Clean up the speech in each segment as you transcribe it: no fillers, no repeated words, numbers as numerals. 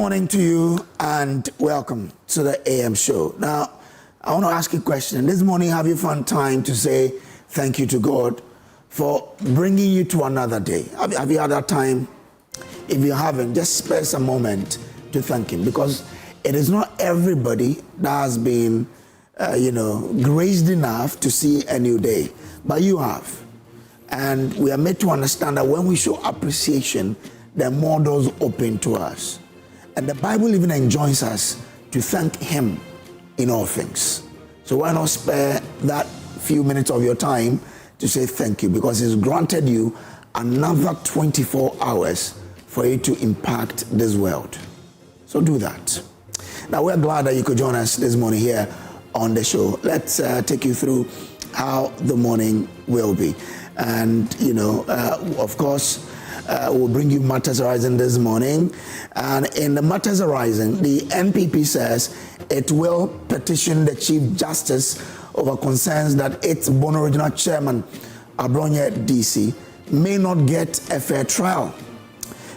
morning to you and welcome to the AM show. Now, I want to ask you a question. This morning, have you found time to say thank you to God for bringing you to another day? Have you had that time? If you haven't, just spare some moment to thank Him, because it is not everybody that has been, graced enough to see a new day, but you have. And we are made to understand that when we show appreciation, the more doors open to us. And the Bible even enjoins us to thank Him in all things. So why not spare that few minutes of your time to say thank you, because He's granted you another 24 hours for you to impact this world. So do that. Now, we're glad that you could join us this morning here on the show. Let's take you through how the morning will be. And, of course, we'll bring you Matters Arising this morning. And in the Matters Arising, the NPP says it will petition the Chief Justice over concerns that its Bono Regional Chairman, Abronye DC, may not get a fair trial.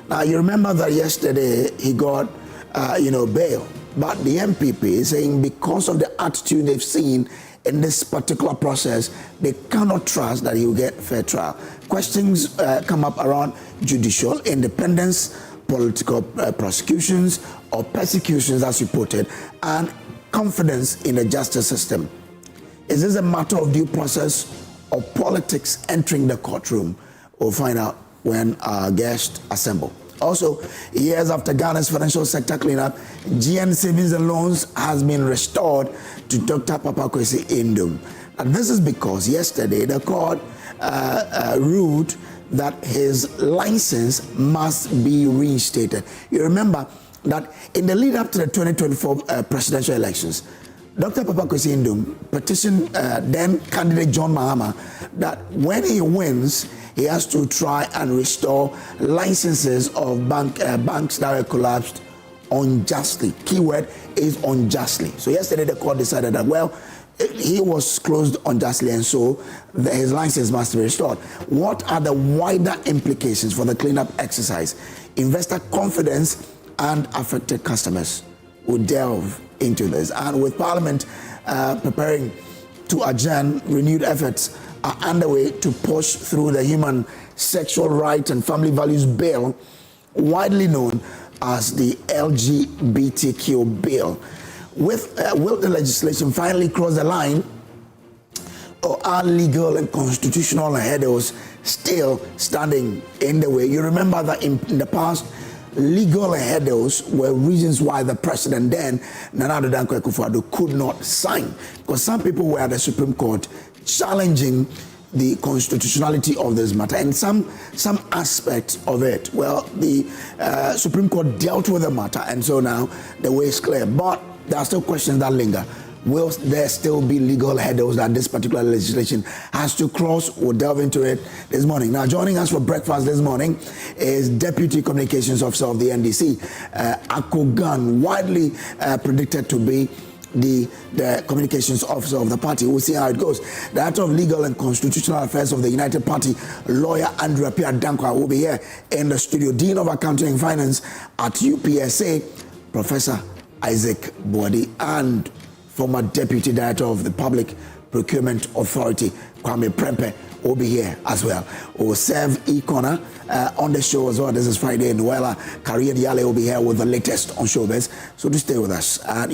Now, you remember that yesterday he got, bail. But the NPP is saying because of the attitude they've seen in this particular process, they cannot trust that he will get fair trial. Questions come up around judicial independence, political prosecutions or persecutions as reported, and confidence in the justice system. Is this a matter of due process or politics entering the courtroom? We'll find out when our guests assemble. Also, years after Ghana's financial sector cleanup, GN Savings and Loans has been restored to Dr. Papa Kwesi Indum. And this is because yesterday the court ruled that his license must be reinstated. You remember that in the lead up to the 2024 presidential elections, Dr. Papa Kwesi Indum petitioned then candidate John Mahama that when he wins, he has to try and restore licenses of banks that were collapsed unjustly. Keyword is unjustly. So yesterday the court decided that, well, he was closed unjustly and so his license must be restored. What are the wider implications for the cleanup exercise? Investor confidence and affected customers will delve into this. And with Parliament preparing to adjourn, renewed efforts are underway to push through the Human Sexual Rights and Family Values Bill, widely known as the LGBTQ bill. Will the legislation finally cross the line, or are legal and constitutional hurdles still standing in the way? You remember that in the past, legal hurdles were reasons why the president then, Nana Addo Akufo-Addo, could not sign, because some people were at the Supreme Court challenging the constitutionality of this matter and some aspects of it. Well, the Supreme Court dealt with the matter, and so now the way is clear. But there are still questions that linger. Will there still be legal hurdles that this particular legislation has to cross? We'll delve into it this morning. Now, joining us for breakfast this morning is Deputy Communications Officer of the NDC, Akosua, widely predicted to be the communications officer of the party. We'll see how it goes. The Director of Legal and Constitutional Affairs of the United Party, lawyer Andrew Appiah-Dankwa, will be here in the studio. Dean of Accounting and Finance at UPSA, Professor Isaac Boadi, and former Deputy Director of the Public Procurement Authority, Kwame Prempeh, will be here as well. We'll serve E-Corner on the show as well. This is Friday, and Noella Karien Yale will be here with the latest on showbiz. So do stay with us. And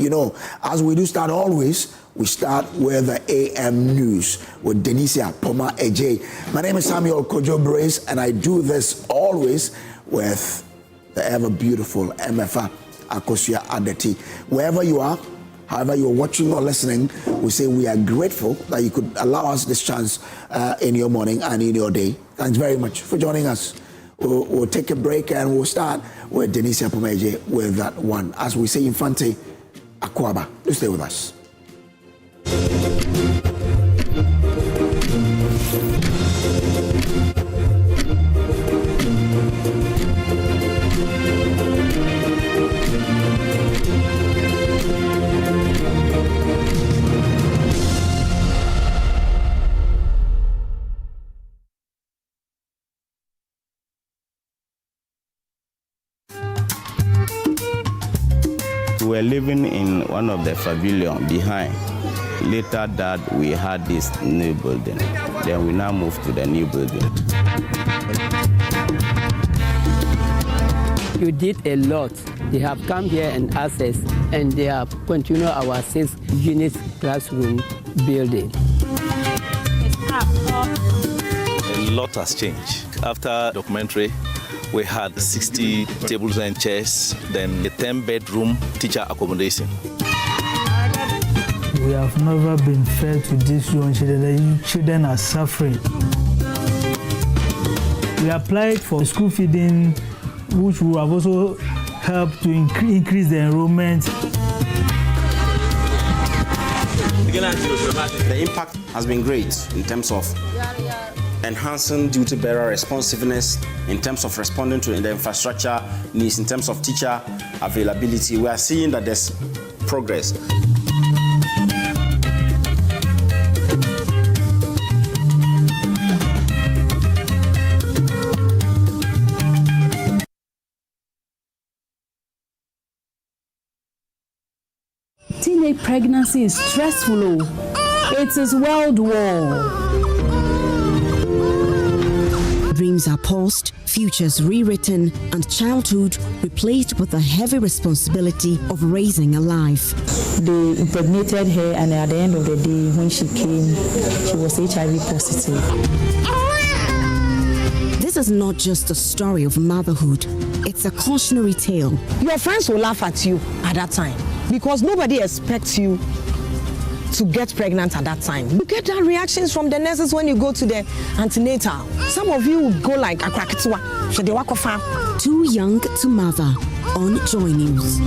as we do start always, we start with the AM News with Denisia Poma AJ. My name is Samuel Kojo Brace, and I do this always with the ever beautiful Emefa Akosua Adeti. Wherever you are, however you're watching or listening, we say we are grateful that you could allow us this chance in your morning and in your day. Thanks very much for joining us. We'll take a break and we'll start with Denisia Pomeje with that one. As we say, Infante Akwaba. Do stay with us. were living in one of the pavilion behind. Later that we had this new building. Then we now moved to the new building. You did a lot. They have come here and asked us, and they have continued our 6-unit classroom building. A lot has changed. After documentary, we had 60 tables and chairs, then a 10-bedroom teacher accommodation. We have never been fair to these young children. The children are suffering. We applied for school feeding, which will have also helped to increase the enrollment. The impact has been great in terms of enhancing duty bearer responsiveness, in terms of responding to the infrastructure needs, in terms of teacher availability. We are seeing that there's progress. Teenage pregnancy is stressful. It is world war. Dreams are paused, futures rewritten, and childhood replaced with the heavy responsibility of raising a life. They impregnated her, and at the end of the day, when she came, she was HIV positive. This is not just a story of motherhood, it's a cautionary tale. Your friends will laugh at you at that time because nobody expects you to get pregnant at that time. You get that reactions from the nurses when you go to the antenatal. Some of you will go like Akosua, so they walk off. Too young to mother on Joy News.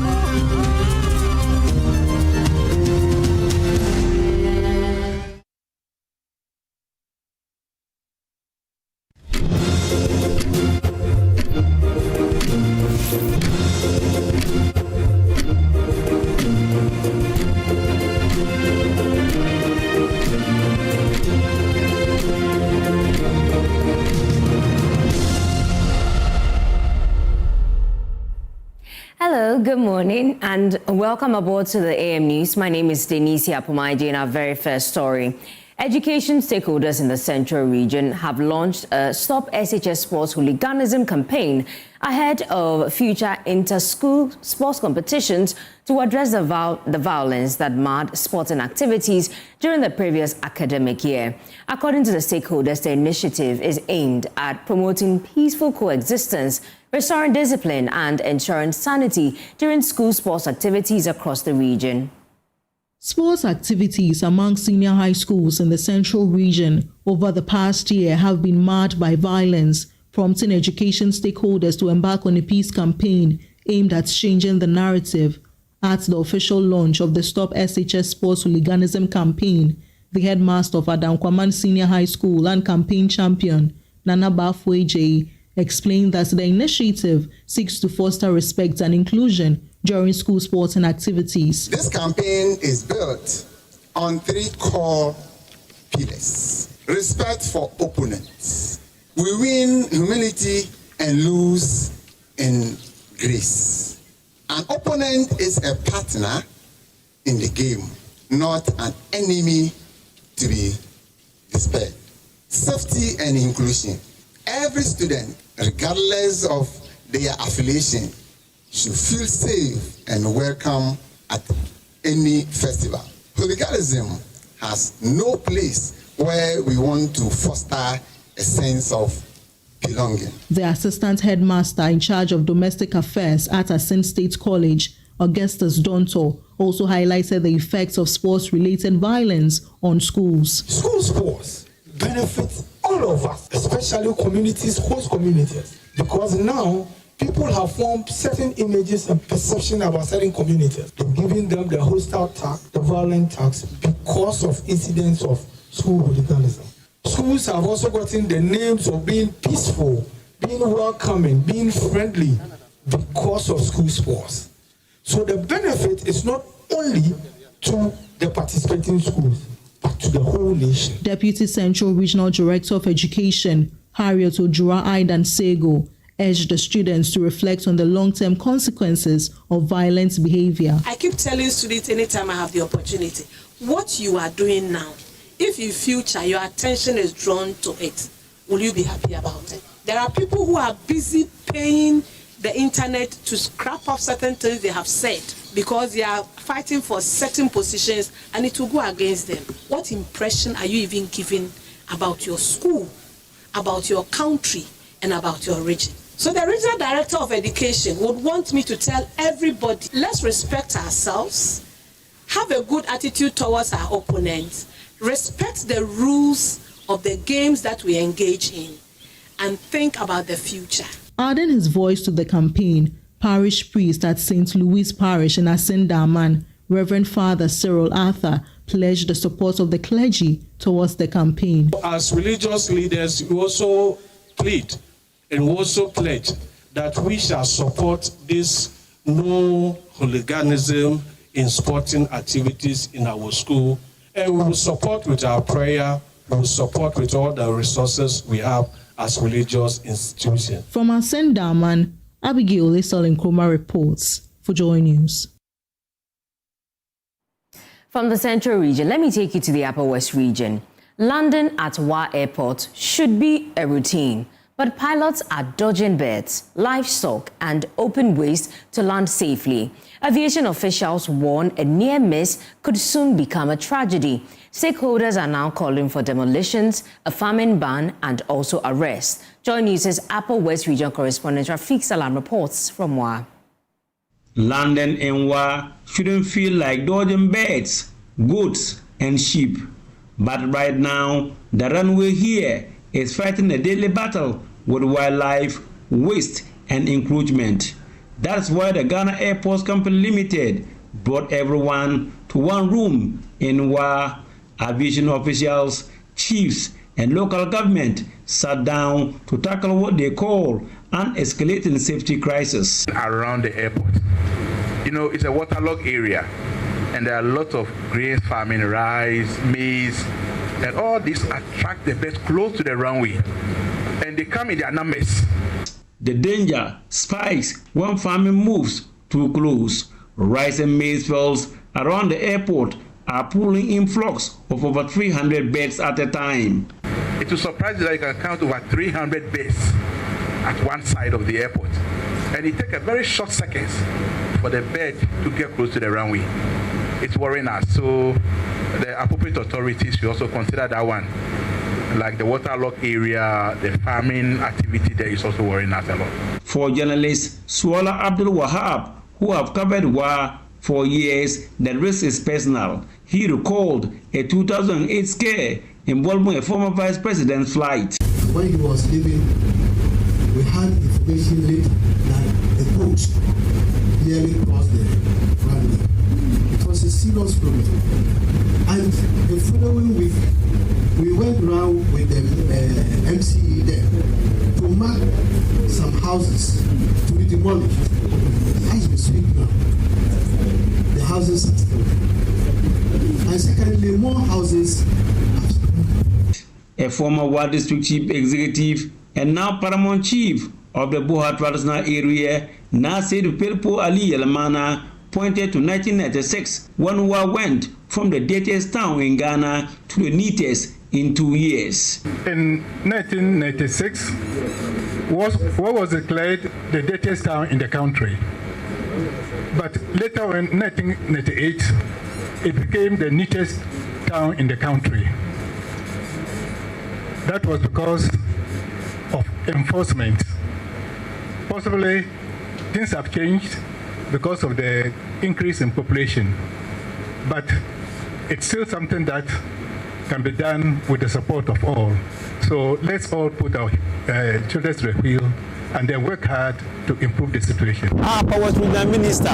Good morning and welcome aboard to the AM News. My name is Denise Apomaji, and our very first story. Education stakeholders in the Central Region have launched a Stop SHS Sports Hooliganism campaign ahead of future inter-school sports competitions to address the violence that marred sporting activities during the previous academic year. According to the stakeholders, the initiative is aimed at promoting peaceful coexistence, restoring discipline, and ensuring sanity during school sports activities across the region. Sports activities among senior high schools in the Central Region over the past year have been marred by violence, prompting education stakeholders to embark on a peace campaign aimed at changing the narrative. At the official launch of the Stop SHS Sports Hooliganism campaign, the headmaster of Adankwaman Senior High School and campaign champion, Nana Bafueje, explained that the initiative seeks to foster respect and inclusion during school sporting activities. This campaign is built on 3 core pillars. Respect for opponents. We win humility and lose in grace. An opponent is a partner in the game, not an enemy to be despaired. Safety and inclusion. Every student, regardless of their affiliation, should feel safe and welcome at any festival. Hooliganism has no place where we want to foster a sense of belonging. The assistant headmaster in charge of domestic affairs at Assin State College, Augustus Donto, also highlighted the effects of sports-related violence on schools. School sports benefit all of us, especially communities, host communities, because now people have formed certain images and perception about certain communities. They're giving them the hostile tag, the violent tags, because of incidents of school hooliganism. Schools have also gotten the names of being peaceful, being welcoming, being friendly, because of school sports. So the benefit is not only to the participating schools, but to the whole nation. Deputy Central Regional Director of Education, Harriet Ojura Aidan Sego, urged the students to reflect on the long-term consequences of violent behavior. I keep telling students anytime I have the opportunity, what you are doing now, if in future your attention is drawn to it, will you be happy about it? There are people who are busy paying the internet to scrap off certain things they have said because they are fighting for certain positions and it will go against them. What impression are you even giving about your school, about your country, and about your region? So the regional director of education would want me to tell everybody, let's respect ourselves, have a good attitude towards our opponents, respect the rules of the games that we engage in, and think about the future. Adding his voice to the campaign, parish priest at St. Louis Parish in Asendaman, Reverend Father Cyril Arthur, pledged the support of the clergy towards the campaign. As religious leaders, we also plead and we also pledge that we shall support this no hooliganism in sporting activities in our school, and we will support with our prayer, we will support with all the resources we have as religious institutions. From Asendaman, Abigail Lisol Nkrumah reports for Joy News. From the Central Region, let me take you to the Upper West Region. Landing at Wa Airport should be a routine, but pilots are dodging birds, livestock, and open ways to land safely. Aviation officials warn a near miss could soon become a tragedy. Stakeholders are now calling for demolitions, a farming ban, and also arrests. Joy News' Upper West Region correspondent Rafiq Salam reports from Wa. Landing in Wa shouldn't feel like dodging birds, goats, and sheep. But right now, the runway here is fighting a daily battle with wildlife, waste, and encroachment. That's why the Ghana Airports Company Limited brought everyone to one room in Wa. Aviation officials, chiefs, and local government sat down to tackle what they call an escalating safety crisis. Around the airport, you know, it's a waterlogged area, and there are a lot of grain farming, rice, maize, and all these attract the birds close to the runway, and they come in their numbers. The danger spikes when farming moves too close. Rice and maize fields around the airport are pulling in flocks of over 300 birds at a time. It will surprise you that you can count over 300 birds at one side of the airport, and it takes a very short seconds for the bird to get close to the runway. It's worrying us, so the appropriate authorities should also consider that one. Like the waterlogged area, the farming activity there is also worrying us a lot. For journalist Suala Abdul Wahab, who have covered Wa for years, the risk is personal. He recalled a 2008 scare involving a former vice president's flight. When he was leaving, we had information leaked that a boat nearly crossed the runway. It was a serious problem. And the following week, we went around with the MCE there to mark some houses to be demolished. As we speak now, the houses are still there. And secondly, more houses have come. A former Wa District Chief Executive and now Paramount Chief of the Boha Traditional Area, Nasir Pelpo Ali Yelmana, pointed to 1996 when Wa went from the dirtiest town in Ghana to the neatest in 2 years. In 1996, Wa was declared the dirtiest town in the country. But later in 1998, it became the neatest town in the country. That was because of enforcement. Possibly, things have changed because of the increase in population. But it's still something that can be done with the support of all. So let's all put our children to the wheel and then work hard to improve the situation. Our Powers Regional Minister,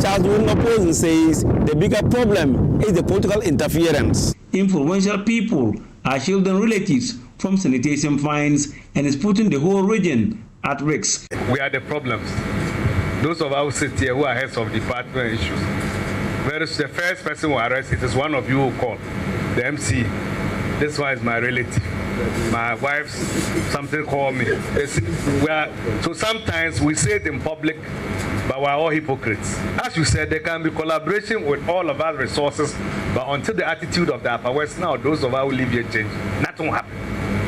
Charles Wungoposen, says the bigger problem is the political interference. Influential people are shielding relatives from sanitation fines and is putting the whole region at risk. We are the problems. Those of us sit here who are heads of department issues. Whereas the first person who arrested is one of you who called, the MC. This one is my relative. My wife's something called me. So sometimes we say it in public, but we're all hypocrites. As you said, there can be collaboration with all of our resources, but until the attitude of the Upper West now, those of us who live here change, nothing will happen.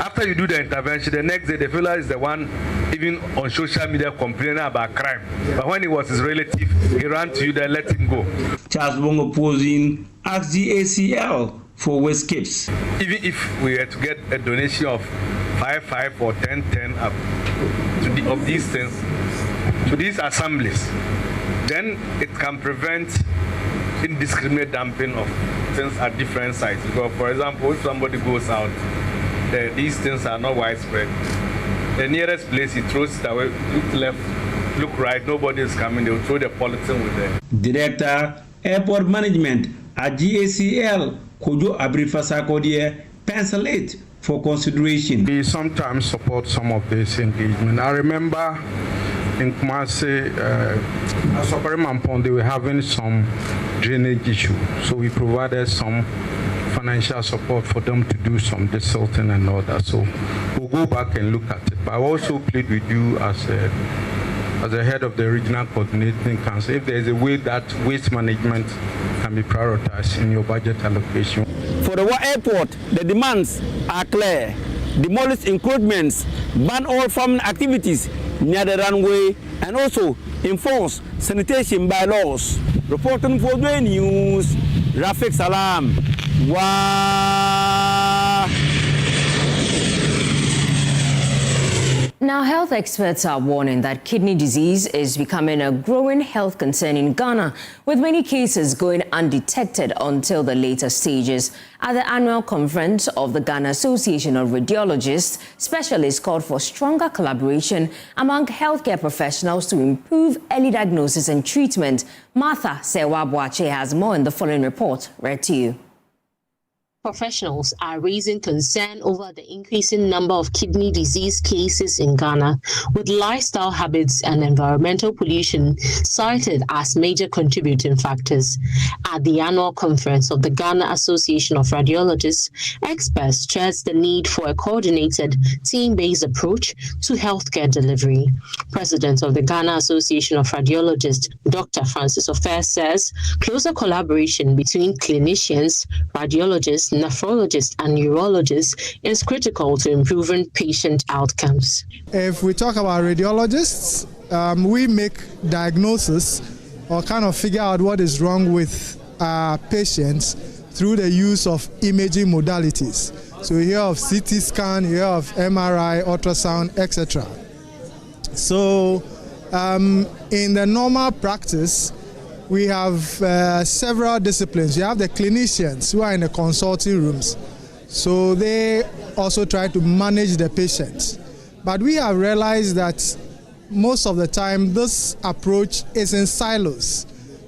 After you do the intervention, the next day the fellow is the one even on social media complaining about crime. But when he was his relative, he ran to you, then let him go. Charles Bongo Posing asked the ACL for wastegapes. Even if we were to get a donation of 5 or 10 up of these things to these assemblies, then it can prevent indiscriminate dumping of things at different sites. Because, for example, if somebody goes out, these things are not widespread. The nearest place he throws it away, look left, look right, nobody is coming, they will throw the polythene with them. Director, Airport Management at GACL, Kojo Abrifasakodie, pencil it for consideration. We sometimes support some of this engagement. I remember in Kumasi, Asokore they were having some drainage issue, so we provided some financial support for them to do some desilting and all that. So we'll go back and look at it. But I also plead with you as a head of the Regional Coordinating Council, if there is a way that waste management can be prioritized in your budget allocation. For the Wa Airport, the demands are clear. Demolish encroachments, ban all farming activities near the runway, and also enforce sanitation bylaws. Reporting for the news, Rafik Salam. Wow. Now, health experts are warning that kidney disease is becoming a growing health concern in Ghana, with many cases going undetected until the later stages. At the annual conference of the Ghana Association of Radiologists, specialists called for stronger collaboration among healthcare professionals to improve early diagnosis and treatment. Martha Sewa-Boache has more in the following report. Read to you. Professionals are raising concern over the increasing number of kidney disease cases in Ghana, with lifestyle habits and environmental pollution cited as major contributing factors. At the annual conference of the Ghana Association of Radiologists, experts stressed the need for a coordinated, team-based approach to healthcare delivery. President of the Ghana Association of Radiologists, Dr. Francis Ofer, says closer collaboration between clinicians, radiologists, nephrologists and neurologists is critical to improving patient outcomes. If we talk about radiologists, we make diagnosis or kind of figure out what is wrong with patients through the use of imaging modalities. So you hear of CT scan, you hear of MRI, ultrasound, etc. So in the normal practice, we have several disciplines. You have the clinicians who are in the consulting rooms. So they also try to manage the patients. But we have realized that most of the time this approach is in silos,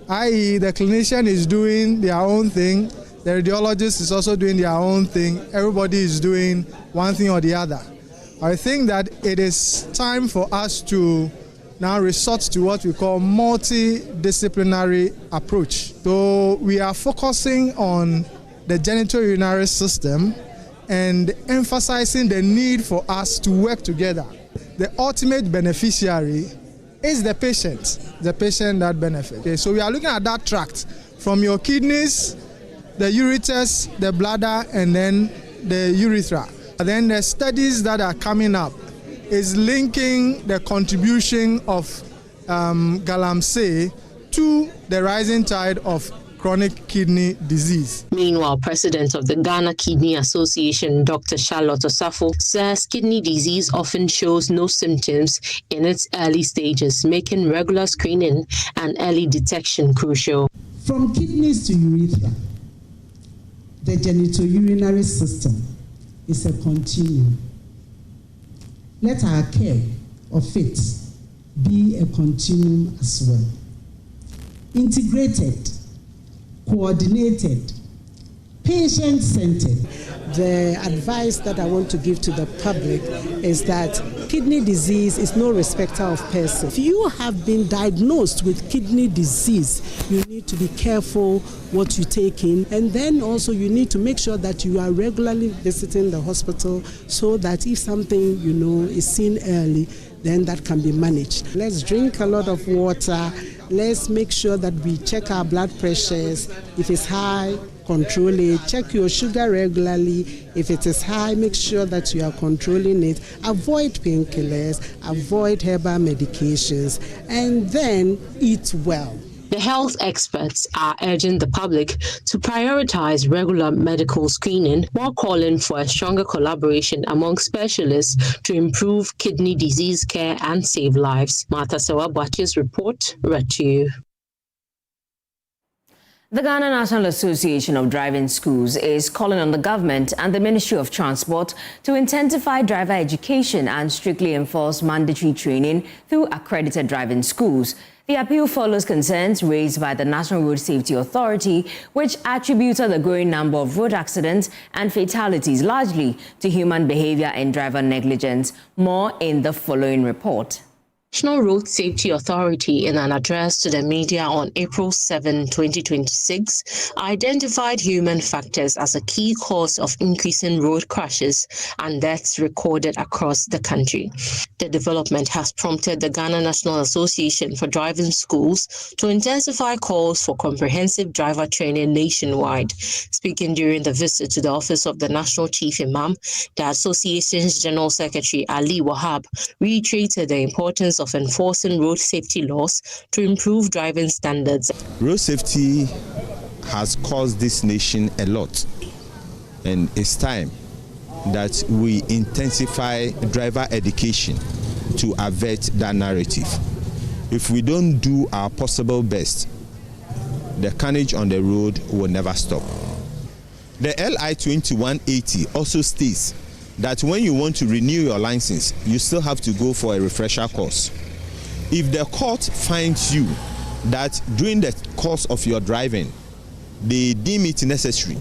i.e. the clinician is doing their own thing, the radiologist is also doing their own thing, everybody is doing one thing or the other. I think that it is time for us to now resort to what we call multidisciplinary approach. So we are focusing on the genitourinary system and emphasizing the need for us to work together. The ultimate beneficiary is the patient that benefits. Okay, so we are looking at that tract from your kidneys, the ureters, the bladder, and then the urethra. And then the studies that are coming up is linking the contribution of galamsey to the rising tide of chronic kidney disease. Meanwhile, President of the Ghana Kidney Association, Dr. Charlotte Osafo, says kidney disease often shows no symptoms in its early stages, making regular screening and early detection crucial. From kidneys to urethra, the genitourinary system is a continuum. Let our care of it be a continuum as well. Integrated, coordinated, patient-centered. The advice that I want to give to the public is that Kidney disease is no respecter of person. If you have been diagnosed with kidney disease, you need to be careful what you take in, and then also you need to make sure that you are regularly visiting the hospital so that if something is seen early, then that can be managed. Let's drink a lot of water. Let's make sure that we check our blood pressures. If it's high, control it. Check your sugar regularly. If it is high, make sure that you are controlling it. Avoid painkillers, avoid herbal medications, and then eat well. The health experts are urging the public to prioritize regular medical screening while calling for a stronger collaboration among specialists to improve kidney disease care and save lives. Martha Sewabwachi's report, read to you. The Ghana National Association of Driving Schools is calling on the government and the Ministry of Transport to intensify driver education and strictly enforce mandatory training through accredited driving schools. The appeal follows concerns raised by the National Road Safety Authority, which attributed the growing number of road accidents and fatalities largely to human behavior and driver negligence. More in the following report. National Road Safety Authority, in an address to the media on April 7, 2026, identified human factors as a key cause of increasing road crashes and deaths recorded across the country. The development has prompted the Ghana National Association for Driving Schools to intensify calls for comprehensive driver training nationwide. Speaking during the visit to the office of the National Chief Imam, the association's General Secretary Ali Wahab reiterated the importance of enforcing road safety laws to improve driving standards. Road safety has caused this nation a lot, and it's time that we intensify driver education to avert that narrative. If we don't do our possible best, the carnage on the road will never stop. The LI 2180 also states that when you want to renew your license, you still have to go for a refresher course. If the court finds you that during the course of your driving, they deem it necessary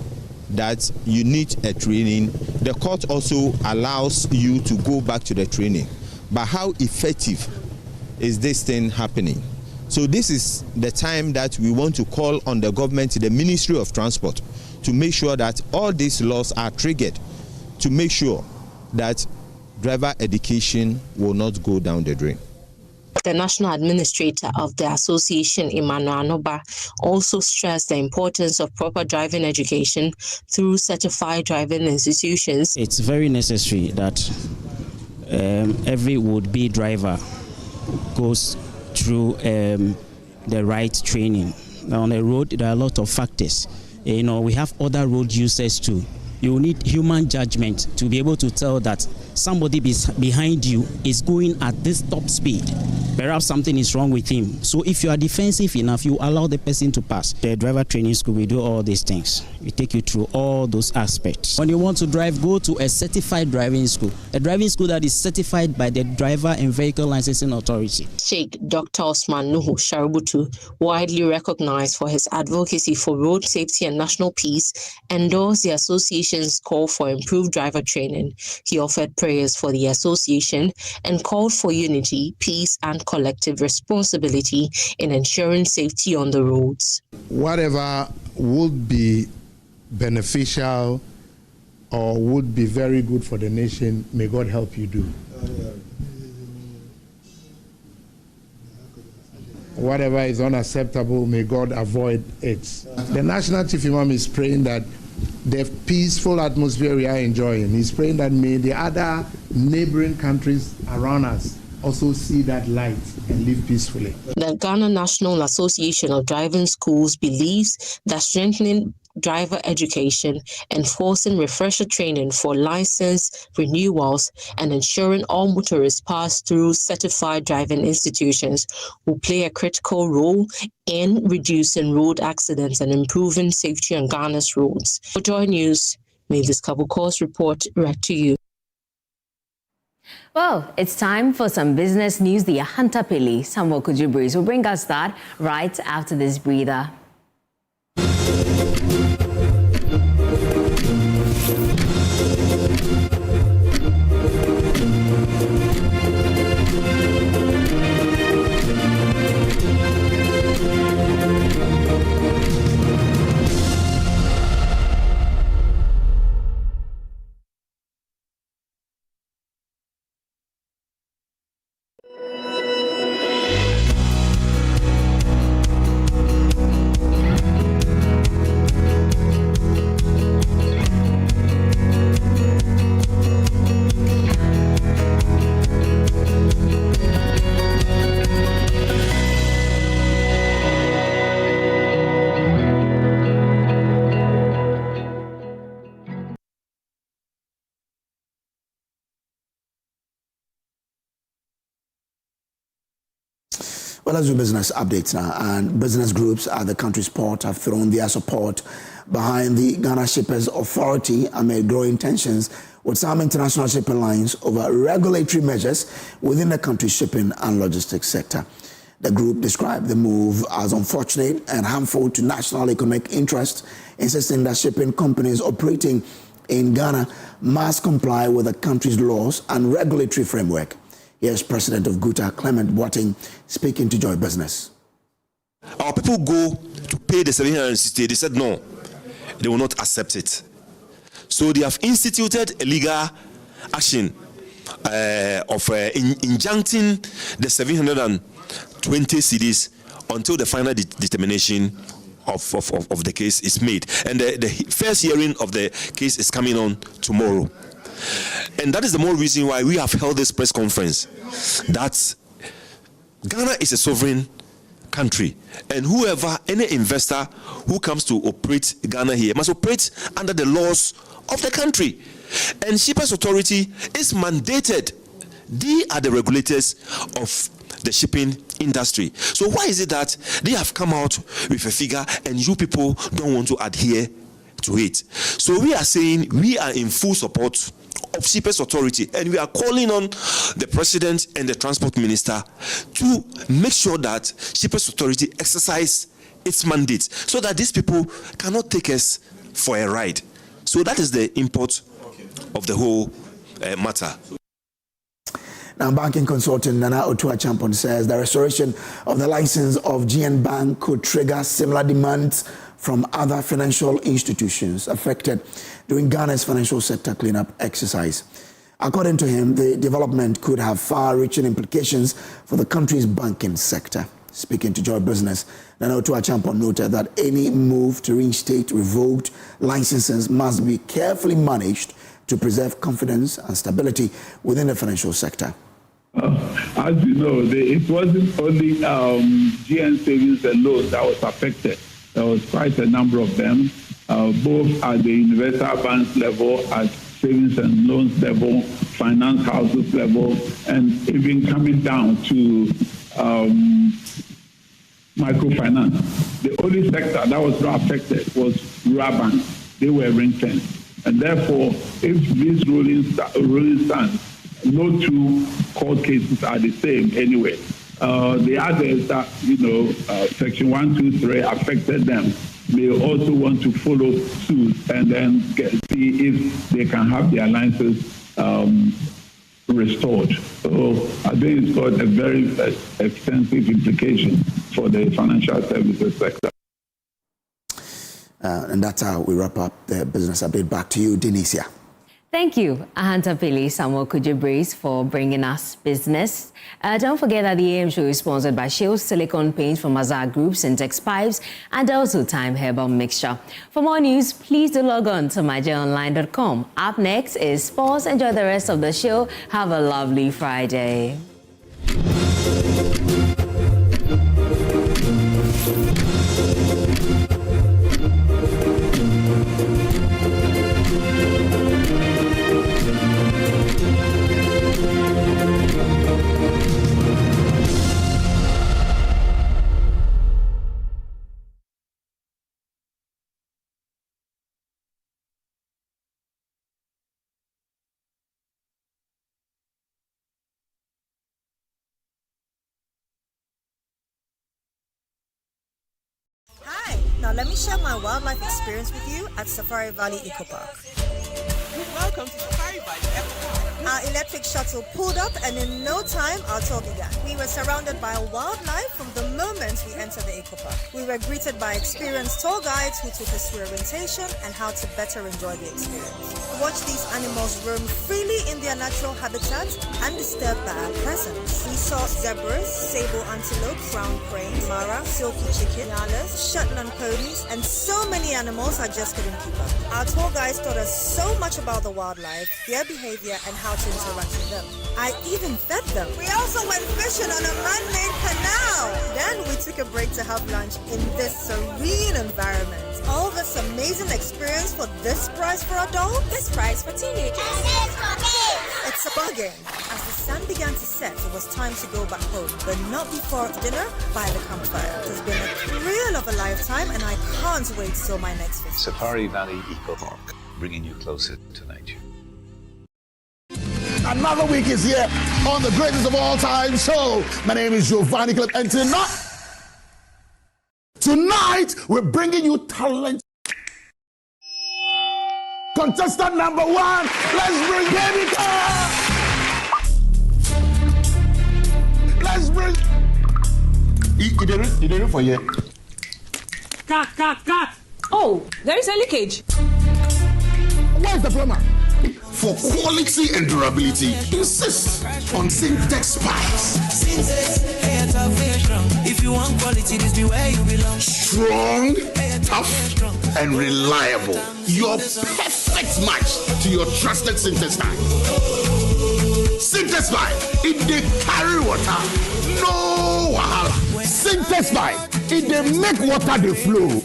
that you need a training, the court also allows you to go back to the training. But how effective is this thing happening? So this is the time that we want to call on the government, the Ministry of Transport, to make sure that all these laws are triggered to make sure that driver education will not go down the drain. The National Administrator of the Association, Emmanuel Anoba, also stressed the importance of proper driving education through certified driving institutions. It's very necessary that every would-be driver goes through the right training. Now on the road, there are a lot of factors. We have other road users too. You need human judgment to be able to tell that somebody behind you is going at this top speed. Perhaps something is wrong with him. So if you are defensive enough, you allow the person to pass. The driver training school, we do all these things. We take you through all those aspects. When you want to drive, go to a certified driving school. A driving school that is certified by the Driver and Vehicle Licensing Authority. Sheikh Dr. Osman Nuhu Shaributu, widely recognized for his advocacy for road safety and national peace, endorsed the association's call for improved driver training. He offered prayers for the association and called for unity, peace, and collective responsibility in ensuring safety on the roads. Whatever would be beneficial or would be very good for the nation, may God help you do. Whatever is unacceptable, may God avoid it. The National Chief Imam is praying that the peaceful atmosphere we are enjoying, he's praying that may the other neighboring countries around us also see that light and live peacefully. The Ghana National Association of Driving Schools believes that strengthening driver education, enforcing refresher training for license renewals, and ensuring all motorists pass through certified driving institutions will play a critical role in reducing road accidents and improving safety on Ghana's roads. For Joy News, Mavis Kabuko's report read to you. Well, it's time for some business news. The Ahanta Pele, Samuel Kojo will bring us that right after this breather. Well, let's do business updates now. And business groups at the country's port have thrown their support behind the Ghana Shippers Authority amid growing tensions with some international shipping lines over regulatory measures within the country's shipping and logistics sector. The group described the move as unfortunate and harmful to national economic interest, insisting that shipping companies operating in Ghana must comply with the country's laws and regulatory framework. Here's President of GUTA, Clement Boateng, speaking to Joy Business. Our people go to pay the 760. They said no, they will not accept it. So they have instituted a legal action of injuncting the 720 cedis until the final determination of the case is made. And the first hearing of the case is coming on tomorrow. And that is the more reason why we have held this press conference, that Ghana is a sovereign country, and any investor who comes to operate Ghana here must operate under the laws of the country. And Shippers Authority is mandated. They are the regulators of the shipping industry. So why is it that they have come out with a figure and you people don't want to adhere to it? So we are saying we are in full support of Shippers Authority, and we are calling on the President and the Transport Minister to make sure that Shippers Authority exercise its mandate so that these people cannot take us for a ride. So that is the import of the whole matter. Now, banking consultant Nana Otua-Champon says the restoration of the license of GN Bank could trigger similar demands from other financial institutions affected during Ghana's financial sector cleanup exercise. According to him, the development could have far-reaching implications for the country's banking sector. Speaking to Joy Business, Nana Otua-Champon noted that any move to reinstate revoked licenses must be carefully managed to preserve confidence and stability within the financial sector. As you know, it wasn't only GN savings and loans that was affected. There was quite a number of them, both at the universal banks level, at savings and loans level, finance houses level, and even coming down to microfinance. The only sector that was not affected was rural banks. They were ring-fenced. And therefore, if these rulings stand, no two court cases are the same anyway. The others that, Section 123 affected them may also want to follow suit and then see if they can have their licenses restored. So I think it's got a very extensive implication for the financial services sector. And that's how we wrap up the business update. Back to you, Denicia. Thank you, Ahanta Pili, Samuel Kojo for bringing us business. Don't forget that the AM show is sponsored by Shell's Silicon Paint from Mazar Group, Syntex Pipes, and also Time Herbal Mixture. For more news, please do log on to myjonline.com. Up next is sports. Enjoy the rest of the show. Have a lovely Friday. Now let me share my wildlife experience with you at Safari Valley Eco Park. Welcome to Safari Valley Eco Park. Our electric shuttle pulled up and in no time our tour began. We were surrounded by wildlife from the moment we entered the Eco Park. We were greeted by experienced tour guides who took us through orientation and how to better enjoy the experience. Watch these animals roam freely in their natural habitat undisturbed by our presence. We saw zebras, sable antelope, brown crane, mara, silky chicken, nyalas, Shetland ponies, and so many animals I just couldn't keep up. Our tour guides taught us so much about the wildlife, their behavior, and how to interact with them. I even fed them. We also went fishing on a man-made canal. Then we took a break to have lunch in this serene environment. All this amazing experience for this price for adults? This price for teenagers. It's a bargain. As the sun began to set, it was time to go back home, but not before dinner by the campfire. It has been a thrill of a lifetime, and I can't wait till my next visit. Safari Valley Eco Park, bringing you closer to nature. Another week is here on the greatest of all time show. My name is Giovanni Clip, and tonight we're bringing you talent. Contestant number 1, let's bring Emefa. Let's bring. You did it for you. Cut. Oh, there is a leakage. Where's the plumber? For quality and durability, insist on Syntex pipes. If you want quality, this be where you belong. Strong, tough, and reliable. Your perfect match to your trusted Syntex pipe. Syntex pipe, it dey carry water, no wahala. Syntex pipe, it dey make water dey flow.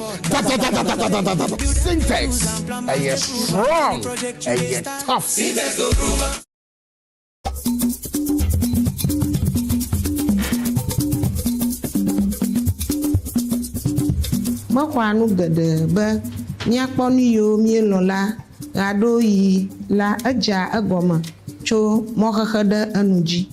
Syntex, and you're strong, and you're tough. Makwanu gede be nyakponu yo mielola gado yi la aja agoma cho mokhade anuji.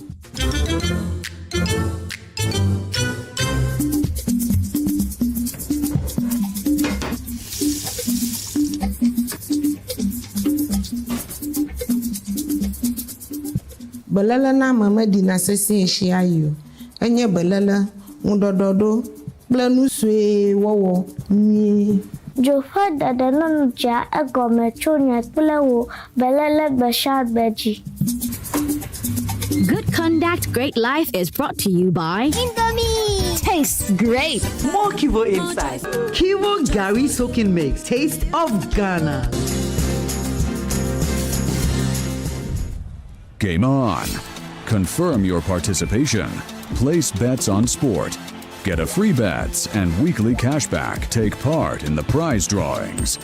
Balala na mama di na sesi ehia yo enye balala mudododo blanu swe wowo ni Jofa dada nanu ja agome chonya plewo balala bashad beji. Good Conduct, Great Life is brought to you by Indomie. Tastes great. More Kivo inside. Kivo Gari Soaking Mix. Taste of Ghana. Game on. Confirm your participation. Place bets on sport. Get a free bets and weekly cashback. Take part in the prize drawings.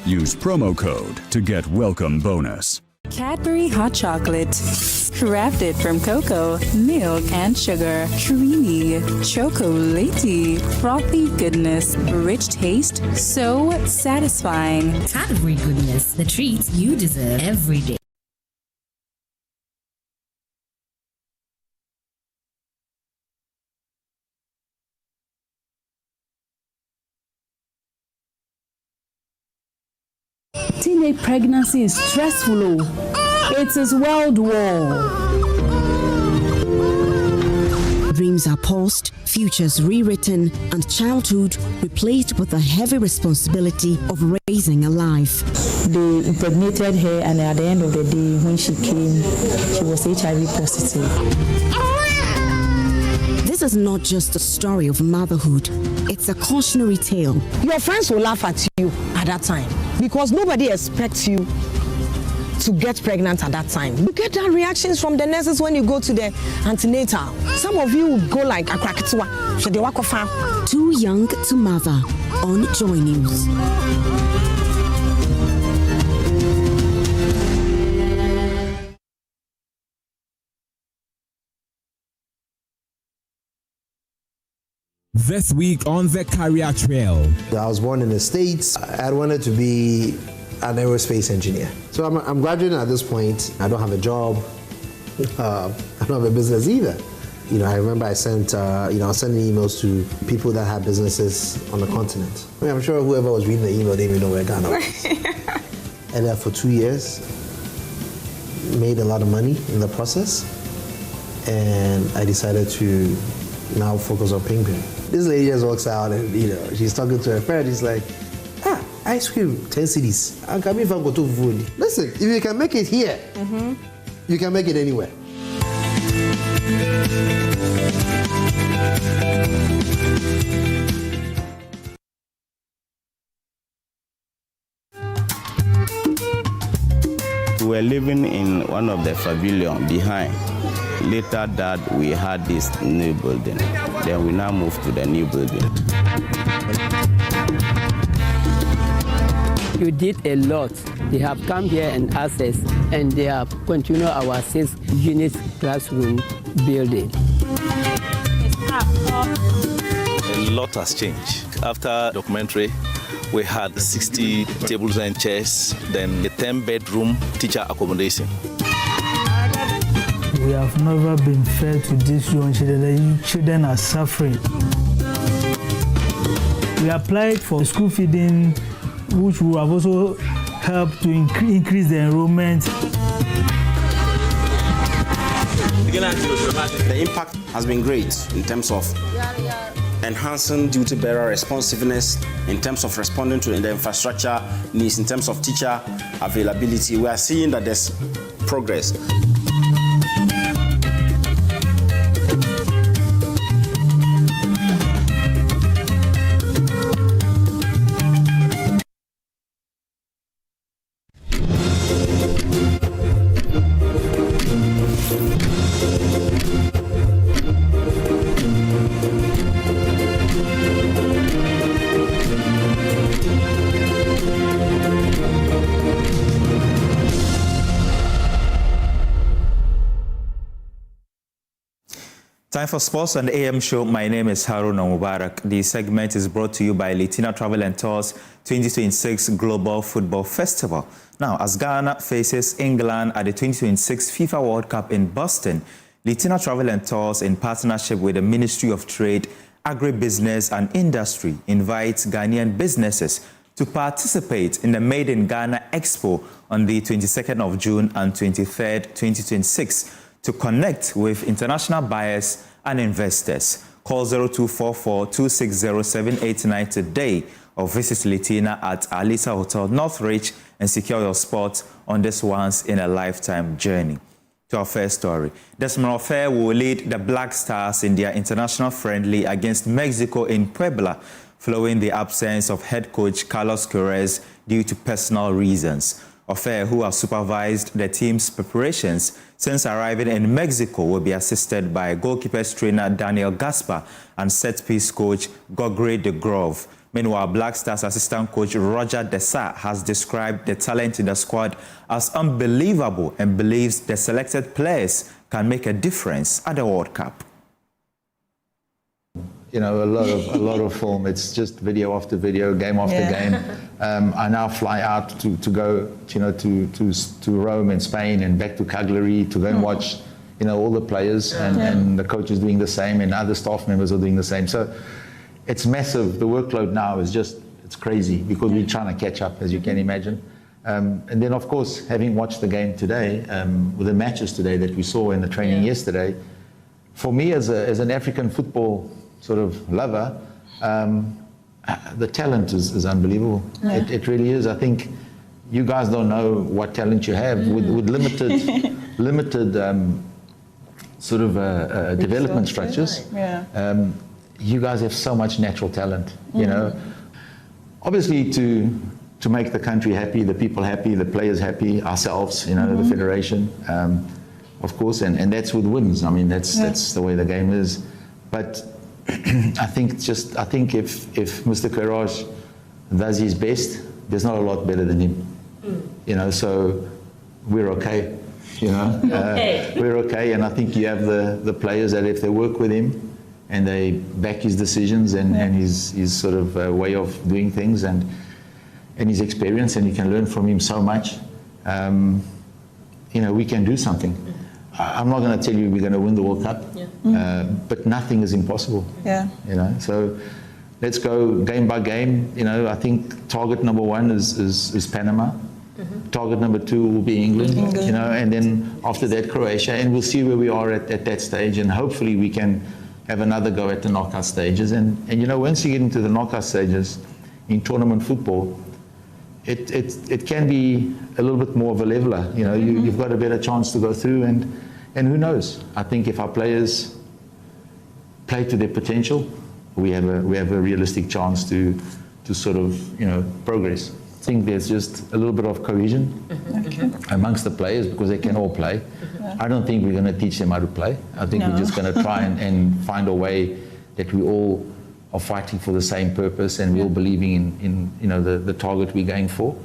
Use promo code to get welcome bonus. Cadbury Hot Chocolate. Crafted from cocoa, milk, and sugar. Creamy, chocolatey, frothy goodness, rich taste, so satisfying. Cadbury goodness, the treats you deserve every day. Teenage pregnancy is stressful. It is world war. Dreams are paused, futures rewritten, and childhood replaced with the heavy responsibility of raising a life. They impregnated her, and at the end of the day, when she came, she was HIV positive. This is not just a story of motherhood, it's a cautionary tale. Your friends will laugh at you at that time because nobody expects you to get pregnant at that time. You get that reactions from the nurses when you go to the antenatal. Some of you will go like Akosua, so they walk off. Too young to mother on Joy News. This week on the Career Trail. I was born in the States. I wanted to be an aerospace engineer. So I'm graduating at this point. I don't have a job. I don't have a business either. You know, I remember I sent, I was sending emails to people that had businesses on the continent. I mean, I'm sure whoever was reading the email didn't even know where Ghana was. And then for 2 years, made a lot of money in the process. And I decided to now focus on ping-pong. This lady just walks out and, she's talking to her friend. She's like, ice cream, 10 cedis. I'm coming if I go to food. Listen, if you can make it here, you can make it anywhere. We were living in one of the pavilion behind. Later that we had this new building. Then we now moved to the new building. You did a lot. They have come here and asked us, and they have continued our 6-unit classroom building. A lot has changed. After documentary, we had 60 tables and chairs, then a 10-bedroom teacher accommodation. We have never been fair to these young children. The children are suffering. We applied for school feeding, which will have also helped to increase the enrollment. The impact has been great in terms of enhancing duty bearer responsiveness, in terms of responding to the infrastructure needs, in terms of teacher availability. We are seeing that there's progress. Time for sports on the AM show. My name is Haruna Mubarak. The segment is brought to you by Litina Travel and Tours 2026 Global Football Festival. Now, as Ghana faces England at the 2026 FIFA World Cup in Boston, Litina Travel and Tours, in partnership with the Ministry of Trade, Agribusiness and Industry, invites Ghanaian businesses to participate in the Made in Ghana Expo on the 22nd of June and 23rd, 2026 to connect with international buyers and investors. Call 0244-260-789 today or visit Litina at Alisa Hotel Northridge and secure your spot on this once-in-a-lifetime journey. To our first story, Desmond Ofer will lead the Black Stars in their international friendly against Mexico in Puebla, following the absence of head coach Carlos Queiroz due to personal reasons. Ofer, who has supervised the team's preparations since arriving in Mexico, will be assisted by goalkeepers trainer Daniel Gaspar and set-piece coach Gogre de Grove. Meanwhile, Black Stars assistant coach Roger Desa has described the talent in the squad as unbelievable and believes the selected players can make a difference at the World Cup. You know, a lot of film. It's just video after video, game after game. I now fly out to go, you know, to Rome and Spain and back to Cagliari to go and watch, you know, all the players and the coach is doing the same and other staff members are doing the same. So it's massive. The workload now is just, it's crazy because we're trying to catch up, as you can imagine. And then, of course, having watched the game today, with the matches today that we saw in the training yesterday, for me as an African football sort of lover, the talent is unbelievable. It really is. I think you guys don't know what talent you have with limited sort of development structures. You guys have so much natural talent, you know. Obviously to make the country happy, the people happy, the players happy, ourselves, you know, the federation, of course, and that's with wins. I mean, that's the way the game is. But I think if Mr. Queiroz does his best, there's not a lot better than him. You know, so we're okay. You know, we're okay, and I think you have the players that if they work with him and they back his decisions and his sort of way of doing things and his experience, and you can learn from him so much. You know, we can do something. I'm not going to tell you we're going to win the World Cup, but nothing is impossible. You know, so let's go game by game. You know, I think target number one is Panama. Target number two will be England. You know, and then after that Croatia, and we'll see where we are at that stage, and hopefully we can have another go at the knockout stages. And you know, once you get into the knockout stages in tournament football, it can be a little bit more of a leveler. You know, you've got a better chance to go through, and who knows? I think if our players play to their potential, we have a realistic chance to sort of, you know, progress. I think there's just a little bit of cohesion amongst the players because they can all play. I don't think we're going to teach them how to play. I think we're just going to try and find a way that we all are fighting for the same purpose and we're all believing in you know, the target we're going for.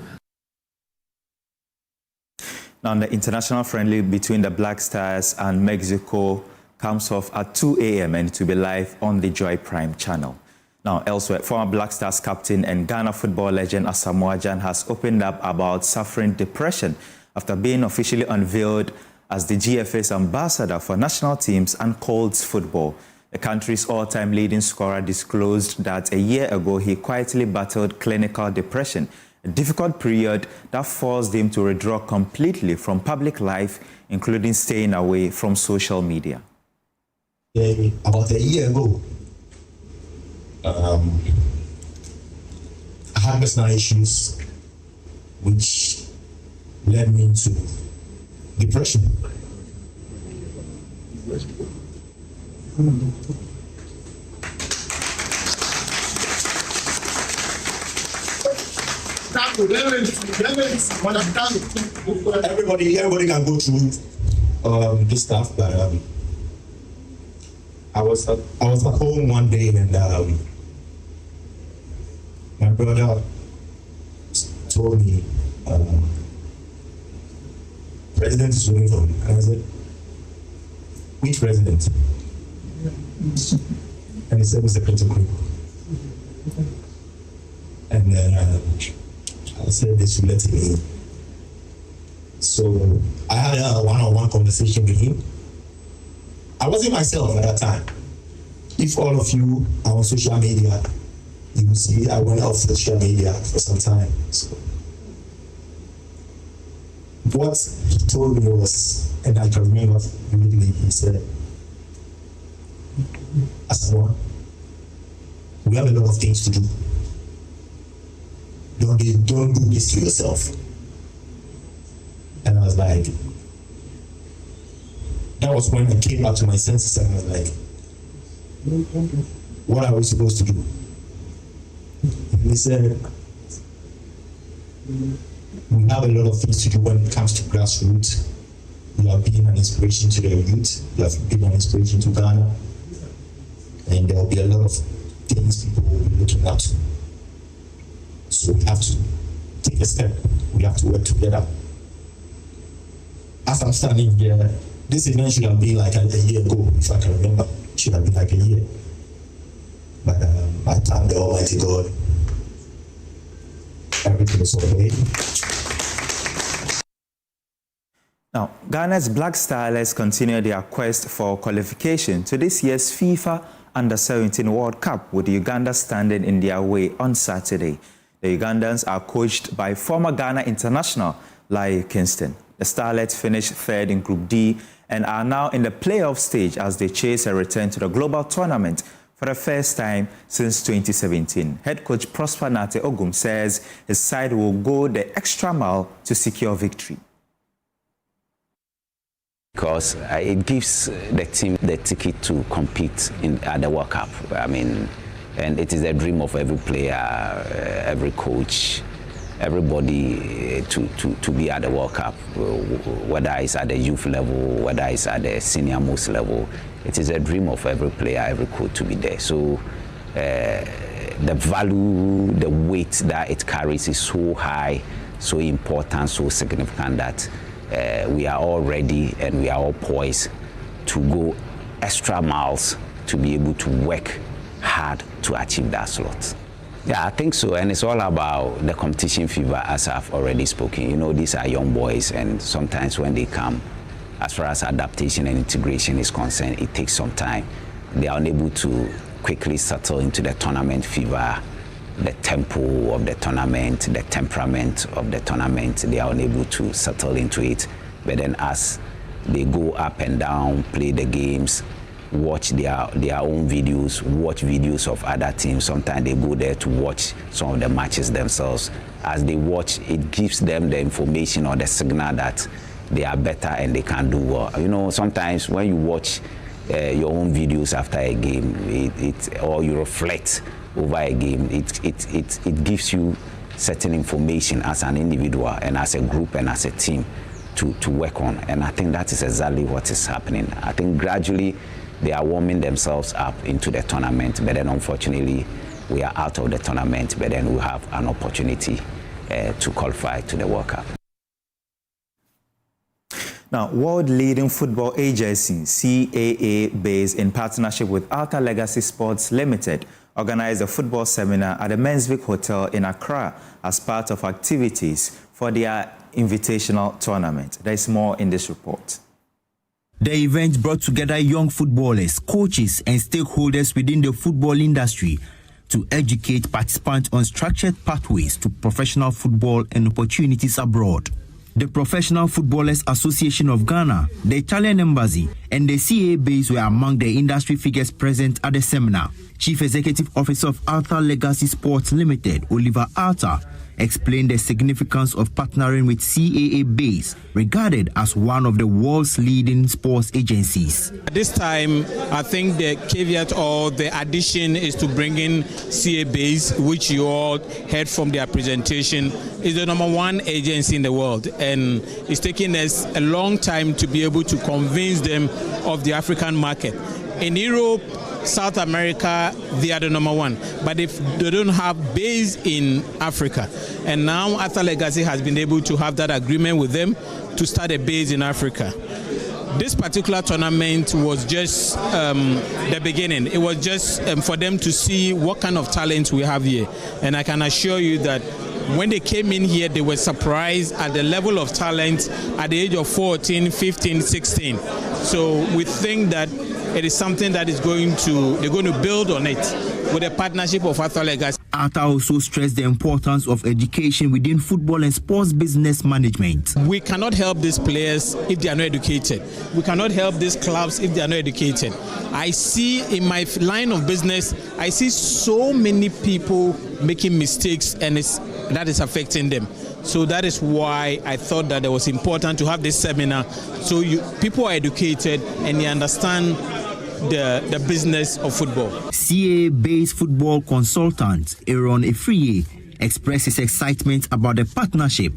Now, the international friendly between the Black Stars and Mexico comes off at 2 a.m. and to be live on the Joy Prime channel. Now, elsewhere, former Black Stars captain and Ghana football legend Asamoah Gyan has opened up about suffering depression after being officially unveiled as the GFA's ambassador for national teams and Colts football. The country's all-time leading scorer disclosed that a year ago he quietly battled clinical depression, a difficult period that forced him to withdraw completely from public life, including staying away from social media. About a year ago, I had personal issues which led me into depression. Everybody can go through this stuff, but I was at home one day and my brother told me president is looking for me. And I said, which president? And he said, Mr. Kojo. And then I said they should let him in. So I had a one-on-one conversation with him. I wasn't myself at that time. If all of you are on social media, you will see I went off social media for some time. So what he told me was, and I can remember immediately, he said, Asamoah, we have a lot of things to do. Don't do this to yourself. And I was like, that was when I came back to my senses and I was like, what are we supposed to do? And he said, we have a lot of things to do when it comes to grassroots. You have been an inspiration to the youth, you have been an inspiration to Ghana, and there will be a lot of things people will be looking at. So we have to take a step, we have to work together. As I'm standing here, this event should have been like a year ago, if I can remember. It should have been like a year. But I thank the Almighty God. Everything is okay. Now, Ghana's Black Stars continue their quest for qualification to this year's FIFA Under-17 World Cup, with Uganda standing in their way on Saturday. The Ugandans are coached by former Ghana international Lai Kingston. The Starlets finished third in Group D and are now in the playoff stage as they chase a return to the global tournament for the first time since 2017. Head coach Prosper Nate Ogum says his side will go the extra mile to secure victory. Because it gives the team the ticket to compete at the World Cup. I mean, and it is a dream of every player, every coach, everybody to be at the World Cup, whether it's at the youth level, whether it's at the senior most level. It is a dream of every player, every coach to be there. So the value, the weight that it carries is so high, so important, so significant that we are all ready and we are all poised to go extra miles to be able to work hard to achieve that slot. Yeah, I think so, and it's all about the competition fever, as I've already spoken. You know, these are young boys, and sometimes when they come, as far as adaptation and integration is concerned, it takes some time. They are unable to quickly settle into the tournament fever, the tempo of the tournament, the temperament of the tournament. They are unable to settle into it. But then as they go up and down, play the games, watch their own videos, watch videos of other teams. Sometimes they go there to watch some of the matches themselves. As they watch, it gives them the information or the signal that they are better and they can do well. You know, sometimes when you watch your own videos after a game, or you reflect over a game, it gives you certain information as an individual and as a group and as a team to work on. And I think that is exactly what is happening. I think gradually they are warming themselves up into the tournament, but then unfortunately we are out of the tournament, but then we have an opportunity to qualify to the World Cup. Now, world-leading football agency CAA, based in partnership with Alta Legacy Sports Limited, organized a football seminar at the Mensvik Hotel in Accra as part of activities for their invitational tournament. There's more in this report. The event brought together young footballers, coaches, and stakeholders within the football industry to educate participants on structured pathways to professional football and opportunities abroad. The Professional Footballers Association of Ghana, the Italian Embassy, and the CA base were among the industry figures present at the seminar. Chief Executive Officer of Alta Legacy Sports Limited, Oliver Alta, explained the significance of partnering with CAA base, regarded as one of the world's leading sports agencies. At this time, I think the caveat or the addition is to bring in CA base, which you all heard from their presentation, is the #1 agency in the world, and it's taken us a long time to be able to convince them of the African market. In Europe, South America, they are the #1, but if they don't have base in Africa, and now Alta Legacy has been able to have that agreement with them to start a base in Africa. This particular tournament was just the beginning. It was just for them to see what kind of talent we have here, and I can assure you that when they came in here, they were surprised at the level of talent at the age of 14, 15, 16. So we think that it is something that they're going to build on it with a partnership of Alta Legacy. Alta also stressed the importance of education within football and sports business management. We cannot help these players if they are not educated. We cannot help these clubs if they are not educated. I see in my line of business, I see so many people making mistakes, and that is affecting them. So that is why I thought that it was important to have this seminar, so people are educated and they understand the business of football. CA-based football consultant Aaron Efriye expressed his excitement about the partnership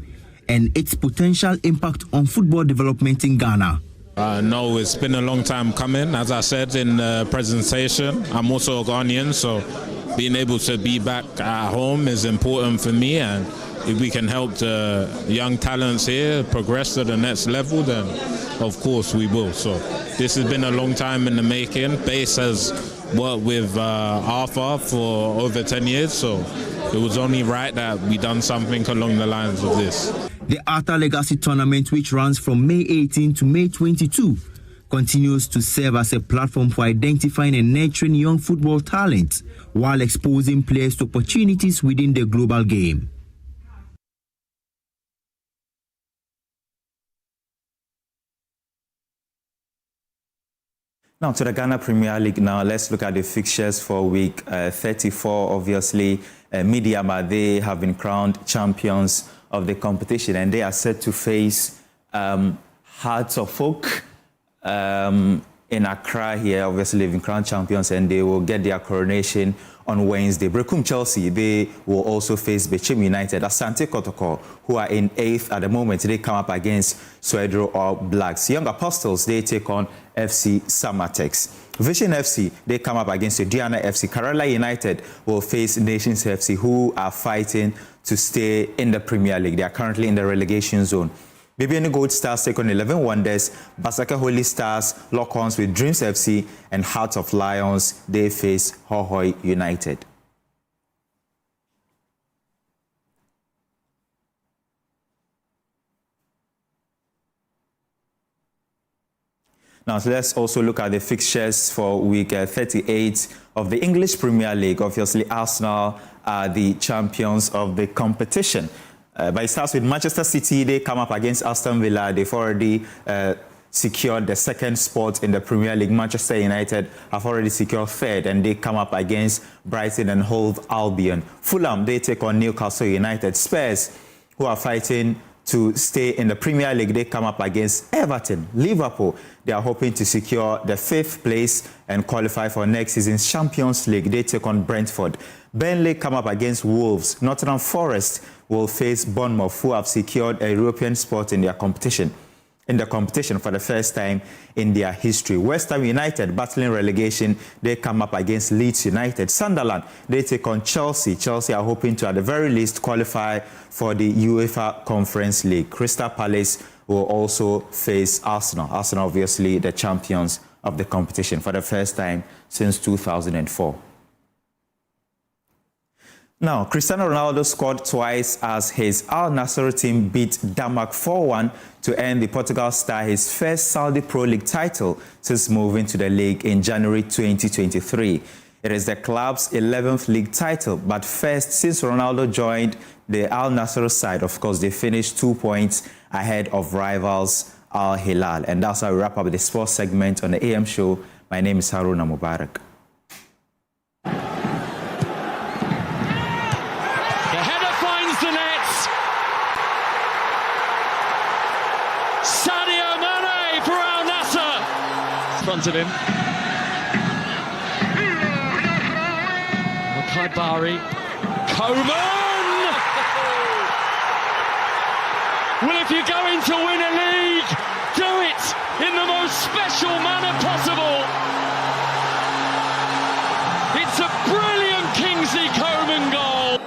and its potential impact on football development in Ghana. No, it's been a long time coming. As I said in the presentation, I'm also a Ghanaian, so being able to be back at home is important for me, and if we can help the young talents here progress to the next level, then of course we will. So this has been a long time in the making. Base has worked with Arthur for over 10 years, so it was only right that we done something along the lines of this. The Alta Legacy tournament, which runs from May 18 to May 22, continues to serve as a platform for identifying and nurturing young football talent while exposing players to opportunities within the global game. Now to the Ghana Premier League. Now let's look at the fixtures for week 34. Obviously, Midiama, they have been crowned champions of the competition, and they are set to face Hearts of Oak in Accra here. Obviously, they've been crowned champions, and they will get their coronation on Wednesday. Brekum Chelsea, they will also face Bechim United. Asante Kotoko, who are in 8th at the moment, they come up against Swedro All Blacks. Young Apostles, they take on FC Samatex. Vision FC, they come up against Diana FC. Kerala United will face Nations FC, who are fighting to stay in the Premier League. They are currently in the relegation zone. BBN Gold Stars take on 11 Wonders. Basaka Holy Stars lock horns with Dreams FC, and Hearts of Lions, they face Hohoi United. Now, so let's also look at the fixtures for week 38 of the English Premier League. Obviously, Arsenal are the champions of the competition. But it starts with Manchester City. They come up against Aston Villa. They've already secured the 2nd spot in the Premier League. Manchester United have already secured 3rd, and they come up against Brighton and Hove Albion. Fulham, they take on Newcastle United. Spurs, who are fighting to stay in the Premier League, they come up against Everton. Liverpool, they are hoping to secure the 5th place and qualify for next season's Champions League. They take on Brentford. Burnley come up against Wolves. Nottingham Forest will face Bournemouth, who have secured a European spot in the competition for the first time in their history. West Ham United, battling relegation, they come up against Leeds United. Sunderland, they take on Chelsea. Chelsea are hoping to, at the very least, qualify for the UEFA Conference League. Crystal Palace will also face Arsenal. Arsenal, obviously, the champions of the competition for the first time since 2004. Now, Cristiano Ronaldo scored twice as his Al Nassr team beat Denmark 4-1 to earn the Portugal star his first Saudi Pro League title since moving to the league in January 2023. It is the club's 11th league title, but first since Ronaldo joined the Al Nassr side. Of course, they finished 2 points ahead of rivals Al Hilal. And that's how we wrap up the sports segment on the AM show. My name is Haruna Mubarak. The header finds the net. Sadio Mane for Al Nassr. In front of him. Bari. Coman! Well, if you're going to win a league, do it in the most special manner possible. It's a brilliant Kingsley Coman goal.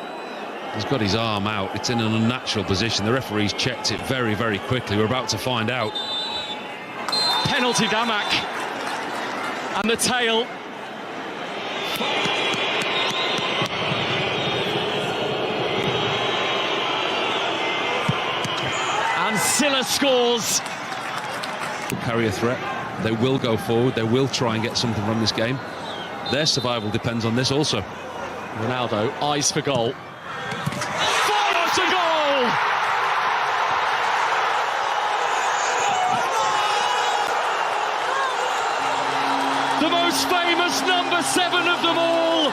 He's got his arm out. It's in an unnatural position. The referee's checked it very, very quickly. We're about to find out. Penalty, Damak. And the tail. And Silla scores. Carry a threat. They will go forward. They will try and get something from this game. Their survival depends on this also. Ronaldo, eyes for goal. Fires a goal! The most famous number 7 of them all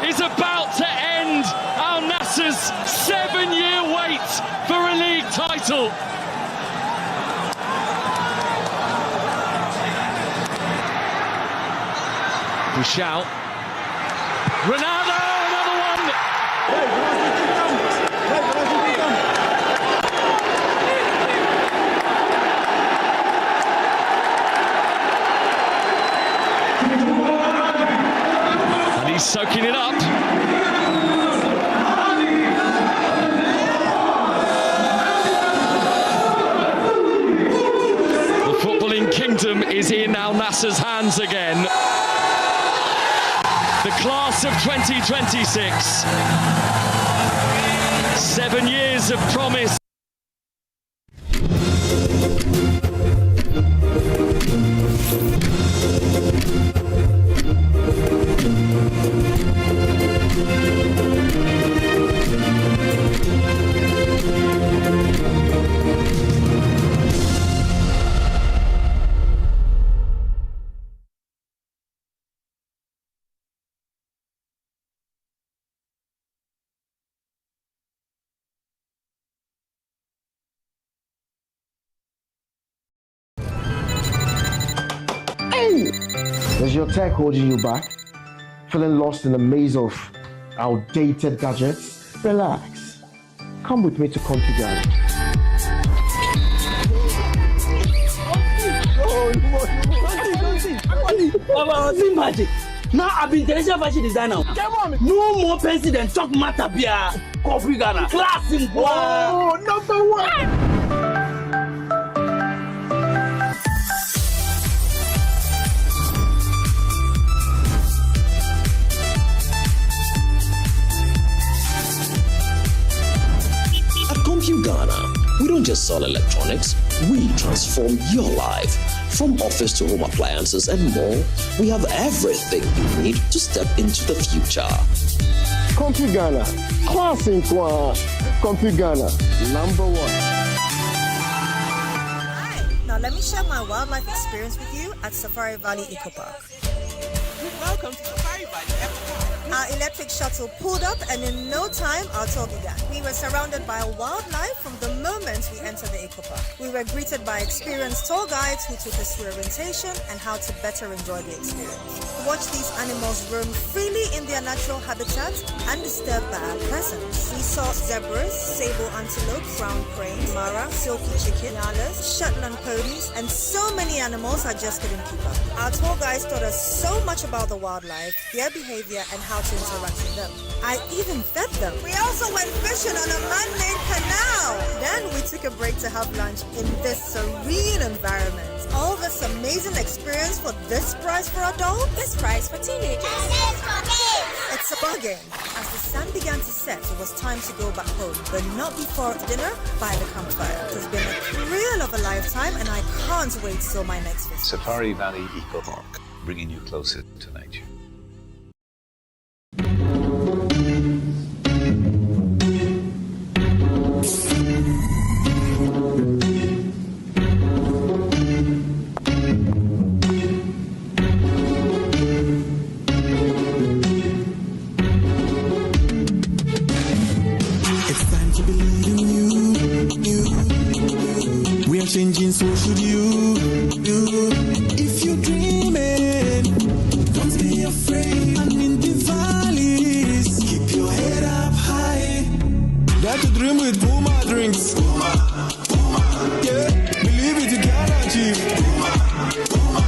is about to end Al Nassr's 7-year wait for a league title. We shout. Ronaldo, another one. And he's soaking it up. Kingdom is in Al Nassr's hands again. The class of 2026. 7 years of promise. Is your tech holding you back? Feeling lost in the maze of outdated gadgets? Relax. Come with me to Configure. Magic. Now I've been international fashion designer. No more pencil than talk matter beer. Coffee Ghana. Class in boy. Oh, number 1. Ghana, we don't just sell electronics, we transform your life. From office to home appliances and more, we have everything you need to step into the future. Comfy Ghana, class in class. Comfy Ghana, number 1. Hi, now let me share my wildlife experience with you at Safari Valley Eco Park. Welcome to Safari Valley Eco Park. Our electric shuttle pulled up, and in no time, our tour began. We were surrounded by wildlife from the moment we entered the eco park. We were greeted by experienced tour guides who took us through orientation and how to better enjoy the experience. Watch these animals roam freely in their natural habitat, undisturbed by our presence. We saw zebras, sable antelope, brown crane, mara, silky chicken, nyalas, Shetland ponies, and so many animals I just couldn't keep up. Our tour guides taught us so much about the wildlife, their behavior, and how to interact with them. I even fed them. We also went fishing on a man-made canal. Then we took a break to have lunch in this serene environment. All this amazing experience for this price for adults? This price for teenagers. It's a bargain. As the sun began to set, it was time to go back home, but not before dinner by the campfire. It has been a thrill of a lifetime, and I can't wait till my next visit. Safari Valley Eco Park, bringing you closer to nature. Changing, so should you. If you're dreaming, don't be afraid. And in the valleys, keep your head up high. Dare to dream with Puma drinks. Yeah, believe it, you can achieve.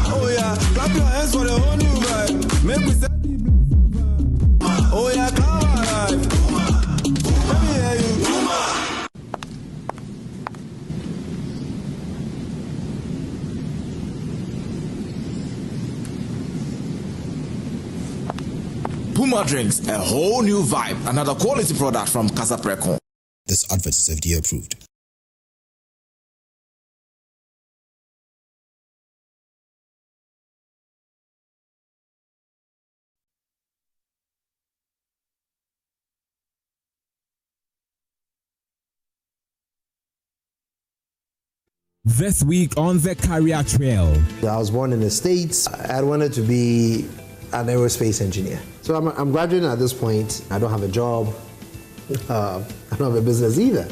Oh yeah, clap your hands for the whole new vibe. Make we set the bliss. Oh yeah, come alive. Let me hear you. Puma Drinks, a whole new vibe. Another quality product from Casa Precon. This advert is FDA approved. This week on the Career Trail. I was born in the States. I wanted to be an aerospace engineer. So I'm graduating at this point. I don't have a job. I don't have a business either.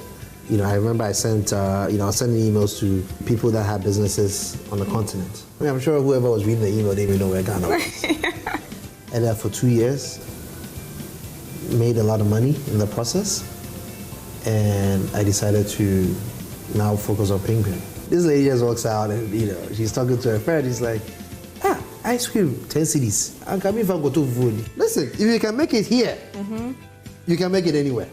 You know, I remember I sent, I was sending emails to people that had businesses on the continent. I mean, I'm sure whoever was reading the email didn't even know where Ghana was. And then for 2 years, made a lot of money in the process. And I decided to now focus on Penguin. This lady just walks out and, she's talking to her friend. She's like, ice cream, 10 cedis. I'm coming if I go to food. Listen, if you can make it here, you can make it anywhere.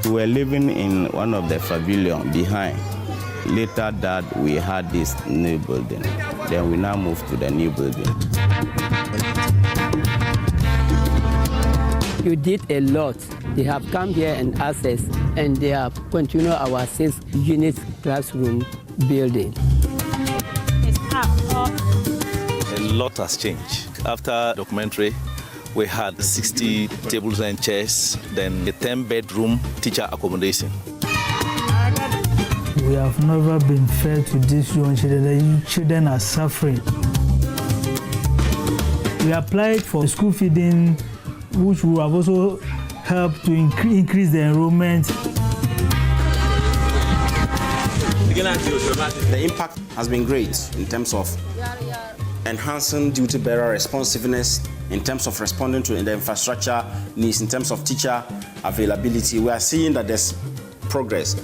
We were living in one of the pavilions behind. Later that we had this new building. Then we now moved to the new building. You did a lot. They have come here and asked us, and they have continued our 6-unit classroom building. A lot has changed. After documentary, we had 60 tables and chairs, then a 10-bedroom teacher accommodation. We have never been fair to these young children. The children are suffering. We applied for school feeding, which will have also helped to increase the enrollment. The impact has been great in terms of enhancing duty bearer responsiveness, in terms of responding to the infrastructure needs, in terms of teacher availability. We are seeing that there's progress.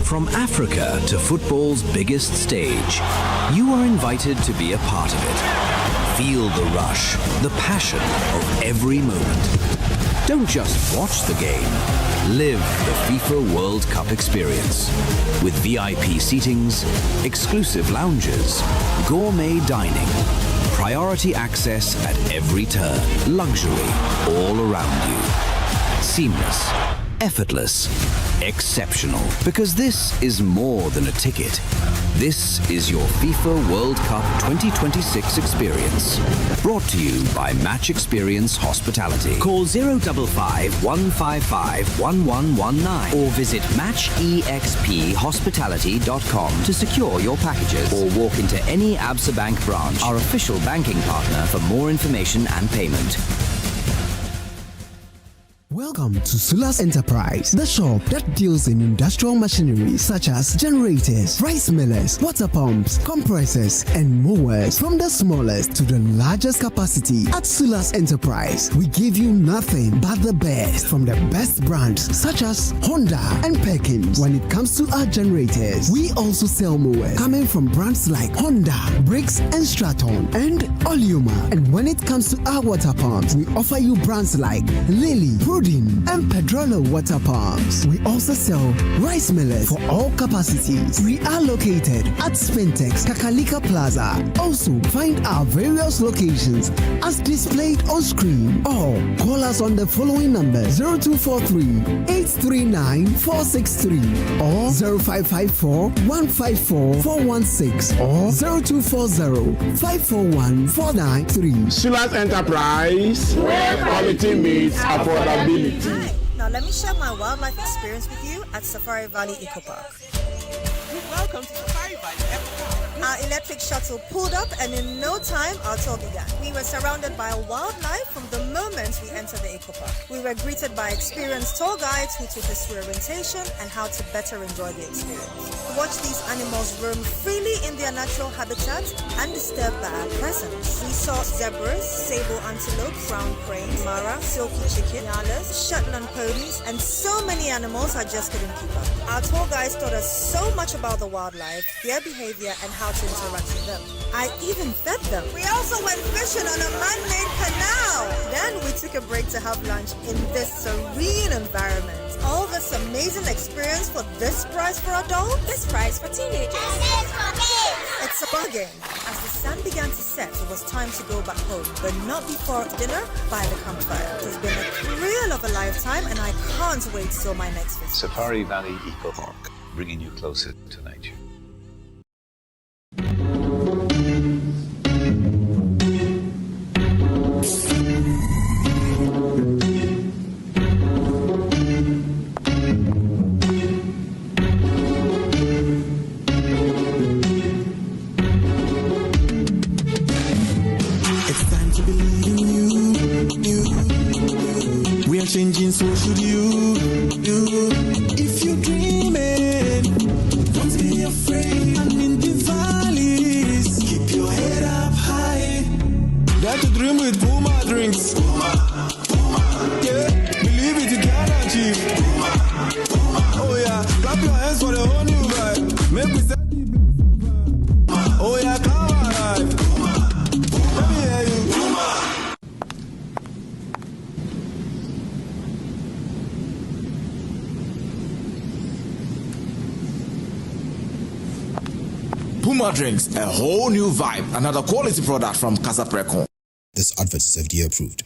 From Africa to football's biggest stage, you are invited to be a part of it. Feel the rush, the passion of every moment. Don't just watch the game, live the FIFA World Cup experience. With VIP seatings, exclusive lounges, gourmet dining, priority access at every turn, luxury all around you. Seamless, effortless, exceptional. Because this is more than a ticket. This is your FIFA World Cup 2026 experience. Brought to you by Match Experience Hospitality. Call 055 155 1119 or visit matchexphospitality.com to secure your packages or walk into any Absa Bank branch, our official banking partner, for more information and payment. Welcome to Sulas Enterprise, the shop that deals in industrial machinery such as generators, rice millers, water pumps, compressors, and mowers. From the smallest to the largest capacity, at Sulas Enterprise, we give you nothing but the best from the best brands such as Honda and Perkins. When it comes to our generators, we also sell mowers coming from brands like Honda, Briggs and Straton, and Oleoma. And when it comes to our water pumps, we offer you brands like Lily, and Pedrolo water pumps. We also sell rice millers for all capacities. We are located at Spentex, Kakalika Plaza. Also, find our various locations as displayed on screen or call us on the following numbers: 0243-839-463 or 0554-154-416 or 0240-541-493. Sulas Enterprise, where quality meets affordability. Hi. Now let me share my wildlife experience with you at Safari Valley Eco Park. Welcome to Safari Valley Eco Park. Our electric shuttle pulled up, and in no time our tour began. We were surrounded by wildlife from the moment we entered the Eco Park. We were greeted by experienced tour guides who took us through orientation and how to better enjoy the experience. Watch these animals roam freely in their natural habitat undisturbed by our presence. We saw zebras, sable antelope, brown crane, mara, silky chicken, nyalas, Shetland ponies, and so many animals I just couldn't keep up. Our tour guides taught us so much about the wildlife, their behavior, and how to interact with them. I even fed them. We also went fishing on a man-made canal. Then we took a break to have lunch in this serene environment. All this amazing experience for this price for adults? This price for teenagers. It's a bargain. As the sun began to set, it was time to go back home, but not before dinner by the campfire. It has been a thrill of a lifetime, and I can't wait till my next visit. Safari Valley Eco Park, bringing you closer to nature. Changing, so should you. If you're dreaming, don't be afraid. And in the valleys, keep your head up high. Dare to dream with Puma drinks. Yeah, believe it, you can achieve. Oh yeah, clap your hands for the whole new vibe. Make we set the blaze. Oh yeah, come alive. Let me hear you. Puma Drinks, a whole new vibe. Another quality product from Casa Precon. This advert is FDA approved.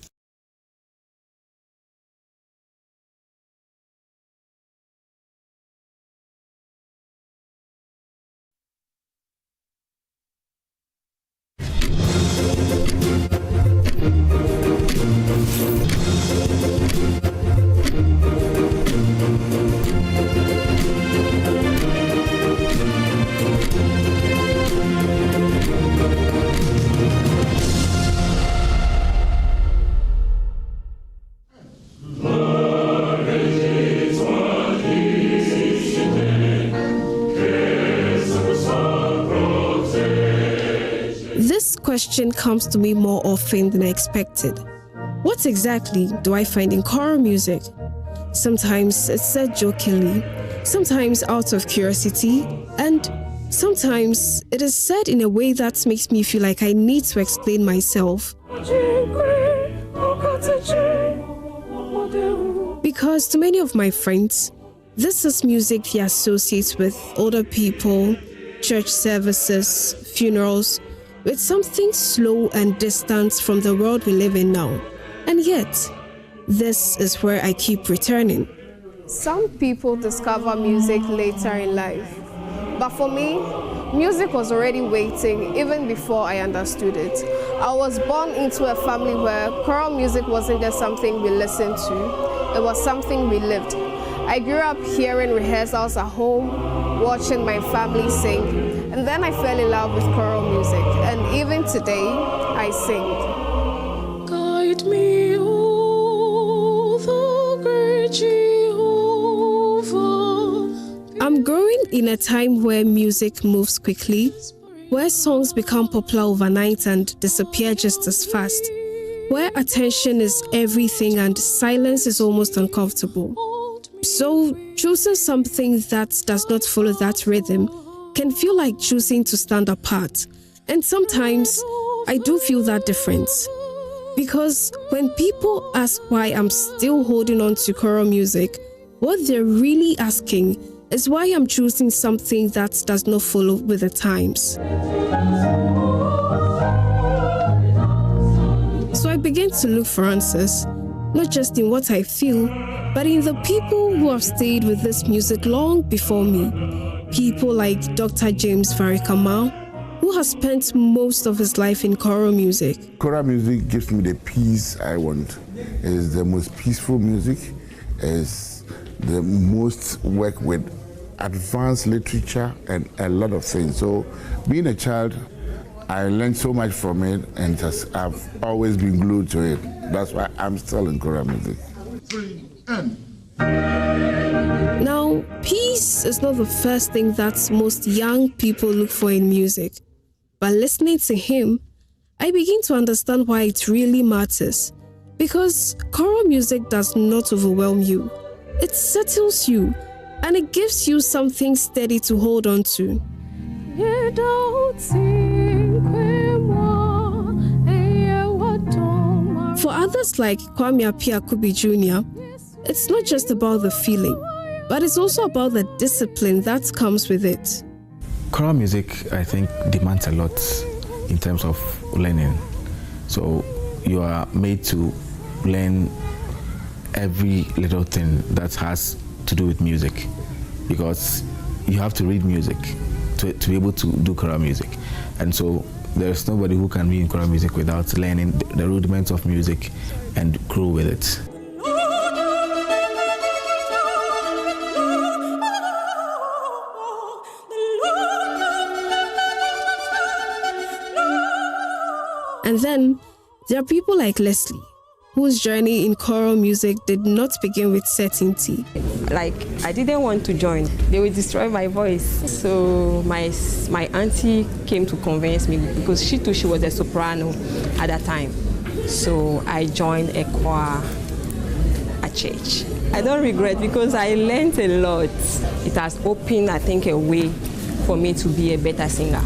Question comes to me more often than I expected. What exactly do I find in choral music? Sometimes it's said jokingly, sometimes out of curiosity, and sometimes it is said in a way that makes me feel like I need to explain myself. Because to many of my friends, this is music they associate with older people, church services, funerals, with something slow and distant from the world we live in now. And yet, this is where I keep returning. Some people discover music later in life, but for me, music was already waiting even before I understood it. I was born into a family where choral music wasn't just something we listened to, it was something we lived. I grew up hearing rehearsals at home, watching my family sing, and then I fell in love with choral music, and even today, I sing. Guide me, O the great Jehovah. I'm growing in a time where music moves quickly, where songs become popular overnight and disappear just as fast, where attention is everything and silence is almost uncomfortable. So choosing something that does not follow that rhythm can feel like choosing to stand apart. And sometimes I do feel that difference. Because when people ask why I'm still holding on to choral music, what they're really asking is why I'm choosing something that does not follow with the times. So I began to look for answers, not just in what I feel, but in the people who have stayed with this music long before me. People like Dr. James Varikamal, who has spent most of his life in choral music. Choral music gives me the peace I want. It's the most peaceful music. It's the most work with advanced literature and a lot of things. So being a child, I learned so much from it, and I've always been glued to it. That's why I'm still in choral music. Now, peace is not the first thing that most young people look for in music. But listening to him, I begin to understand why it really matters. Because choral music does not overwhelm you. It settles you, and it gives you something steady to hold on to. For others like Kwame Appiah-Kubi Jr., it's not just about the feeling, but it's also about the discipline that comes with it. Choral music, I think, demands a lot in terms of learning. So you are made to learn every little thing that has to do with music, because you have to read music to be able to do choral music. And so there's nobody who can be in choral music without learning the rudiments of music and grow with it. And then there are people like Leslie, whose journey in choral music did not begin with certainty. Like, I didn't want to join. They would destroy my voice. So my auntie came to convince me, because she too, she was a soprano at that time. So I joined a choir at church. I don't regret, because I learned a lot. It has opened, I think, a way for me to be a better singer.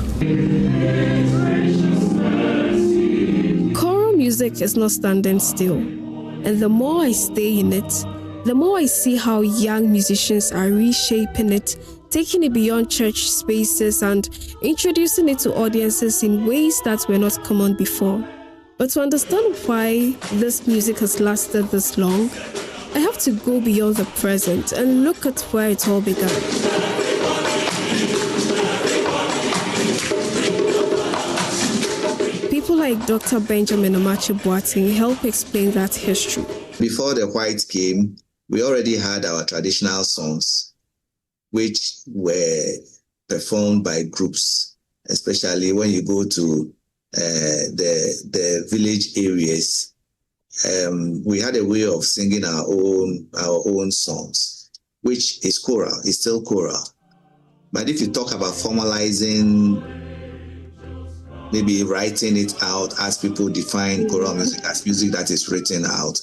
Music is not standing still, and the more I stay in it, the more I see how young musicians are reshaping it, taking it beyond church spaces and introducing it to audiences in ways that were not common before. But to understand why this music has lasted this long, I have to go beyond the present and look at where it all began. People like Dr. Benjamin Amachi-Boateng help explain that history. Before the whites came, we already had our traditional songs, which were performed by groups, especially when you go to the village areas. We had a way of singing our own songs, which is choral, is still choral. But if you talk about formalizing, maybe writing it out as people define choral music as music that is written out,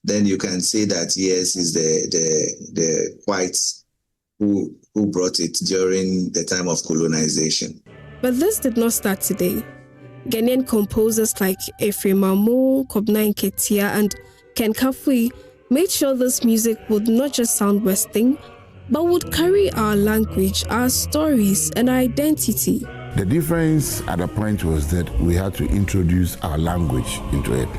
then you can say that yes, is the whites who brought it during the time of colonization. But this did not start today. Ghanaian composers like Ephraim Amu, Kobna Nketia, and Ken Kafui made sure this music would not just sound Western, but would carry our language, our stories, and our identity. The difference at the point was that we had to introduce our language into it.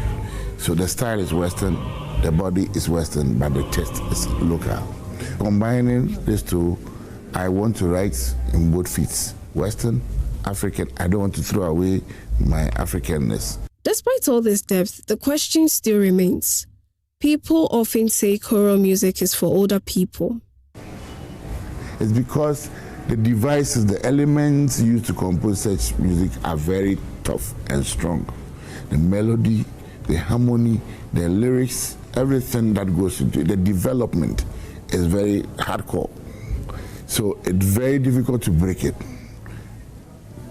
So the style is Western, the body is Western, but the text is local. Combining these two, I want to write in both feet, Western, African. I don't want to throw away my Africanness. Despite all this depth, the question still remains. People often say choral music is for older people. It's because the devices, the elements used to compose such music are very tough and strong. The melody, the harmony, the lyrics, everything that goes into it, the development is very hardcore. So it's very difficult to break it.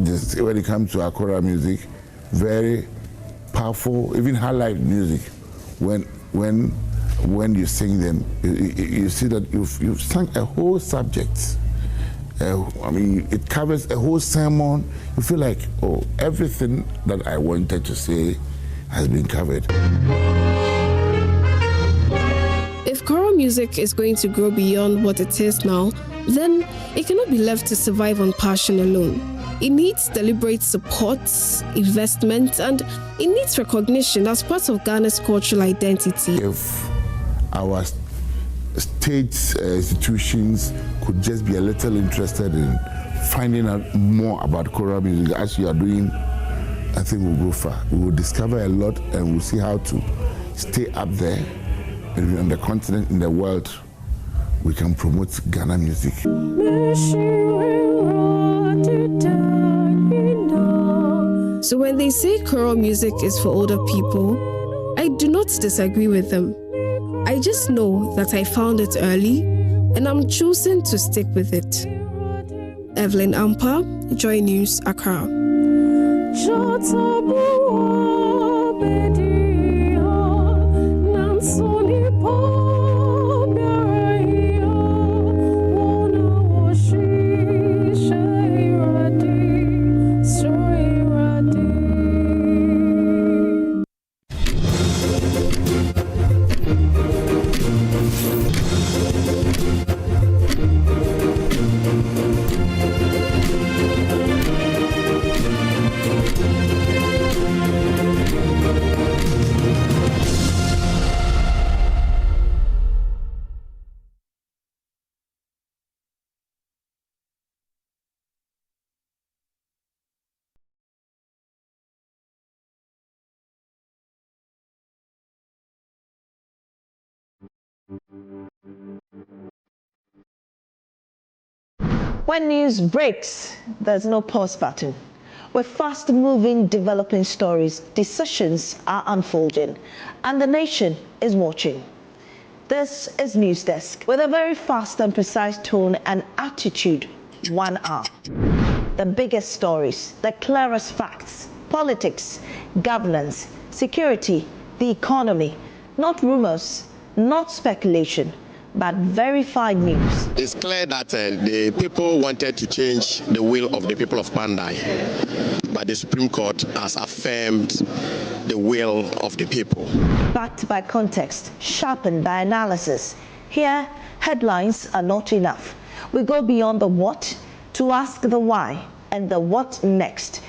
Just when it comes to our choral music, very powerful, even highlight music. When you sing them, you see that you've sung a whole subject. I mean, it covers a whole sermon. You feel like, oh, everything that I wanted to say has been covered. If choral music is going to grow beyond what it is now, then it cannot be left to survive on passion alone. It needs deliberate support, investment, and it needs recognition as part of Ghana's cultural identity. If our state institutions could just be a little interested in finding out more about choral music, as you are doing, I think we'll go far. We will discover a lot and we'll see how to stay up there on the continent, in the world. We can promote Ghana music. So when they say choral music is for older people, I do not disagree with them. I just know that I found it early and I'm choosing to stick with it. Evelyn Ampa, Joy News, Accra. When news breaks, there's no pause button. With fast-moving, developing stories, decisions are unfolding, and the nation is watching. This is News Desk, with a very fast and precise tone and attitude, 1 hour. The biggest stories, the clearest facts, politics, governance, security, the economy, not rumors, not speculation, but verified news. It's clear that the people wanted to change the will of the people of Pandai, but the Supreme Court has affirmed the will of the people. Backed by context, sharpened by analysis. Here, headlines are not enough. We go beyond the what to ask the why and the what next.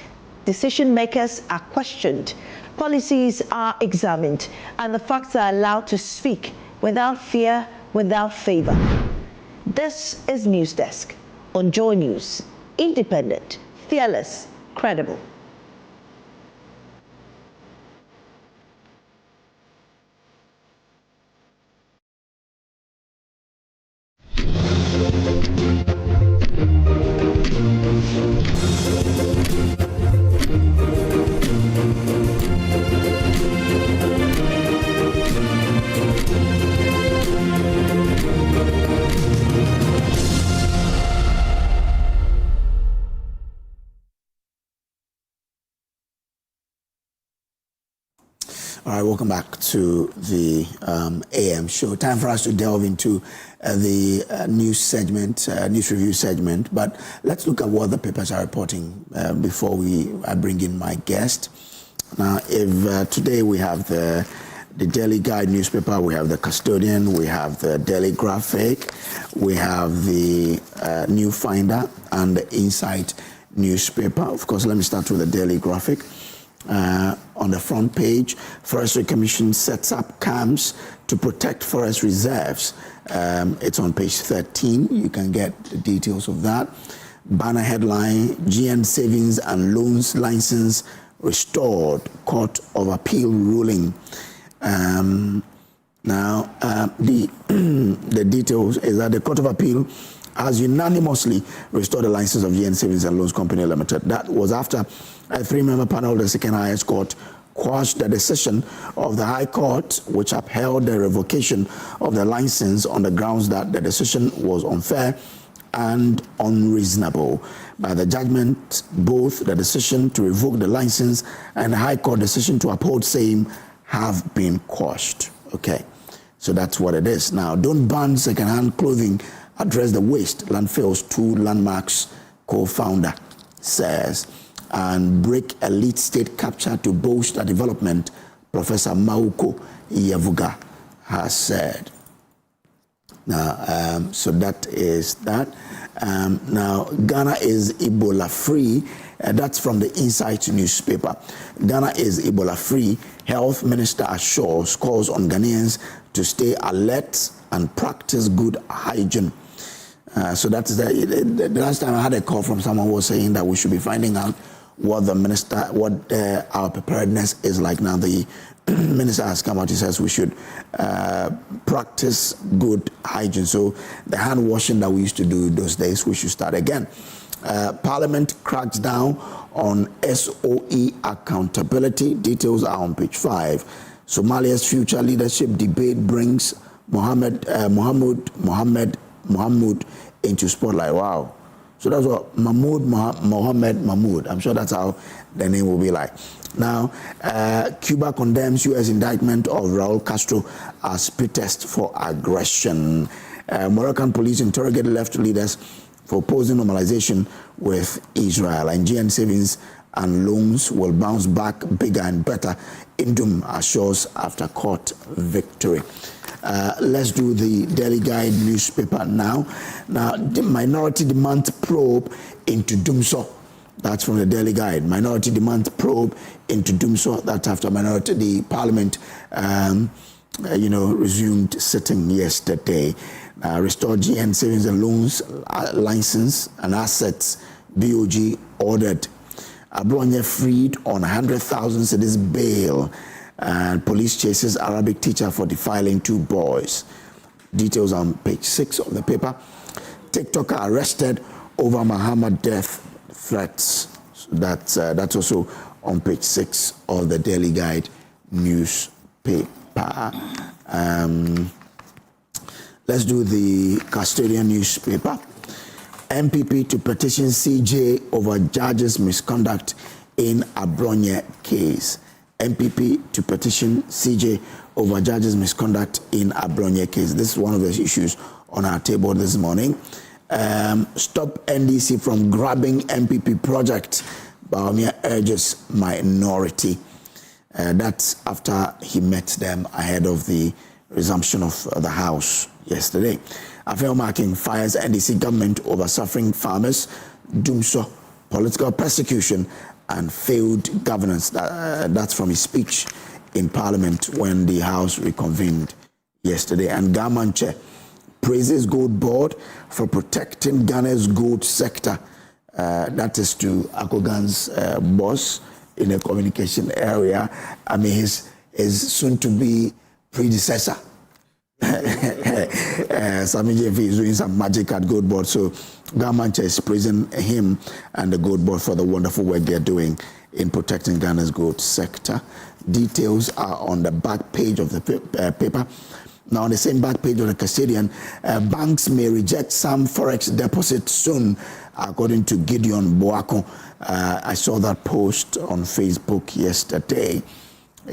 Decision makers are questioned, policies are examined, and the facts are allowed to speak without fear, without favor. This is News Desk on Joy News. Independent, fearless, credible. All right, welcome back to the AM show. Time for us to delve into the news segment, news review segment. But let's look at what the papers are reporting before I bring in my guest. Now, if today we have the Daily Guide newspaper, we have the Custodian, we have the Daily Graphic, we have the New Finder and the Insight newspaper. Of course, let me start with the Daily Graphic. on the front page. Forestry Commission sets up camps to protect forest reserves. It's on page 13. You can get the details of that. Banner headline, GN Savings and Loans License Restored, Court of Appeal ruling. The details is that the Court of Appeal has unanimously restored the license of GN Savings and Loans Company Limited. That was after a 3-member panel of the Second Highest Court quashed the decision of the High Court, which upheld the revocation of the license on the grounds that the decision was unfair and unreasonable. By the judgment, both the decision to revoke the license and the High Court decision to uphold same have been quashed. Okay, so that's what it is. Now, don't ban second-hand clothing, address the waste, landfills, 2 landmarks co-founder says, and break elite state capture to boost a development, Professor Mauko Yavuga has said. Now, so that is that. Now, Ghana is Ebola free. That's from the Insight newspaper. Ghana is Ebola free. Health Minister assures calls on Ghanaians to stay alert and practice good hygiene. So that's the last time I had a call from someone who was saying that we should be finding out what the minister, what our preparedness is like now. The minister has come out, he says we should practice good hygiene. So the hand washing that we used to do those days, we should start again. Parliament cracks down on SOE accountability. Details are on page 5. Somalia's future leadership debate brings Mohammed into spotlight. Wow. So that's what Mohammed Mahmoud. I'm sure that's how the name will be like. Now, Cuba condemns U.S. indictment of Raul Castro as pretext for aggression. Moroccan police interrogate left leaders for opposing normalization with Israel. And GN Savings and Loans will bounce back bigger and better. Indum assures after court victory. Let's do the Daily Guide newspaper now. Now, the minority demand probe into Dumso. That's from the Daily Guide. Minority demand probe into Dumso. That's after the Parliament, resumed sitting yesterday. Restore GN Savings and Loans license and assets. BOG ordered. Abronye freed on 100,000 cedis bail. And police chases Arabic teacher for defiling 2 boys. Details on page 6 of the paper. TikToker arrested over Muhammad death threats. So that's also on page 6 of the Daily Guide newspaper. Let's do the Custodian newspaper. NPP to petition CJ over judges' misconduct in Abronye case. NPP to petition CJ over judges' misconduct in Abronye case. This is one of the issues on our table this morning. Stop NDC from grabbing NPP project. Baumia urges minority. That's after he met them ahead of the resumption of the House yesterday. Affair marking fires NDC government over suffering farmers, Dumso, political persecution, and failed governance. That's from his speech in Parliament when the House reconvened yesterday. And Gamanche praises Gold Board for protecting Ghana's gold sector. That is to Akogan's boss in the communication area. I mean, his soon-to-be predecessor. Sami JV is doing some magic at Gold Board. So Gamanche is praising him and the Gold Board for the wonderful work they're doing in protecting Ghana's gold sector. Details are on the back page of the paper. Now, on the same back page of the Custodian, banks may reject some forex deposits soon, according to Gideon Boako. I saw that post on Facebook yesterday.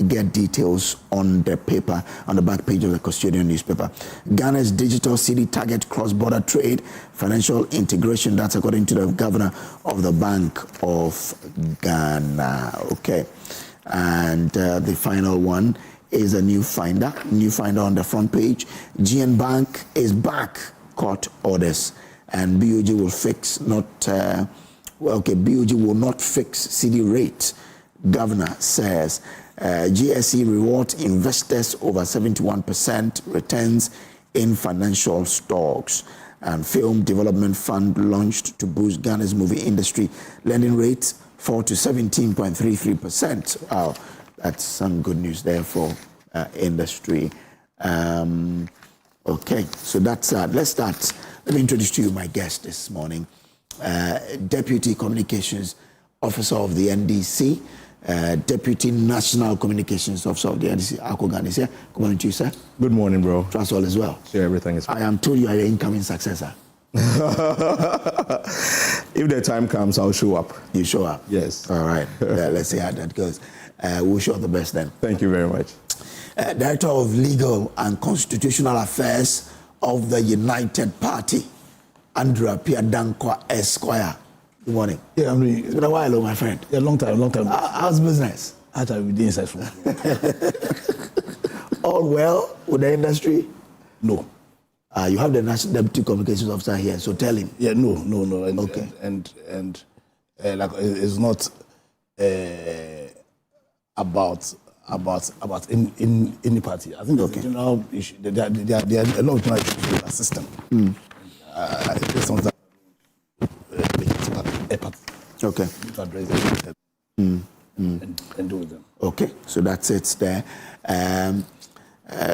Get details on the paper, on the back page of the Custodian newspaper. Ghana's digital city target cross-border trade, financial integration. That's according to the governor of the Bank of Ghana. Okay. And the final one is a new finder on the front page. GN Bank is back, court orders. And BOG will fix BOG will not fix CD rate. governor says GSE rewards investors over 71% returns in financial stocks. And Film Development Fund launched to boost Ghana's movie industry. Lending rates fall to 17.33%. Wow, that's some good news there for industry. Okay, so that's let's start. Let me introduce to you my guest this morning, Deputy Communications Officer of the NDC, Deputy National Communications Officer of the NDC, Akosua is here. Good morning to you, sir. Good morning, bro. Trust all as well. Yeah, everything is fine. I am told you are the incoming successor. If the time comes, I'll show up. You show up? Yes. All right. Let's see how that goes. We'll show the best then. Thank you very much. Director of Legal and Constitutional Affairs of the United Party, Andrew Piadankwa Esquire. Good morning. Yeah, I'm doing. It's been a while, my friend. Yeah, long time. How's business? After we did inside from. All well with the industry? No. You have the National Deputy Communications Officer here, so tell him. Yeah, no. And, okay. And like it's not about in any party. I think okay. You know, there are a lot of issues with the system. It's something a party. Okay. To address it and do with them. Okay, so that's it there.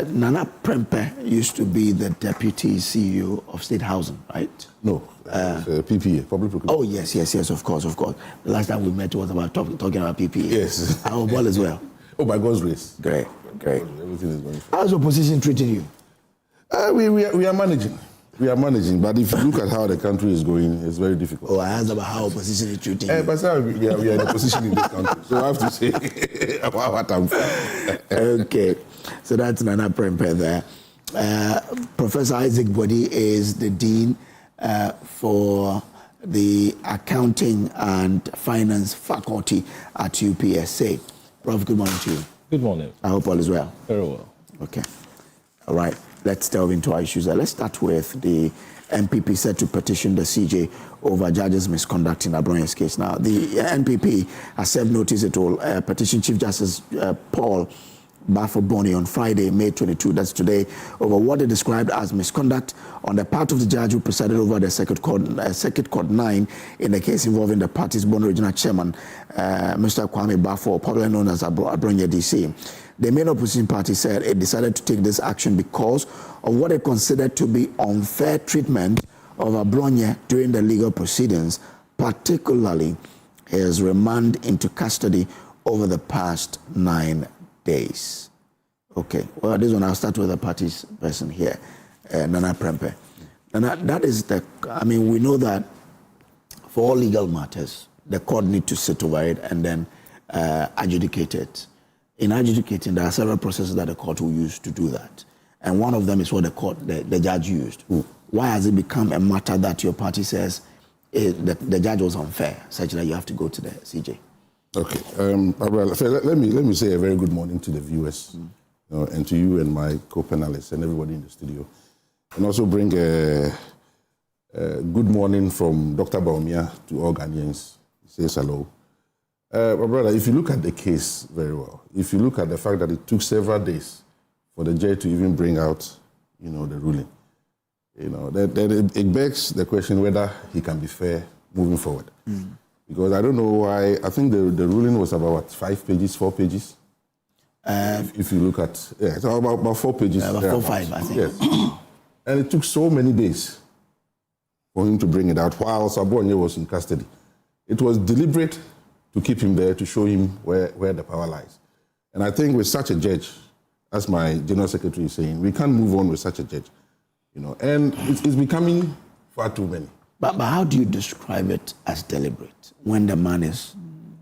Nana Prempeh used to be the Deputy CEO of State Housing, right? No, PPA, Public Procurement. Oh, yes, of course. The last time we met was about talking about PPA. Yes. Our ball as well. Oh, by God's grace. Great. Everything is going fine. How's opposition treating you? We are managing. But if you look at how the country is going, it's very difficult. Oh, I asked about how opposition is treating you. But sir, we are in a position in this country, so I have to say about what I'm saying. Okay, so that's Nana Prempeh there. Professor Isaac Bodi is the Dean for the Accounting and Finance Faculty at UPSA. Prof, good morning to you. Good morning. I hope all is well. Very well. Okay. All right. Let's delve into our issues. Let's start with the NPP set to petition the CJ over judges' misconduct in Abronye's case. Now, the NPP has served notice it will petition Chief Justice Paul Bafo-Boni on Friday, May 22, that's today, over what they described as misconduct on the part of the judge who presided over the Circuit Court 9 in the case involving the party's Bono Regional Chairman, Mr. Kwame Bafo, popularly known as Abronye DC. The main opposition party said it decided to take this action because of what it considered to be unfair treatment of Abronye during the legal proceedings, particularly his remand into custody over the past 9 days. Okay, well, this one I'll start with the party's person here, Nana Prempeh. Nana, that is we know that for all legal matters, the court need to sit over it and then adjudicate it. In adjudicating, there are several processes that the court will use to do that. And one of them is what the judge used. Why has it become a matter that your party says the judge was unfair, such that you have to go to the CJ? Okay. Let me say a very good morning to the viewers, and to you and my co-panelists and everybody in the studio. And also bring a good morning from Dr. Baumia to all Ghanaians. He says hello. My brother, if you look at the case very well, if you look at the fact that it took several days for the judge to even bring out, the ruling, then it begs the question whether he can be fair moving forward. Because I don't know why, I think the ruling was about 5 pages, 4 pages. If you look at, it's about 4 pages. About 4 or 5, I think. Yes. And it took so many days for him to bring it out while Abronye was in custody. It was deliberate to keep him there, to show him where the power lies. And I think with such a judge, as my General Secretary is saying, we can't move on with such a judge. And it's becoming far too many. But how do you describe it as deliberate when the man is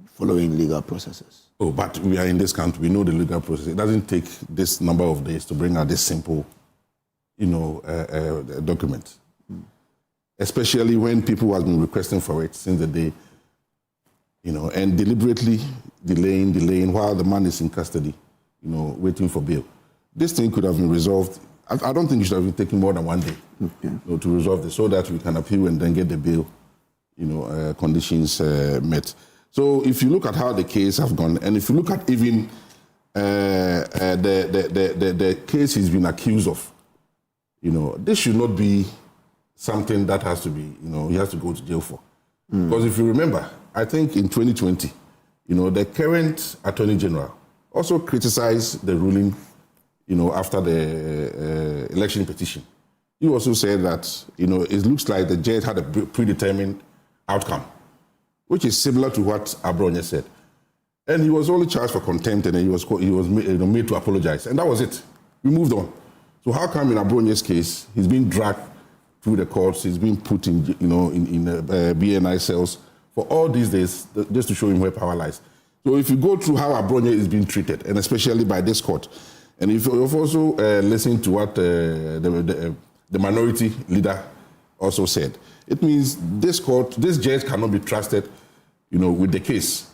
following legal processes? Oh, but we are in this country, we know the legal process. It doesn't take this number of days to bring out this simple, document. Especially when people have been requesting for it since the day, and deliberately delaying while the man is in custody, waiting for bail. This thing could have been resolved. I don't think it should have been taking more than 1 day to resolve this, so that we can appeal and then get the bail, conditions met. So if you look at how the case have gone, and if you look at even the case he's been accused of, this should not be something that has to be, he has to go to jail for. Because if you remember, I think in 2020, the current Attorney General also criticized the ruling, after the election petition. He also said that, it looks like the judge had a predetermined outcome, which is similar to what Abronye said. And he was only charged for contempt, and he was made to apologize. And that was it. We moved on. So how come in Abronye's case, he's being dragged through the courts, he's being put in BNI cells for all these days, just to show him where power lies. So if you go through how Abronye is being treated, and especially by this court, and if you've also listened to what the minority leader also said, it means this judge cannot be trusted, with the case.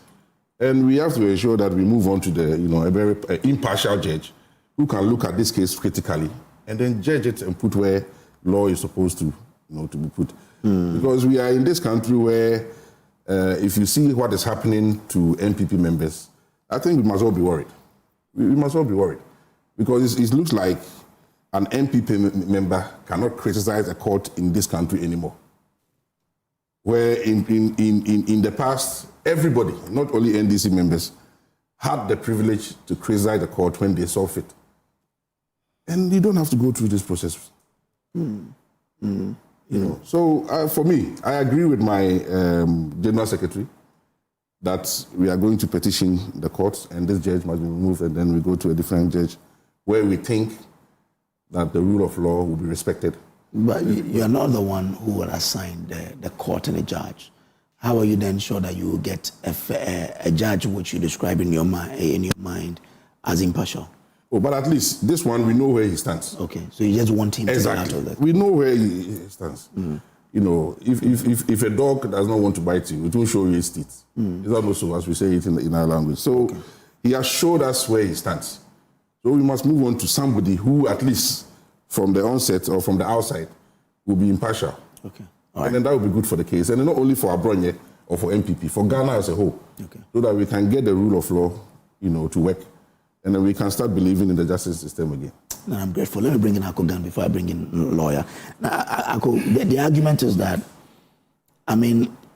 And we have to ensure that we move on to a very impartial judge who can look at this case critically and then judge it and put where law is supposed to, to be put. Because we are in this country where if you see what is happening to NPP members, I think we must all be worried. We must all be worried. Because it looks like an NPP member cannot criticize a court in this country anymore. Where in the past, everybody, not only NDC members, had the privilege to criticize the court when they saw fit. And you don't have to go through this process. So for me, I agree with my General Secretary that we are going to petition the courts and this judge must be removed, and then we go to a different judge where we think that the rule of law will be respected. But you're not the one who will assign the court and the judge. How are you then sure that you will get a judge which you describe in your mind as impartial? Oh, but at least this one, we know where he stands. Okay, so you just want him to get out of that. We know where he stands. If a dog does not want to bite you, it will show you his teeth. Is that also as we say it in our language? So he has showed us where he stands. So we must move on to somebody who, at least from the onset or from the outside, will be impartial. Okay. And then that will be good for the case. And not only for Abronye or for NPP, for Ghana as a whole. Okay. So that we can get the rule of law, to work. And then we can start believing in the justice system again. No, I'm grateful. Let me bring in Akogan before I bring in lawyer. Now, Ako, the argument is that,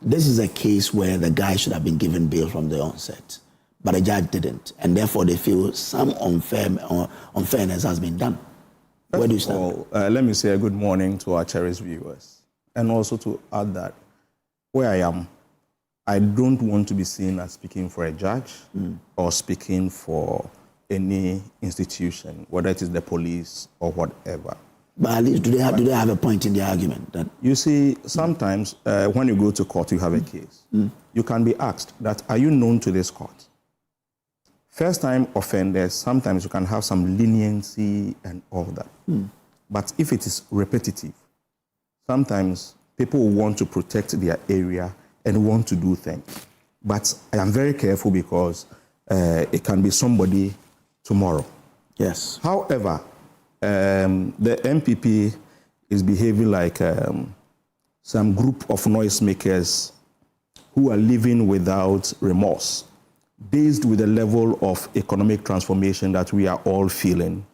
this is a case where the guy should have been given bail from the onset, but the judge didn't, and therefore they feel some unfairness has been done. Where do you stand? Let me say a good morning to our cherished viewers, and also to add that where I am, I don't want to be seen as speaking for a judge or speaking for any institution, whether it is the police or whatever. But at least do they have a point in the argument? That you see, sometimes when you go to court, you have a case. You can be asked that, are you known to this court? First-time offenders, sometimes you can have some leniency and all that. But if it is repetitive, sometimes people will want to protect their area and want to do things. But I am very careful because it can be somebody tomorrow. Yes. However, the NPP is behaving like some group of noisemakers who are living without remorse, based with the level of economic transformation that we are all feeling,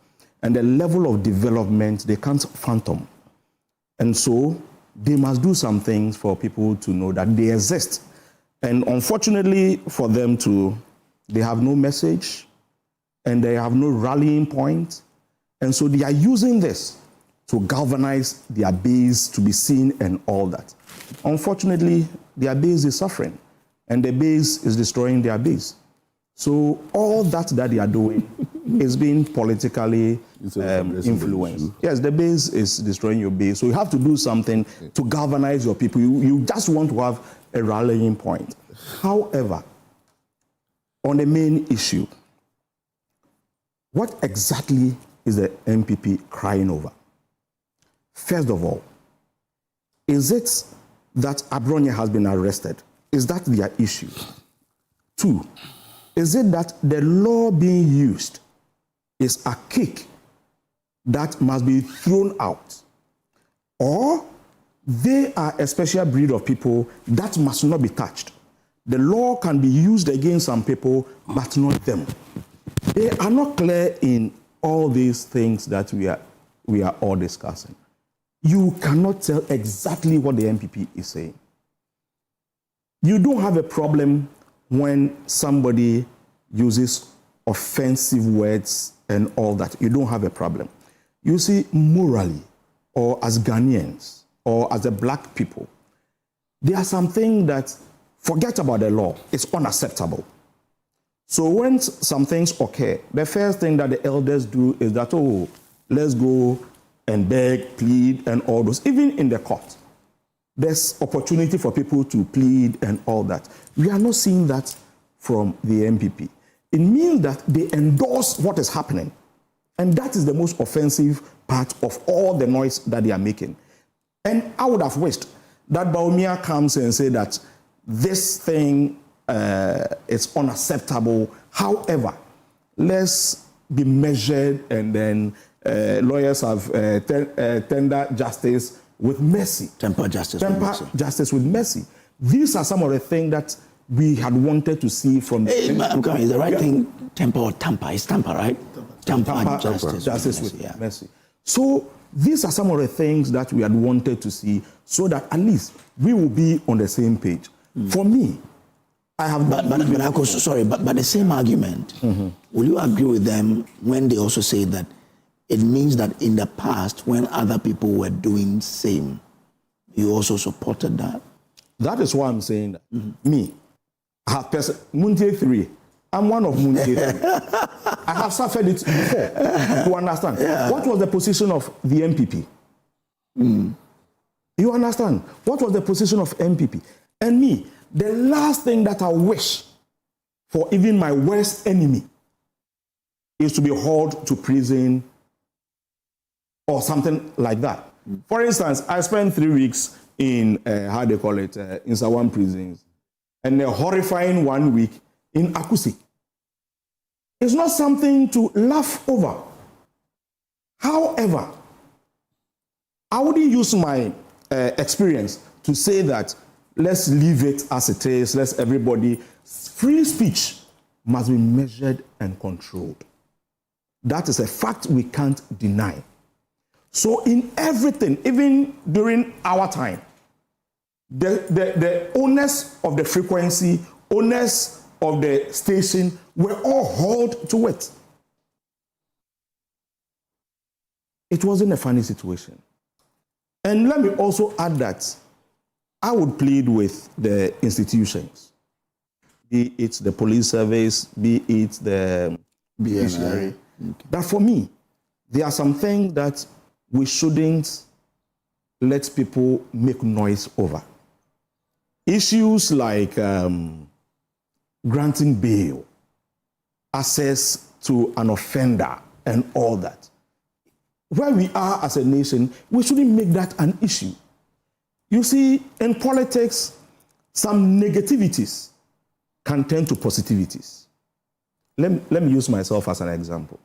and the level of development they can't fathom. And so they must do some things for people to know that they exist. And unfortunately for them they have no message and they have no rallying point. And so they are using this to galvanize their base to be seen and all that. Unfortunately, their base is suffering and the base is destroying their base. So all that they are doing is being politically influenced. Yes, the base is destroying your base. So you have to do something to galvanize your people. You just want to have a rallying point. However, on the main issue, what exactly is the NPP crying over? First of all, is it that Abronye has been arrested? Is that their issue? Two, is it that the law being used is a cake that must be thrown out? Or they are a special breed of people that must not be touched? The law can be used against some people, but not them. They are not clear in all these things that we are all discussing. You cannot tell exactly what the NPP is saying. You don't have a problem when somebody uses offensive words and all that. You don't have a problem. You see, morally, or as Ghanaians, or as a black people, there are some things that, forget about the law, it's unacceptable. So when some things occur, the first thing that the elders do is that, oh, let's go and beg, plead, and all those. Even in the court, there's opportunity for people to plead and all that. We are not seeing that from the NPP. It means that they endorse what is happening. And that is the most offensive part of all the noise that they are making. And I would have wished that Bawumia comes and say that this thing is unacceptable. However, let's be measured, and then lawyers have tender justice with mercy. Temper justice with mercy. These are some of the things that we had wanted to see from is the right thing temper or tamper? It's tamper, right? Tamper justice with mercy. So these are some of the things that we had wanted to see, so that at least we will be on the same page. For me, I have... But the same argument, will you agree with them when they also say that it means that in the past, when other people were doing same, you also supported that? That is why I'm saying that. Me, I have Muntie 3. I'm one of Muntie 3. I have suffered it before. You understand? Yeah. What was the position of the NPP? You understand? What was the position of NPP? And me, the last thing that I wish for even my worst enemy is to be hauled to prison or something like that. For instance, I spent 3 weeks in, in Sawan prisons, and a horrifying 1 week in Akusi. It's not something to laugh over. However, I wouldn't use my experience to say that let's leave it as it is, let's everybody. Free speech must be measured and controlled. That is a fact we can't deny. So in everything, even during our time, the owners of the frequency, owners of the station were all hauled to it. It wasn't a funny situation. And let me also add that I would plead with the institutions, be it the police service, be it the judiciary, that for me, there are some things that we shouldn't let people make noise over. Issues like granting bail, access to an offender, and all that. Where we are as a nation, we shouldn't make that an issue. You see, in politics, some negativities can turn to positivities. Let me use myself as an example.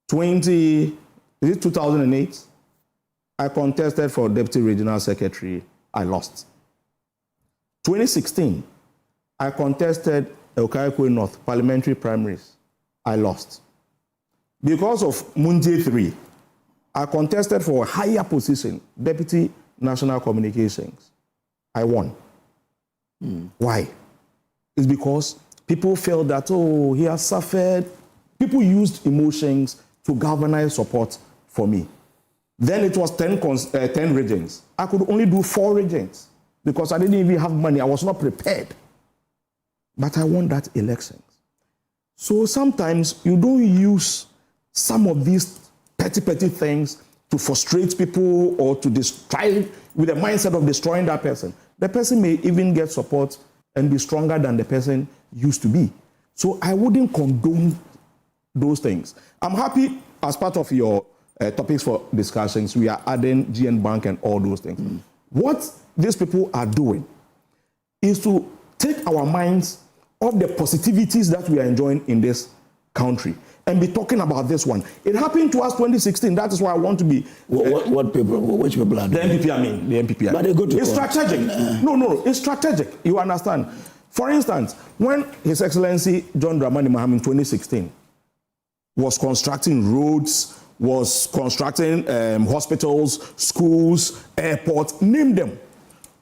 2008, I contested for Deputy Regional Secretary. I lost. 2016, I contested Okayekwe North parliamentary primaries. I lost. Because of Muntie 3, I contested for a higher position, Deputy National Communications. I won. Why? It's because people felt that, oh, he has suffered. People used emotions to galvanize support for me. Then it was 10 regions. I could only do 4 regions because I didn't even have money. I was not prepared. But I won that election. So sometimes you don't use some of these petty things to frustrate people or to destroy with the mindset of destroying that person. The person may even get support and be stronger than the person used to be. So I wouldn't condone those things. I'm happy as part of your topics for discussions, we are adding GN Bank and all those things. What these people are doing is to take our minds off the positivities that we are enjoying in this country and be talking about this one. It happened to us 2016. That is why I want to be. What people? Which people are the NPP? I mean, the NPP. But they go to it's court. strategic. No, it's strategic. You understand? For instance, when His Excellency John Dramani Mahama in 2016 was constructing roads, was constructing hospitals, schools, airports, name them,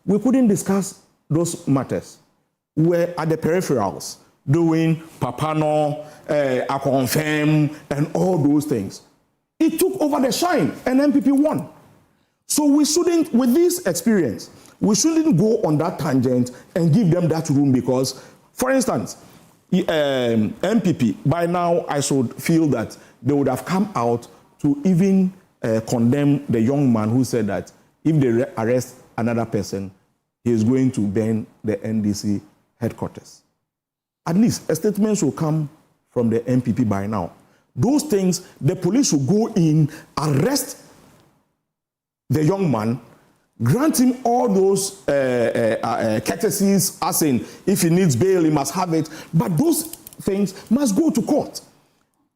we couldn't discuss those matters. We were at the peripherals doing Papano, Akonfem, and all those things. It took over the shine, and NPP won. So we shouldn't, with this experience, we shouldn't go on that tangent and give them that room because, for instance, NPP, by now I should feel that they would have come out to even condemn the young man who said that if they arrest another person, he is going to burn the NDC headquarters. At least a statement will come from the NPP by now. Those things, the police will go in, arrest the young man, grant him all those courtesies, as in if he needs bail, he must have it. But those things must go to court.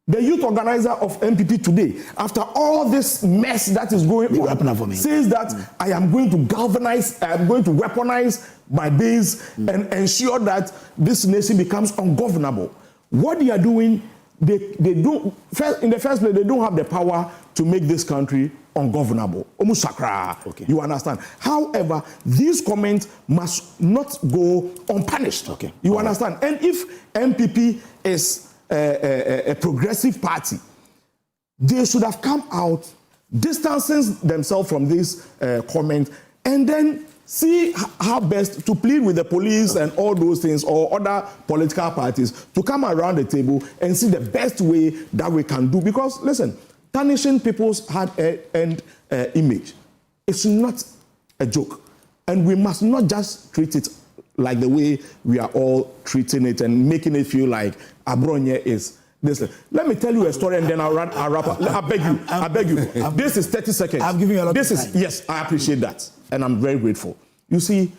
The youth organizer of NPP today, after all this mess that is going on, says that I am going to galvanize, I am going to weaponize my base and ensure that this nation becomes ungovernable. What they are doing, they don't, in the first place, they don't have the power to make this country ungovernable. Okay. You understand? However, these comments must not go unpunished. Okay. You understand? And if NPP is a progressive party, they should have come out, distancing themselves from this comment, and then see how best to plead with the police and all those things, or other political parties, to come around the table and see the best way that we can do. Because, listen, tarnishing people's hard-earned image, it's not a joke. And we must not just treat it like the way we are all treating it and making it feel like Abronye is this. Let me tell you a story and then I'll wrap up. I beg you. This is 30 seconds. I'm giving you a lot of time. Yes, I appreciate that. And I'm very grateful. You see,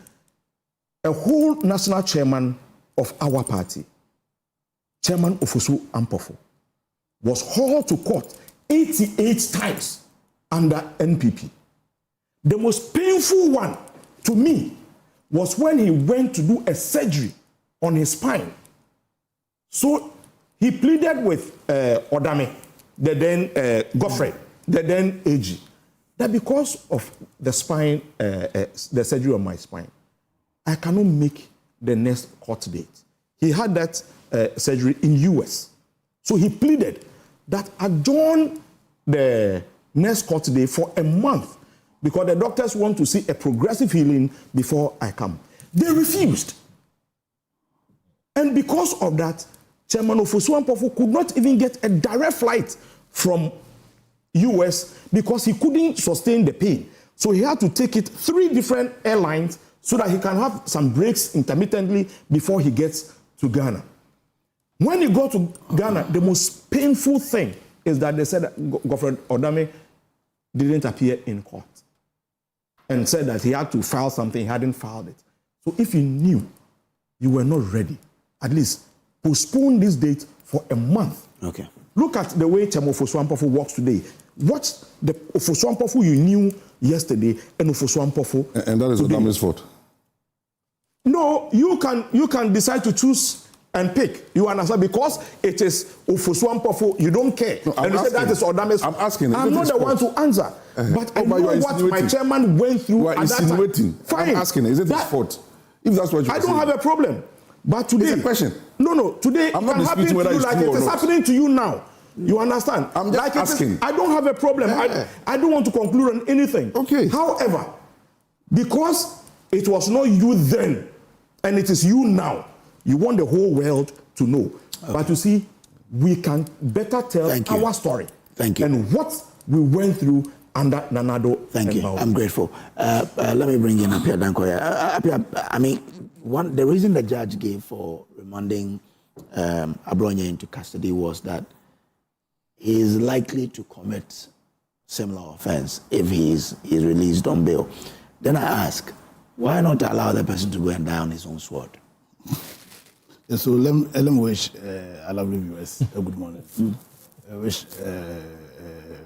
a whole national chairman of our party, Chairman Akosua, was hauled to court 88 times under NPP. The most painful one to me was when he went to do a surgery on his spine. So he pleaded with Odame, the then Godfrey, the then AG, that because of the spine, the surgery on my spine, I cannot make the next court date. He had that surgery in US. So he pleaded that adjourn the next court day for a month because the doctors want to see a progressive healing before I come. They refused. And because of that, Chairman Akosua could not even get a direct flight from US because he couldn't sustain the pain. So he had to take it 3 different airlines so that he can have some breaks intermittently before he gets to Ghana. When he got to Ghana, the most painful thing is that they said that Godfrey Odame didn't appear in court and said that he had to file something, he hadn't filed it. So if you knew you were not ready, at least postpone this date for a month. Okay. Look at the way Chairman Akosua works today. Watch the Akosua you knew yesterday and Akosua and that is Odame's fault. No, you can decide to choose and pick. You understand? Because it is Akosua, you don't care. No, and you say that is Odame's. I'm asking. I'm not the one to answer. But I know what my chairman went through at that time. Fine. I'm asking, is it his fault? If that's what you're saying. I don't have a problem. But today, it's a question. No. Today, I'm not it can happen to you like it is happening to you now. You understand? I'm just asking. I don't have a problem. I don't want to conclude on anything. Okay. However, because it was not you then, and it is you now, you want the whole world to know. Okay. But you see, we can better tell our story. Thank you. And what we went through under Nanado. Thank you. I'm grateful. Let me bring in Apia Dankoya. I mean, the reason the judge gave for remanding Abronye into custody was that he is likely to commit similar offense if he is released on bail. Then I ask, why not allow the person to go and die on his own sword? So let me wish our lovely viewers a good morning. I wish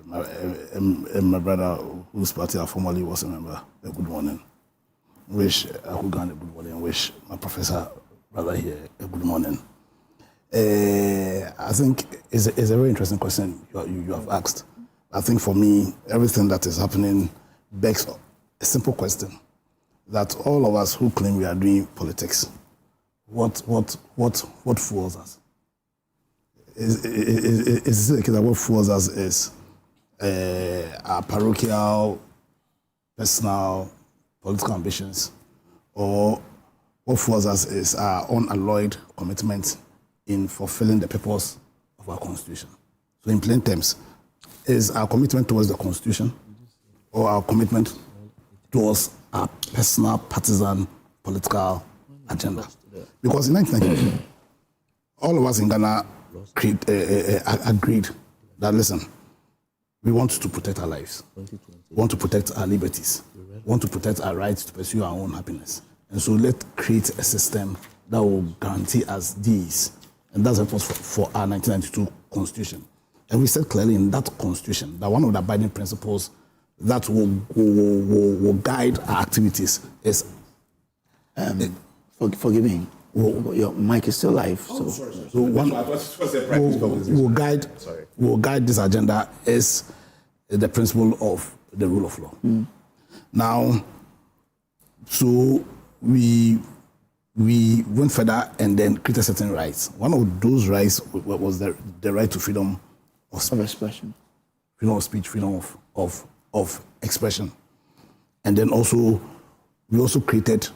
my brother, whose party I formerly was a member, a good morning. I wish Akugane a good morning. I wish my professor brother here a good morning. I think it's a very interesting question you have asked. I think for me, everything that is happening begs a simple question: that all of us who claim we are doing politics, what fools us? Is the case that what fools us is our parochial, personal, political ambitions, or what fools us is our unalloyed commitment in fulfilling the purpose of our constitution? So in plain terms, is our commitment towards the constitution or our commitment towards our personal, partisan, political agenda? Because in 1992, all of us in Ghana agreed that, listen, we want to protect our lives, we want to protect our liberties, we want to protect our rights to pursue our own happiness. And so let's create a system that will guarantee us these. And that's the purpose for our 1992 constitution. And we said clearly in that constitution that one of the abiding principles that will guide our activities is... forgive me. Your mic is still live. So one will guide this agenda is the principle of the rule of law. Now, so we went further and then created certain rights. One of those rights was the right to freedom of expression, freedom of speech, freedom of expression, and then also we also created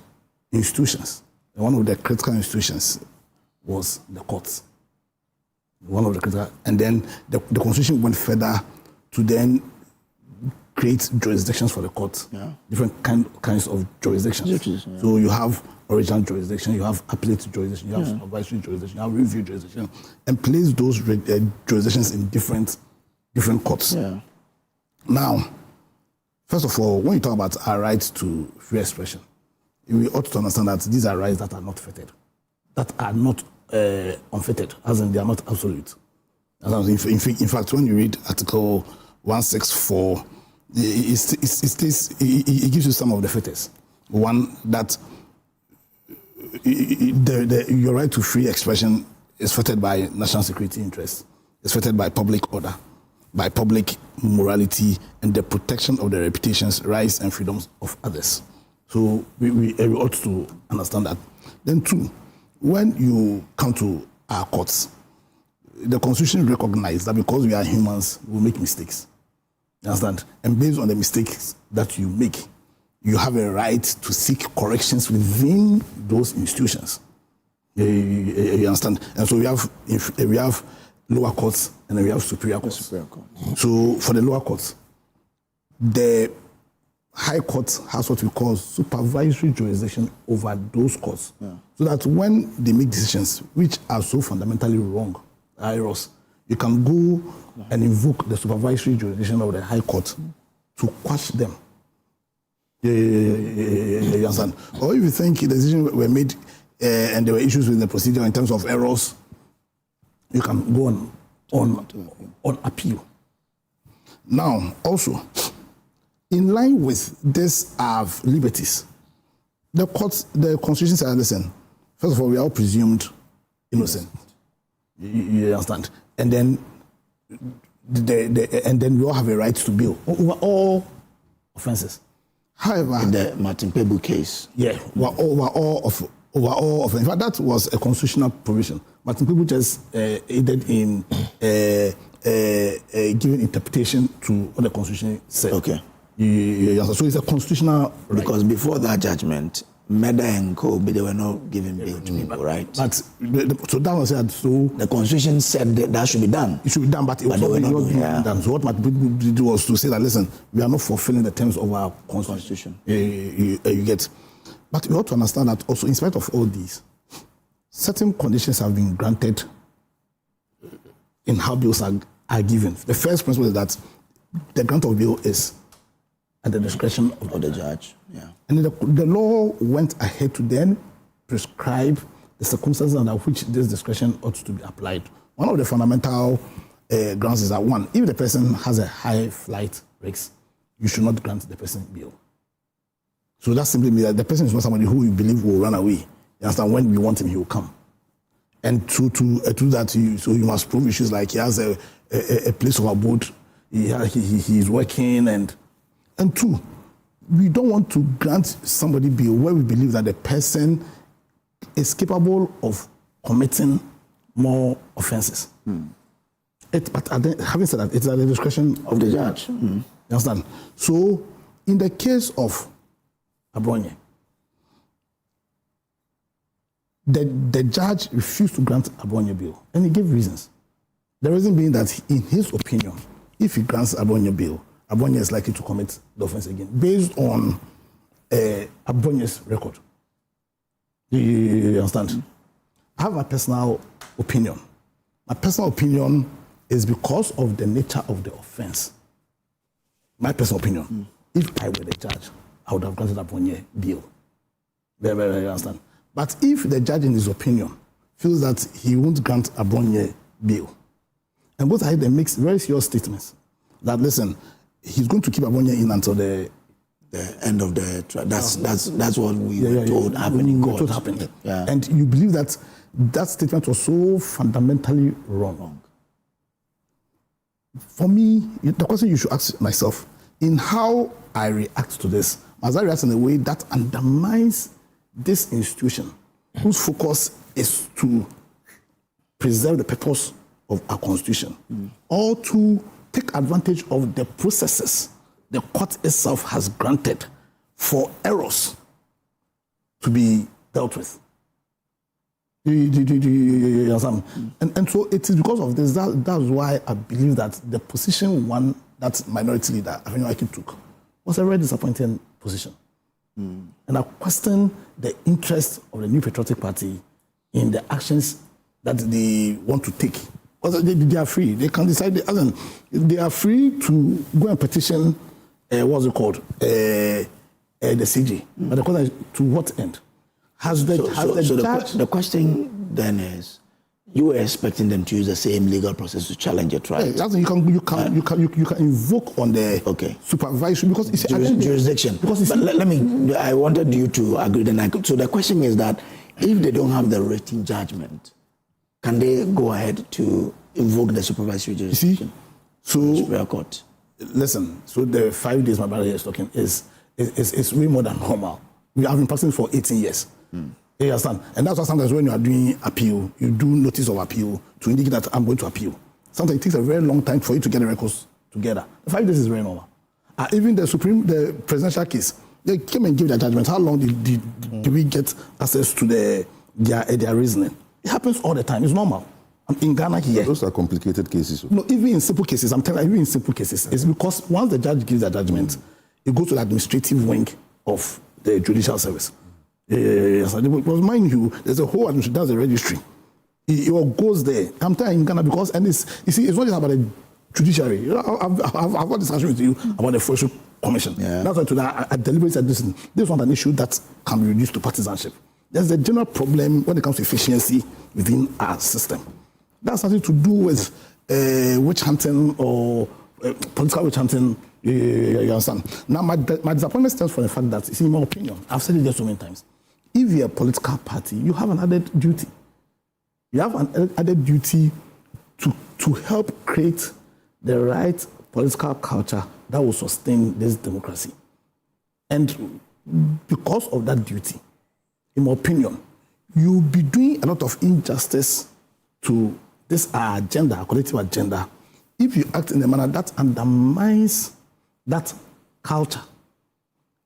institutions. And one of the critical institutions was the courts. One of the critical, and then the constitution went further to then create jurisdictions for the courts, different kinds of jurisdictions. So you have original jurisdiction, you have appellate jurisdiction, you have supervisory jurisdiction, you have review jurisdiction, and place those jurisdictions in different courts. Now, first of all, when you talk about our rights to free expression, we ought to understand that these are rights that are not fettered, that are not unfettered, as in they are not absolute. In fact, when you read Article 164, it gives you some of the fetters. One, that your right to free expression is fettered by national security interests, it's fettered by public order, by public morality, and the protection of the reputations, rights, and freedoms of others. So we ought to understand that. Then two, when you come to our courts, the Constitution recognizes that because we are humans, we make mistakes. You understand? And based on the mistakes that you make, you have a right to seek corrections within those institutions. You understand? And so we have lower courts and then we have superior courts. So for the lower courts, the High Court has what we call supervisory jurisdiction over those courts. So that when they make decisions which are so fundamentally wrong, errors, you can go and invoke the supervisory jurisdiction of the High Court to quash them. You understand? Or if you think the decisions were made and there were issues with the procedure in terms of errors, you can go on appeal. Now, also, in line with this liberties, the Constitution says, listen, first of all, we are all presumed innocent. You understand? And then we all have a right to bail over all offences. However, in the Martin Pebu case, over all offences. In fact, that was a constitutional provision. Martin Pebu just aided in giving interpretation to what the Constitution said. Okay. So it's a constitutional right. Because before that judgment, Meda and Co, they were not giving bail to people, right? But so that was said. So the Constitution said that should be done. It should be done, but it was not done. So what Martin Pebu did was to say that, listen, we are not fulfilling the terms of our constitution. You get. But we ought to understand that also, in spite of all these, certain conditions have been granted in how bills are given. The first principle is that the grant of bail is at the discretion of the judge. And the law went ahead to then prescribe the circumstances under which this discretion ought to be applied. One of the fundamental grounds is that, one, if the person has a high flight risk, you should not grant the person bail. So that simply means that the person is not somebody who you believe will run away. You understand? When we want him, he will come. And to do that, you must prove issues like he has a place of abode, he is working, and two, we don't want to grant somebody bail where we believe that the person is capable of committing more offenses. But having said that, it's at the discretion of the judge. You understand? So, in the case of Abronye, the judge refused to grant Abronye bail, and he gave reasons. The reason being that, in his opinion, if he grants Abronye bail, Abronye is likely to commit the offense again, based on Abronye's record. You understand? I have a personal opinion. My personal opinion is because of the nature of the offense. My personal opinion. If I were the judge, I would have granted Abronye bail. You understand? But if the judge, in his opinion, feels that he won't grant Abronye bail, and both sides makes very serious statements that, listen, he's going to keep Abronye in until the end of the trial. That's what we were told happened in court. Yeah. And you believe that that statement was so fundamentally wrong. For me, the question you should ask myself, in how I react to this, must I react in a way that undermines this institution, whose focus is to preserve the purpose of our constitution, or to take advantage of the processes the court itself has granted for errors to be dealt with. And so it is because of this, that's why I believe that the position one, that minority leader, Akufo-Addo, took, was a very disappointing position. And I question the interest of the New Patriotic Party in the actions that they want to take. Because they are free. They can decide. They are free to go and petition, what's it called, the CJ. But the question is, to what end? The question then is, you were expecting them to use the same legal process to challenge a trial. Yeah, you can invoke on the supervisory, because it's jurisdiction. Because I wanted you to agree. So the question is that if they don't have the written judgment, can they go ahead to invoke the supervisory jurisdiction? So court. Listen. So the 5 days my brother is talking is way more than normal. We have been practicing for 18 years. You understand? And that's why sometimes when you are doing appeal, you do notice of appeal to indicate that I'm going to appeal. Sometimes it takes a very long time for you to get the records together. The 5 days is very normal. Even the presidential case, they came and gave their judgment. How long did we get access to their reasoning? It happens all the time. It's normal. In Ghana here. Those are complicated cases. No, even in simple cases, I'm telling you, even in simple cases, it's because once the judge gives their judgment, it goes to the administrative wing of the judicial service. Yes, because mind you, there's a whole administration, that's a registry. It all goes there. I'm telling you in Ghana because, and it's not just about the judiciary. I've had a discussion with you about the Forestry Commission. Yeah. That's why today I deliberately said this is not an issue that can be reduced to partisanship. There's a general problem when it comes to efficiency within our system. That's nothing to do with witch hunting or political witch hunting. You understand? Now, my disappointment stems from the fact that, in my opinion, I've said it just so many times, if you're a political party, you have an added duty. You have an added duty to help create the right political culture that will sustain this democracy. And because of that duty, in my opinion, you'll be doing a lot of injustice to this agenda, collective agenda, if you act in a manner that undermines that culture.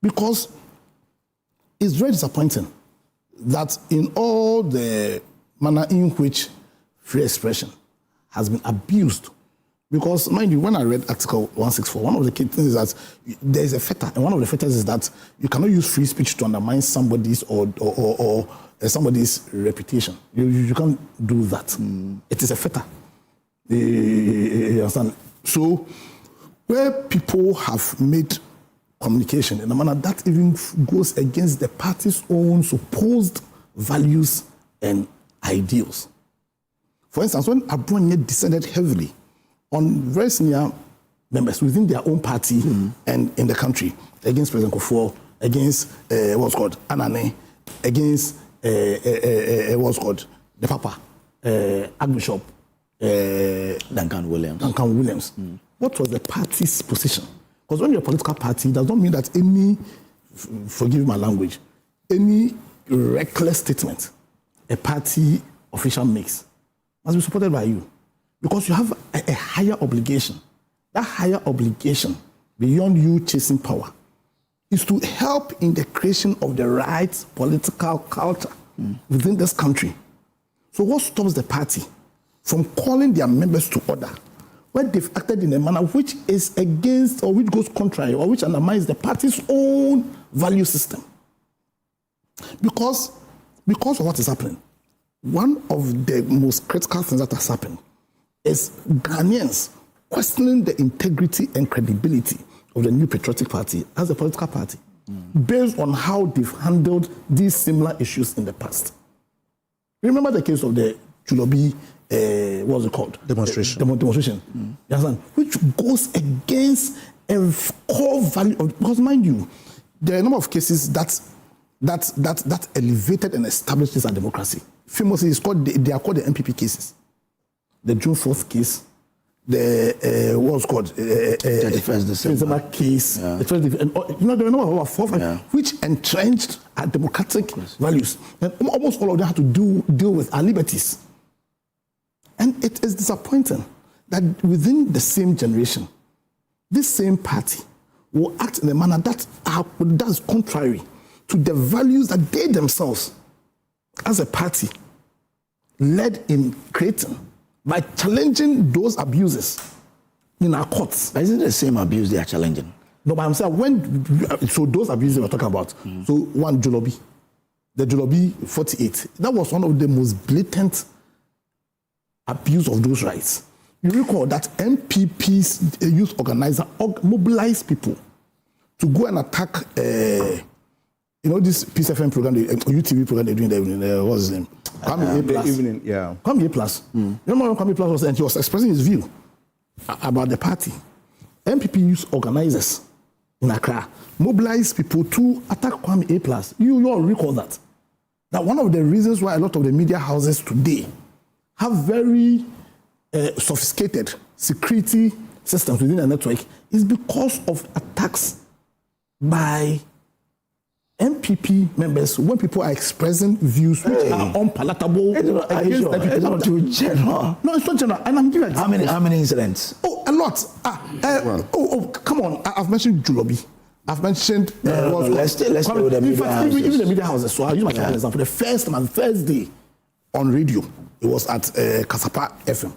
Because it's very disappointing that in all the manner in which free expression has been abused, because mind you, when I read Article 164, one of the key things is that there is a fetter, and one of the fetters is that you cannot use free speech to undermine somebody's or somebody's reputation. You can't do that. It is a fetter. You understand? So, where people have made communication in a manner that even goes against the party's own supposed values and ideals. For instance, when Abronye descended heavily on very senior members within their own party and in the country, against President Akufo, against what's called Anane, against what's called the Papa, Archbishop Duncan Williams. What was the party's position? Because when you're a political party, it does not mean that any, forgive my language, any reckless statement a party official makes must be supported by you. Because you have a higher obligation. That higher obligation, beyond you chasing power, is to help in the creation of the right political culture within this country. So what stops the party from calling their members to order when they've acted in a manner which is against or which goes contrary or which undermines the party's own value system? Because of what is happening, one of the most critical things that has happened is Ghanaians questioning the integrity and credibility of the New Patriotic Party as a political party based on how they've handled these similar issues in the past. Remember the case of the Chulobi, what's it called? Demonstration. Demonstration. You understand? Which goes against a core value of, because mind you, there are a number of cases that elevated and established this as democracy. Famously, they are called the NPP cases. The June 4th case, the what's called 31st December case, the 12th, and there are a number of about 4 or 5 which entrenched our democratic values, and almost all of them had to deal with our liberties. And it is disappointing that within the same generation, this same party will act in a manner that is contrary to the values that they themselves, as a party, led in creating by challenging those abuses in our courts. But isn't it the same abuse they are challenging? No, but I'm saying so those abuses we're talking about. So one Jolobi, the Jolobi 48, that was one of the most blatant abuse of those rights. You recall that NPP's youth organizer mobilized people to go and attack, this Peace FM program, the UTV program they're doing there evening. What's his name? Kwame A Plus. Evening, yeah. Kwame A Plus. You remember when Kwame A Plus was there and he was expressing his view about the party. NPP youth organizers in Accra mobilized people to attack Kwame A Plus. You all recall that. Now, one of the reasons why a lot of the media houses today have very sophisticated security systems within the network is because of attacks by NPP members when people are expressing views which are unpalatable against the people. It's not too general. No, it's not general. And I'm giving examples. How many incidents? Oh, a lot. Come on. I've mentioned Julobi. I've mentioned... let's stay with the media houses. Even the media houses. So I'll use my example. The first day on radio, it was at Kasapa FM.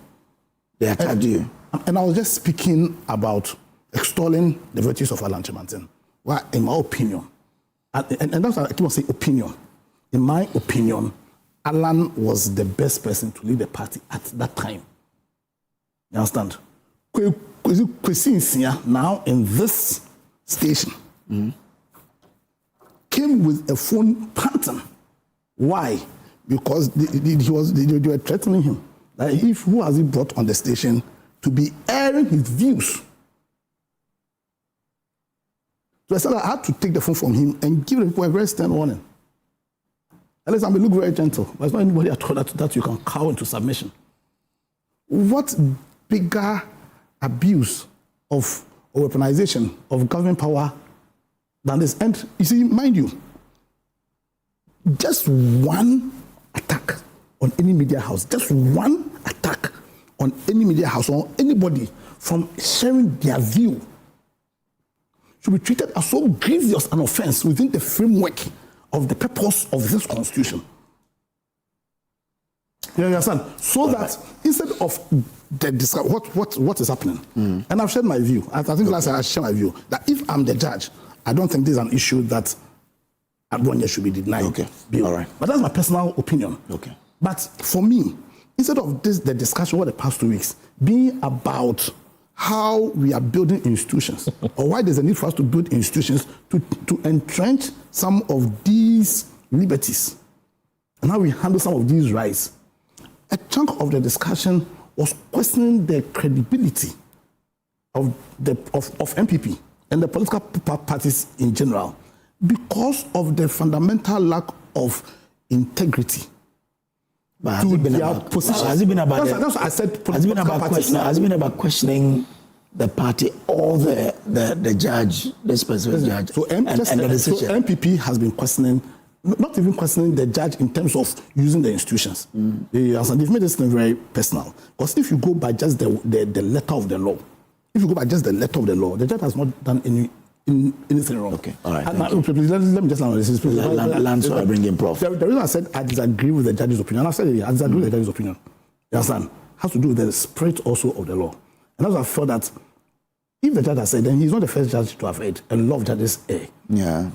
They attacked you. And I was just speaking about extolling the virtues of Alan Chimantin. Well, in my opinion, and that's what I keep on saying, opinion. In my opinion, Alan was the best person to lead the party at that time. You understand? Kwesi Nsia, now in this station, came with a phone pattern. Why? Because they were threatening him. That who has he brought on the station to be airing his views? So I said I had to take the phone from him and give the people a very stern warning. At least I may look very gentle, but it's not anybody at all that you can cow into submission. What bigger abuse of weaponization of government power than this? And you see, mind you, just one attack on any media house, just one attack on any media house or anybody from sharing their view should be treated as so grievous an offense within the framework of the purpose of this constitution. You understand? So that instead of what is happening, and I've shared my view. I think last time I shared my view that if I'm the judge, I don't think this is an issue that Abronye should be denied. Okay. All right. But that's my personal opinion. Okay. But for me, instead of the discussion over the past 2 weeks being about how we are building institutions or why there's a need for us to build institutions to entrench some of these liberties and how we handle some of these rights, a chunk of the discussion was questioning the credibility of NPP and the political parties in general because of the fundamental lack of integrity. But has it been about questioning the party or the judge, the specific judge, and the decision? So NPP has been questioning, not even questioning the judge in terms of using the institutions. They've made this thing very personal. Because if you go by just the letter of the law, the judge has not done anything wrong. Okay, all right. Let me just land this. Land, so I bring in Prof. The reason I said I disagree with the judge's opinion, I said I disagree with the judge's opinion. You understand? Has to do with the spirit also of the law. And also I felt that if the judge has said, then he's not the first judge to have erred. A lot of judges err. Yeah.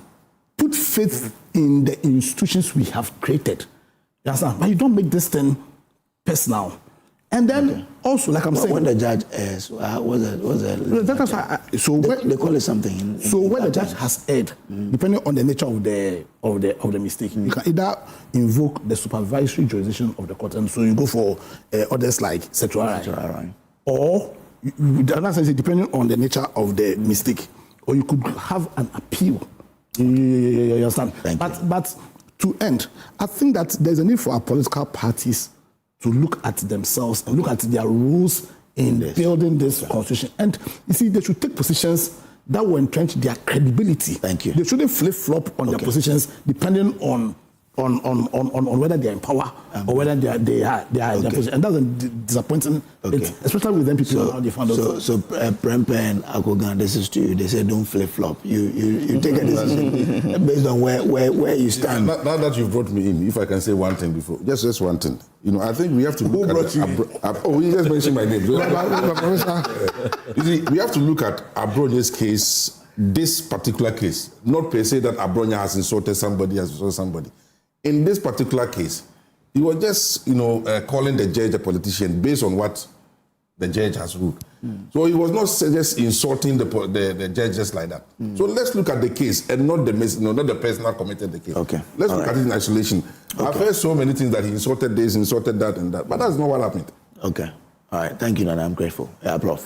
Put faith in the institutions we have created. You understand? But you don't make this thing personal. And then also, like I'm saying, when the judge errs, they call it something. When the judge has erred, depending on the nature of the mistake, you can either invoke the supervisory jurisdiction of the court, and so you go for orders like sexual right, or the other sense is depending on the nature of the mistake, or you could have an appeal. You understand? But to end, I think that there's a need for our political parties to look at themselves and look at their roles in building this constitution. And you see, they should take positions that will entrench their credibility. Thank you. They shouldn't flip-flop on their positions depending on whether they're in power or whether they are in their position. And that's disappointing, especially with NPP. How they found out. So Prempe and Akogan, this is to you. They say don't flip-flop. You take a decision based on where you stand. Now that you've brought me in, if I can say one thing before, just one thing. You know, I think we have to look at you just mentioned my name. You see, we have to look at Abronye's case, this particular case, not per se that Abronye has insulted somebody. In this particular case, he was just, calling the judge a politician based on what the judge has ruled. So he was not just insulting the judge just like that. So let's look at the case and not the person that committed the case. Let's look at it in isolation. I've heard so many things that he insulted this, insulted that, and that, but that's not what happened. Okay. All right. Thank you, Nana. I'm grateful. Yeah, Prof.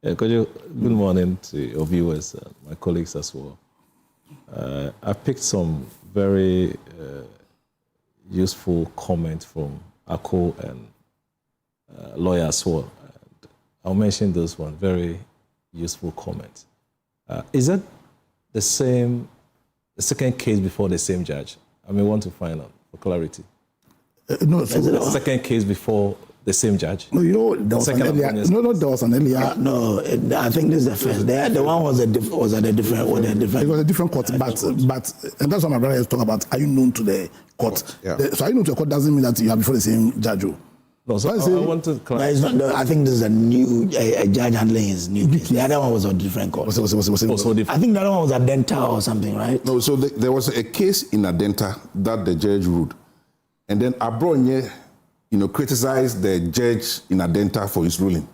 Kojo, good morning to your viewers, my colleagues as well. I picked some very useful comments from Ako and lawyer as well. And I'll mention those one, very useful comments. Is that the second case before the same judge? I may want to find out for clarity. No, is it the second case before the same judge? No, there was an earlier. There was an earlier. No, I think this is the first. The one was at a different. It was a different court, but and that's what my brother is talking about. Are you known to the court? Yeah. So are you known to the court doesn't mean that you are before the same judge. No, so I want to clarify. I think this is a judge handling his new case. The other one was a different court. Also different. I think the other one was Adenta or something, right? No, so there was a case in Adenta that the judge ruled, and then Abronye, criticized the judge in Adenta for his ruling,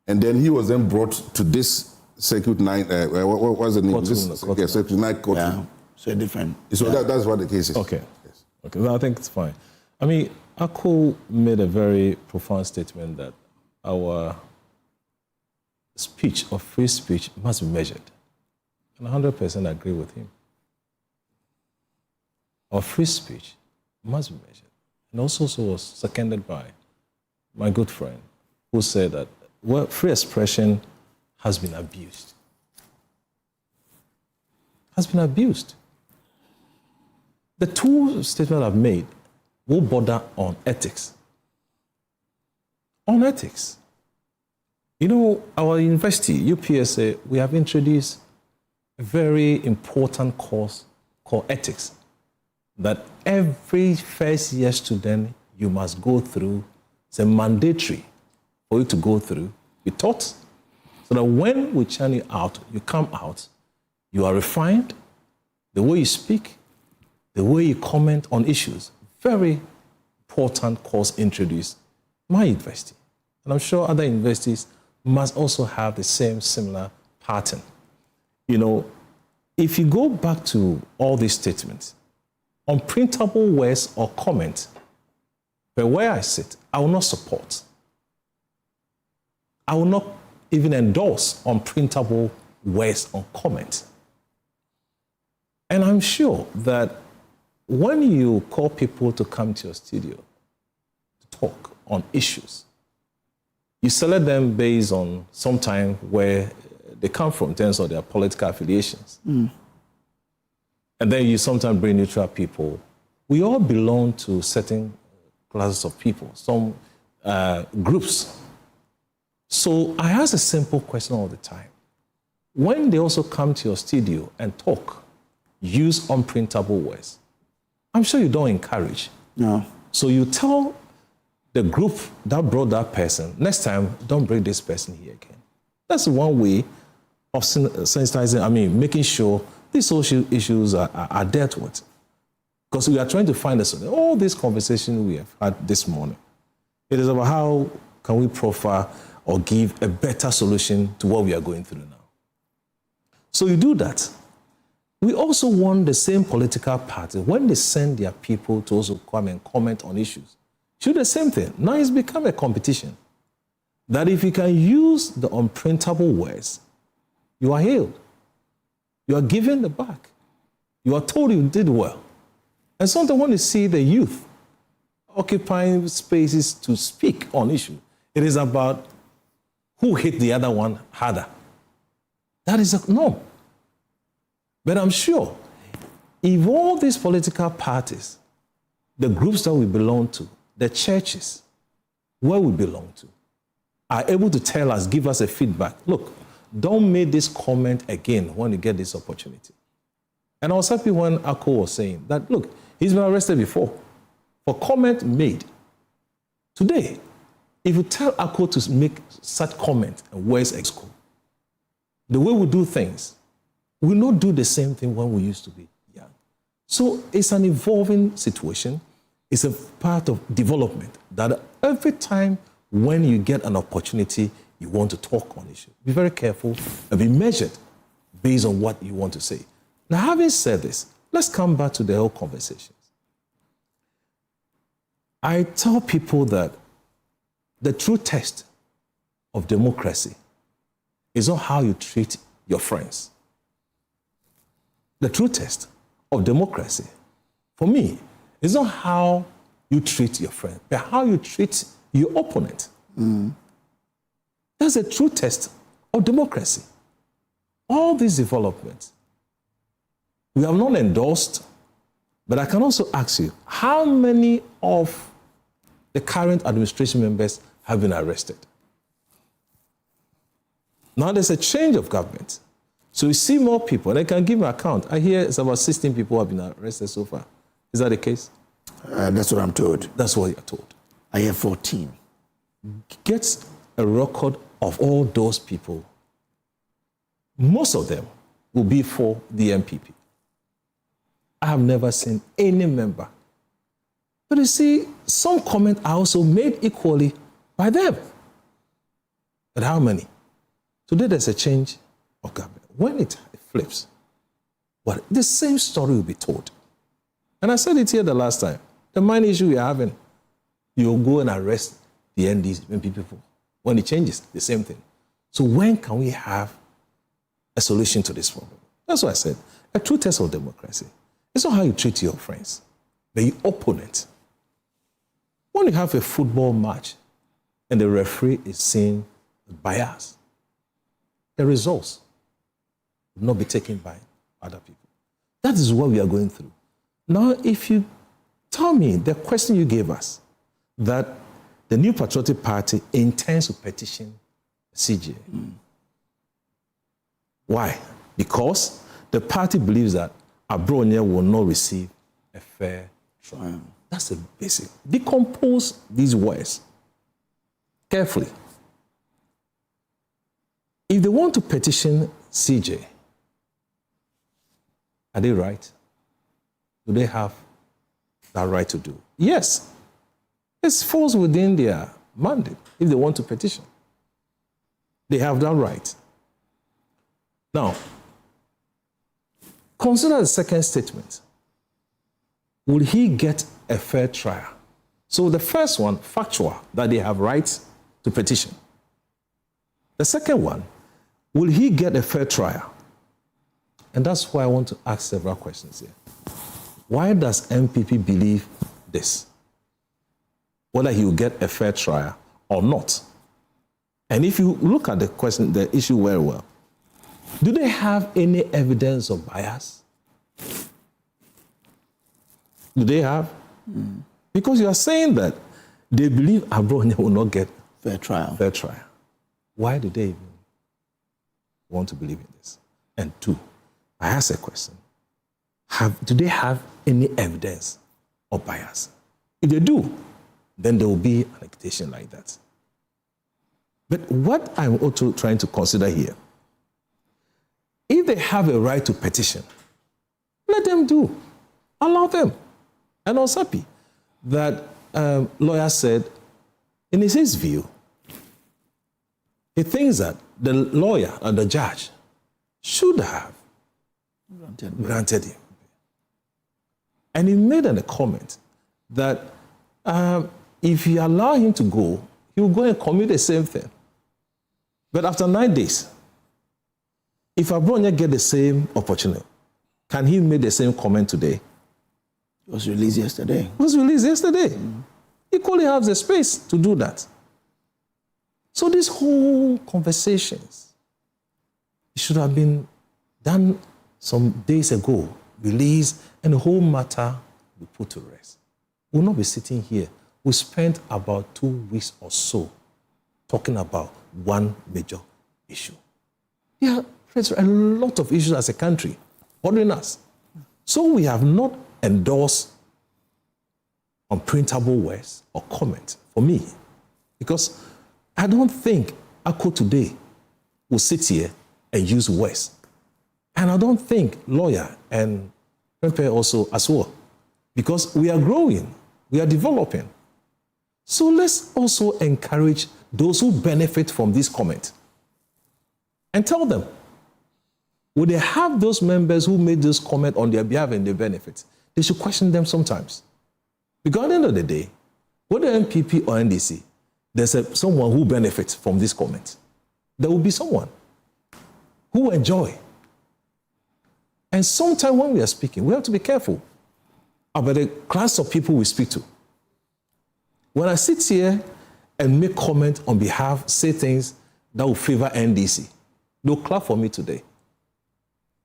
and then he was then brought to this Circuit 9. What was the name? Circuit 9 court. Yeah, so different. So that's what the case is. Okay. Yes. Okay. Well, I think it's fine. I mean, Ako made a very profound statement that our speech or free speech must be measured. And 100% agree with him. Our free speech must be measured. And also was seconded by my good friend who said that free expression has been abused. Has been abused. The two statements I've made will border on ethics. On ethics. Our university, UPSA, we have introduced a very important course called ethics, that every first year student you must go through. It's a mandatory for you to go through. Be taught, so that when we churn you out, you come out, you are refined, the way you speak, the way you comment on issues. Very important course introduced my university. And I'm sure other universities must also have the similar pattern. If you go back to all these statements, unprintable words or comments But where I sit, I will not support. I will not even endorse unprintable words on comment. And I'm sure that when you call people to come to your studio to talk on issues, you select them based on sometime where they come from in terms of their political affiliations. And then you sometimes bring neutral people. We all belong to certain classes of people, some groups. So I ask a simple question all the time. When they also come to your studio and talk, use unprintable words, I'm sure you don't encourage. No. So you tell the group that brought that person, next time, don't bring this person here again. That's one way of sensitizing, making sure these social issues are dealt with. Because we are trying to find a solution. All this conversation we have had this morning, it is about how can we profile or give a better solution to what we are going through now. So you do that. We also want the same political party, when they send their people to also come and comment on issues, do the same thing. Now it's become a competition. That if you can use the unprintable words, you are hailed. You are given the back. You are told you did well. And sometimes when you see the youth occupying spaces to speak on issues, it is about who hit the other one harder. That is a norm. But I'm sure if all these political parties, the groups that we belong to, the churches where we belong to, are able to tell us, give us a feedback, look, don't make this comment again when you get this opportunity. And I was happy when Ako was saying that, look, he's been arrested before for comment made. Today, if you tell Ako to make such comment and words at school, the way we do things, we will not do the same thing when we used to be young. So it's an evolving situation. It's a part of development that every time when you get an opportunity, you want to talk on issues, be very careful and be measured based on what you want to say. Now, having said this, let's come back to the whole conversations. I tell people that the true test of democracy is not how you treat your friends. The true test of democracy, for me, is not how you treat your friend, but how you treat your opponent. That's a true test of democracy. All these developments, we have not endorsed, but I can also ask you, how many of the current administration members have been arrested? Now there's a change of government. So we see more people, and I can give an account. I hear it's about 16 people have been arrested so far. Is that the case? That's what I'm told. That's what you're told. I hear 14. Get a record of all those people. Most of them will be for the NPP. I have never seen any member. But you see, some comments are also made equally by them. But how many? Today there's a change of government. When it flips, but the same story will be told. And I said it here the last time. The main issue we are having, you'll go and arrest the NPP people. When it changes, the same thing. So when can we have a solution to this problem? That's what I said. A true test of democracy. It's not how you treat your friends, but your opponent. When you have a football match and the referee is seeing bias, the results will not be taken by other people. That is what we are going through. Now, if you tell me the question you gave us, that the New Patriotic Party intends to petition CJ. Why? Because the party believes that Abronye will not receive a fair trial. That's the basic. Decompose these words carefully. If they want to petition CJ, are they right? Do they have that right to do? Yes. It falls within their mandate if they want to petition. They have that right. Now, consider the second statement. Will he get a fair trial? So the first one, factual, that they have rights to petition. The second one, will he get a fair trial? And that's why I want to ask several questions here. Why does NPP believe this? Whether he will get a fair trial or not. And if you look at the question, the issue very well, do they have any evidence of bias? Do they have? Because you are saying that they believe Abronye will not get fair trial. Fair trial. Why do they even want to believe in this? And two, I ask a question. Do they have any evidence of bias? If they do, then there will be an accusation like that. But what I'm also trying to consider here, if they have a right to petition, let them do. Allow them. And I was happy that lawyer said, in his view, he thinks that the lawyer and the judge should have granted him. And he made a comment that if you allow him to go, he will go and commit the same thing. But after 9 days, if Abronye get the same opportunity, can he make the same comment today? It was released yesterday. It was released yesterday. Equally has the space to do that. So these whole conversations, it should have been done some days ago, released, and the whole matter will be put to rest. We'll not be sitting here. We spent about 2 weeks or so talking about one major issue. Yeah, there's a lot of issues as a country bothering us. So we have not endorsed unprintable words or comment for me, because I don't think Ako today will sit here and use words. And I don't think lawyer and Pepe also as well, because we are growing, we are developing. So let's also encourage those who benefit from this comment and tell them, would they have those members who made this comment on their behalf and they benefit? They should question them sometimes. Because at the end of the day, whether NPP or NDC, there's someone who benefits from this comment. There will be someone who enjoy. And sometimes when we are speaking, we have to be careful about the class of people we speak to. When I sit here and make comment on behalf, say things that will favor NDC, they'll clap for me today.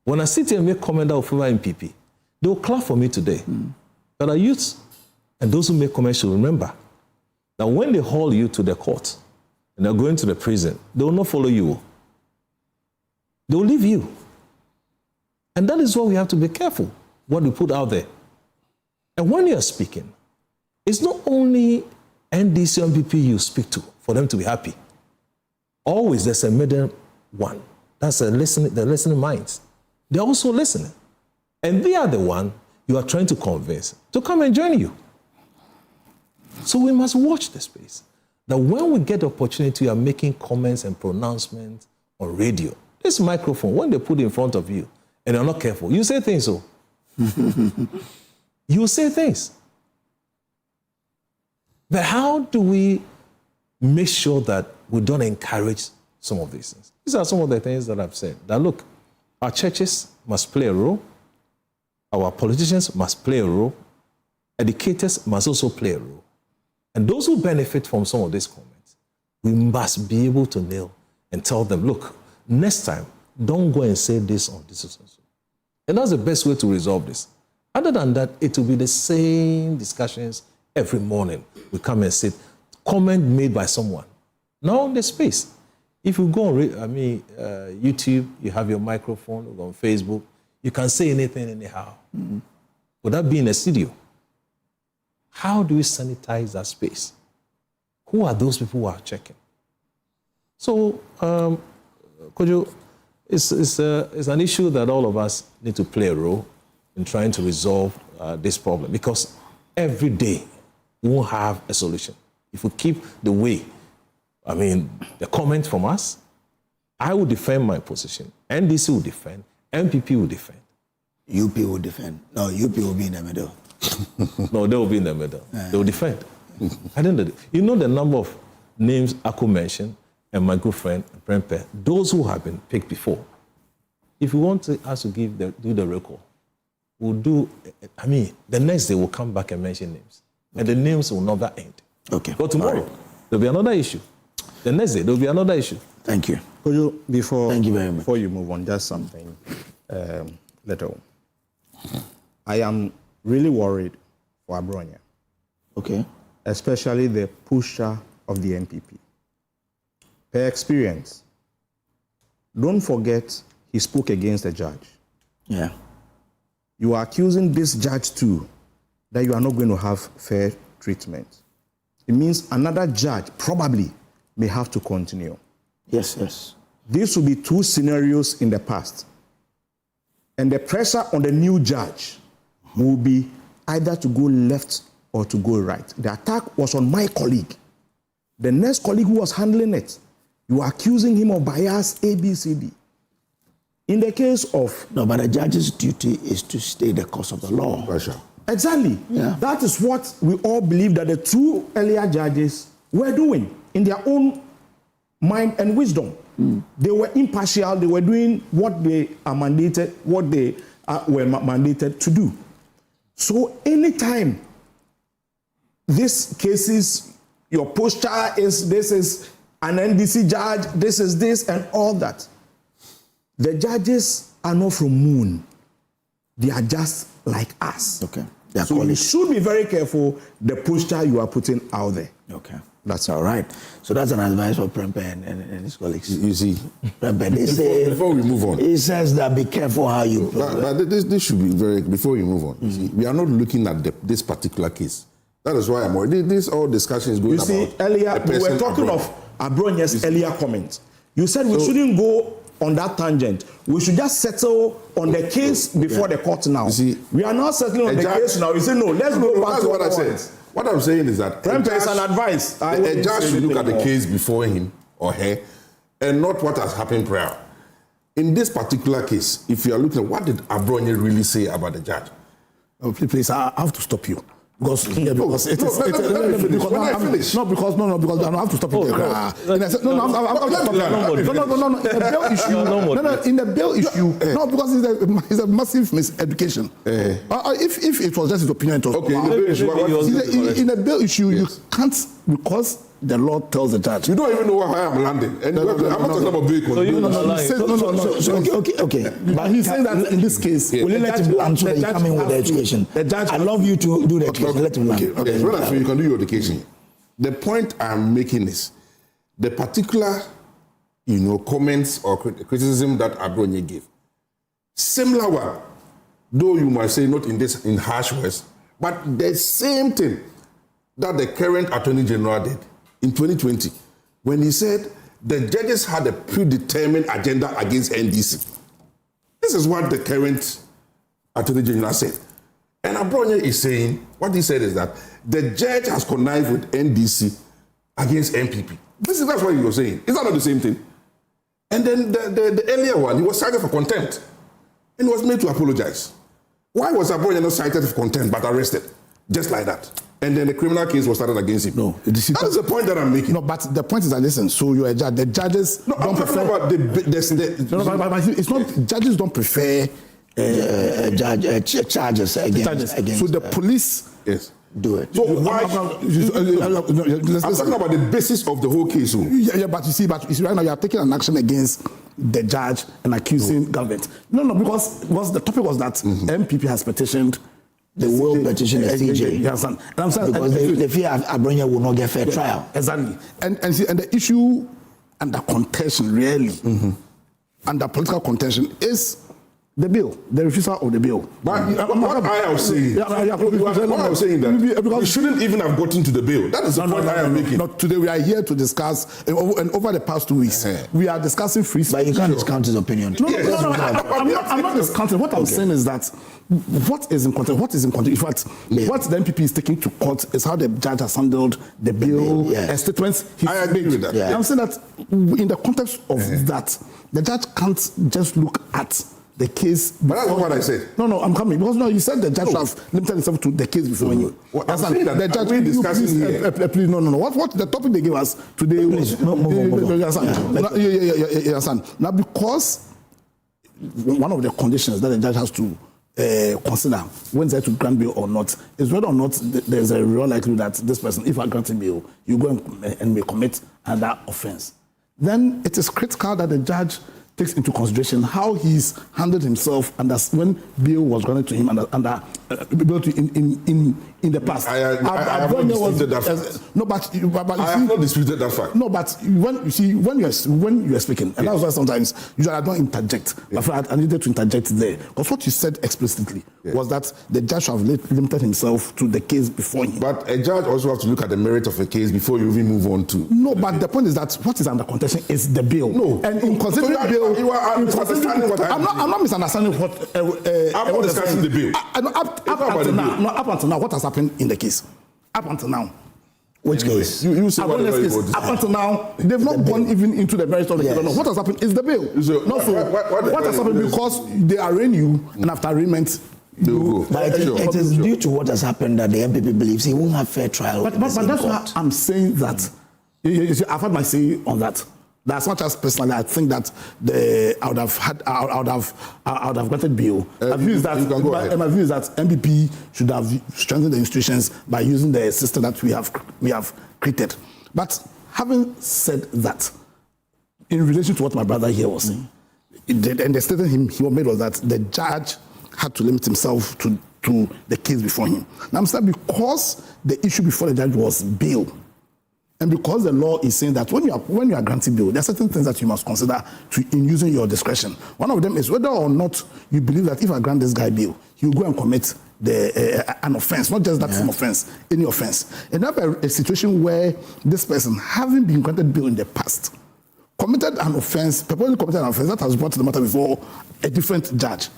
When I sit here and make comment that will favor NPP, they'll clap for me today. But our youths and those who make comments should remember that when they haul you to the court and they're going to the prison, they will not follow you. They will leave you. And that is why we have to be careful what we put out there. And when you are speaking, it's not only NDC and NPP you speak to for them to be happy. Always there's a middle one. That's the listening minds. They're also listening. And they are the one you are trying to convince to come and join you. So we must watch the space. That when we get the opportunity of making comments and pronouncements on radio, this microphone, when they put it in front of you and you're not careful, you say things so. You say things. But how do we make sure that we don't encourage some of these things? These are some of the things that I've said. That look, our churches must play a role. Our politicians must play a role. Educators must also play a role. And those who benefit from some of these comments, we must be able to nail and tell them, look, next time, don't go and say this on this. And that's the best way to resolve this. Other than that, it will be the same discussions every morning. We come and sit, comment made by someone. Now the space. If you go on YouTube, you have your microphone, you go on Facebook, you can say anything anyhow. Would that be in a studio? How do we sanitize that space? Who are those people who are checking? So, Kojo, it's an issue that all of us need to play a role in trying to resolve this problem, because every day we won't have a solution. If we keep the way, the comment from us, I will defend my position, NDC will defend, NPP will defend. UP will defend. No, UP will be in the middle. No, they will be in the middle. They will defend. I don't know. You know the number of names Ako mentioned, and my good friend Prempe, those who have been picked before. If we want us to do the record, we'll do. I mean, the next day we'll come back and mention names, and the names will never end. Okay. But tomorrow there'll be another issue. The next day there'll be another issue. Thank you. Kojo, Thank you very much. Before you move on, just something little. I am really worried for Abronye. Okay. Especially the pusher of the NPP. Per experience, don't forget he spoke against the judge. Yeah. You are accusing this judge too that you are not going to have fair treatment. It means another judge probably may have to continue. Yes, yes. These will be two scenarios in the past. And the pressure on the new judge will be either to go left or to go right. The attack was on my colleague. The next colleague who was handling it, you are accusing him of bias A, B, C, D. In the case of... No, but the judge's duty is to stay the course of the law. Pressure. Exactly. Yeah. That is what we all believe that the two earlier judges were doing in their own mind and wisdom. They were impartial. They were doing what they are mandated, what they were mandated to do. So anytime these cases, your posture is this is an NDC judge, this is this and all that. The judges are not from moon. They are just like us. Okay. So you should be very careful the posture you are putting out there. Okay. That's all right. So that's an advice for Prempe and his colleagues. You see, Prempe, they say, before we move on, he says that be careful how you. But this should be very. Before we move on, you see, we are not looking at this particular case. That is why I'm worried. This all discussion is going You see, about. earlier we were talking of Abronye's earlier comment. You said we shouldn't go on that tangent. We should just settle on the case before the court now. You see, we are not settling on the case now. You say no. Let's go back to what I said. What I'm saying is that is an advice. A judge should look at the case before him or her and not what has happened prior. In this particular case, if you are looking at what did Abronye really say about the judge? Oh, please, I have to stop you. Because let me finish. When I finish. Because I have to stop you. In the bail issue, no, because it's a massive miseducation. If it was just his opinion, it was okay. In the bail issue, you can't, because the law tells the judge. You don't even know where I'm landing. And I'm not talking about bail. Okay. But he's saying that in this case, will you let him land so that you come in with the education? The judge, I love you to do the education. Let him land. Okay. So you can do your education. The point I'm making is the particular, comments or criticism that Abronye gave. Similar one, though you might say not in harsh words, but the same thing that the current Attorney General did in 2020 when he said the judges had a predetermined agenda against NDC. This is what the current Attorney General said. And Abronye is saying, what he said is that the judge has connived with NDC against NPP. That's what he was saying. Is that not the same thing? And then the earlier one, he was cited for contempt and was made to apologize. Why was Abronye not cited for contempt but arrested? Just like that. And then the criminal case was started against him. No, that is the point that I'm making. No, but the point is that, listen, so you're a judge. The judges don't prefer... about but it's not... Judges don't prefer... charges against... So the police... Yes. Do it. So why... I'm talking about the basis of the whole case. Yeah, but you see, right now you are taking an action against the judge and accusing government. No, because the topic was that MPP has petitioned the will petition the CJ. Yes, and I'm saying because they fear Abronye will not get fair trial. Exactly. And the issue under contention, really, under political contention, is the bill, the refusal of the bill. But what I am saying, that we shouldn't even have gotten to the bill. That is the point I am making. Not today. We are here to discuss, and over the past 2 weeks, we are discussing free speech. But you can't discount his opinion. No, I'm not discounting. What I'm saying is that what is in context? In fact, what the NPP is taking to court is how the judge has handled the bill and statements. I agree with that. Yeah. I'm saying that in the context of that, the judge can't just look at the case. But that's not what I said. No, I'm coming. Because no, you said the judge should have limited himself to the case before you. Well, I'm saying that the judge, we're discussing please, no. What the topic they gave us today was... You understand? Now, because one of the conditions that the judge has to consider when they to grant bail or not is whether or not there's a real likelihood that this person, if I grant him bail, you go and may commit another offense. Then it is critical that the judge takes into consideration how he's handled himself and when bail was granted to him in the past. I have not disputed that fact. No, but I have not disputed that fact. No, but when you are speaking, and that's why sometimes usually I don't interject. But I needed to interject there because what you said explicitly was that the judge should have limited himself to the case before him. But a judge also has to look at the merit of a case before you even move on to. No, but the point is that what is under contention is the bail. No, and in considering bail. You are misunderstanding what I'm not misunderstanding what. I'm not discussing the bill. Up until now, what has happened in the case? Up until now. Which case? You say whatever you want to say. Up until now, they've not gone even into the merits of the case. No, what has happened is the bill. What has happened because they arraign you, and after arraignment, But it is due to what has happened that the NPP believes he won't have fair trial. But that's why I'm saying that. I've had my say on that. As much as personally, I think that I would have granted bail. My view is that NPP should have strengthened the institutions by using the system that we have created. But having said that, in relation to what my brother here was saying, and the statement he made was that the judge had to limit himself to the case before him. Now I'm saying because the issue before the judge was bail. And because the law is saying that when you are granting bail, there are certain things that you must consider in using your discretion. One of them is whether or not you believe that if I grant this guy bail, he will go and commit an offense, not just that same offense, any offense. And have a situation where this person, having been granted bail in the past, committed an offense, purposely committed an offense that has brought the matter before a different judge.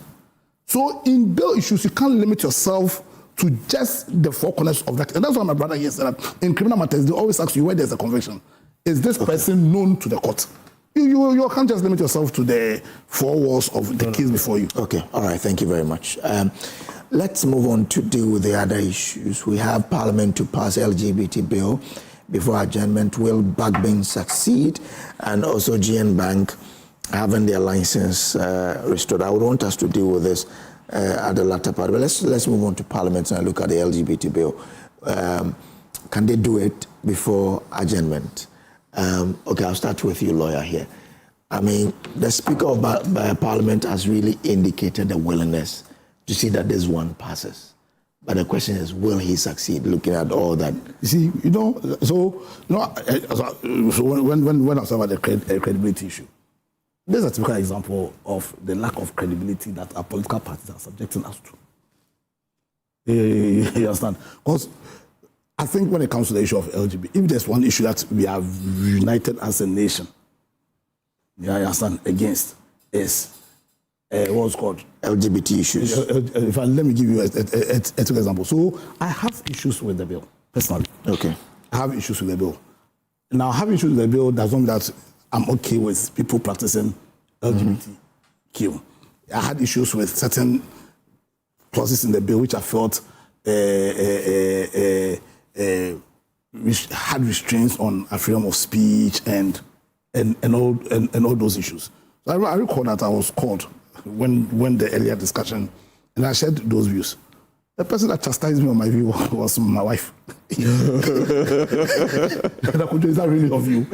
So in bail issues, you can't limit yourself to just the four corners of that. And that's why my brother here said that in criminal matters, they always ask you where there's a conviction. Is this person known to the court? You can't just limit yourself to the four walls of the case before you. Okay, all right, thank you very much. Let's move on to deal with the other issues. We have Parliament to pass LGBT bill before adjournment. Will Bagbin succeed? And also GN Bank having their license restored. I would want us to deal with this at the latter part. But let's move on to Parliament and look at the LGBT bill. Can they do it before adjournment? Okay, I'll start with you, lawyer, here. I mean, the Speaker of Parliament has really indicated a willingness to see that this one passes. But the question is, will he succeed looking at all that? You see, so when I was talking about the credibility issue, this is a typical example of the lack of credibility that our political parties are subjecting us to. You understand? Because I think when it comes to the issue of LGBT, if there's one issue that we are united as a nation, you understand, against, is what's called LGBT issues. Let me give you a typical example. So I have issues with the bill, personally. Okay. I have issues with the bill. Now, having issues with the bill doesn't mean that I'm okay with people practicing LGBTQ. I had issues with certain clauses in the bill which I felt which had restraints on freedom of speech and all those issues. So I recall that I was called when the earlier discussion, and I shared those views. The person that chastised me on my view was my wife. Kojo, is that really of you?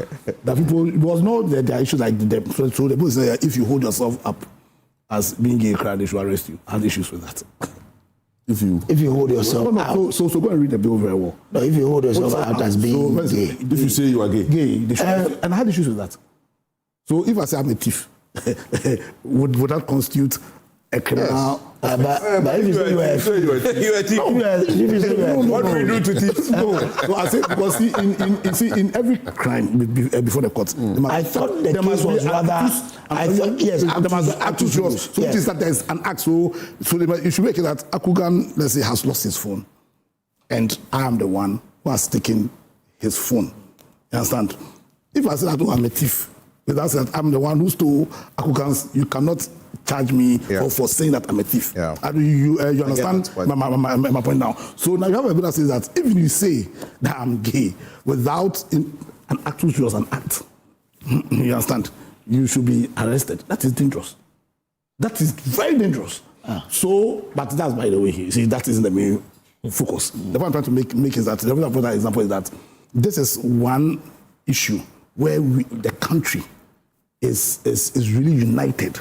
That people, it was not their issues like them. So the people say if you hold yourself up as being gay, they should arrest you. I had issues with that. If you hold yourself out. So go and read the bill very well. No, if you hold yourself out as being gay. If you say you are gay. They should, and I had issues with that. So if I say I'm a thief, would that constitute a criminal? But if you say you are a thief, what do we do to thieves? No, I say because in every crime before the court, I thought the case was rather. I thought there must be actus reus. So it is that there is an act. So you should make it that Akugan, let's say, has lost his phone, and I am the one who has taken his phone. You understand? If I say that I'm a thief, Without saying that I'm the one who stole Akukans, you cannot charge me for saying that I'm a thief. Yeah. You understand my point now? So now you have a bill that says that if you say that I'm gay without an act which was an act, you understand, you should be arrested. That is dangerous. That is very dangerous. So, but that's by the way, you see, that isn't the main focus. The point I'm trying to make is that, the example is that this is one issue where the country is really united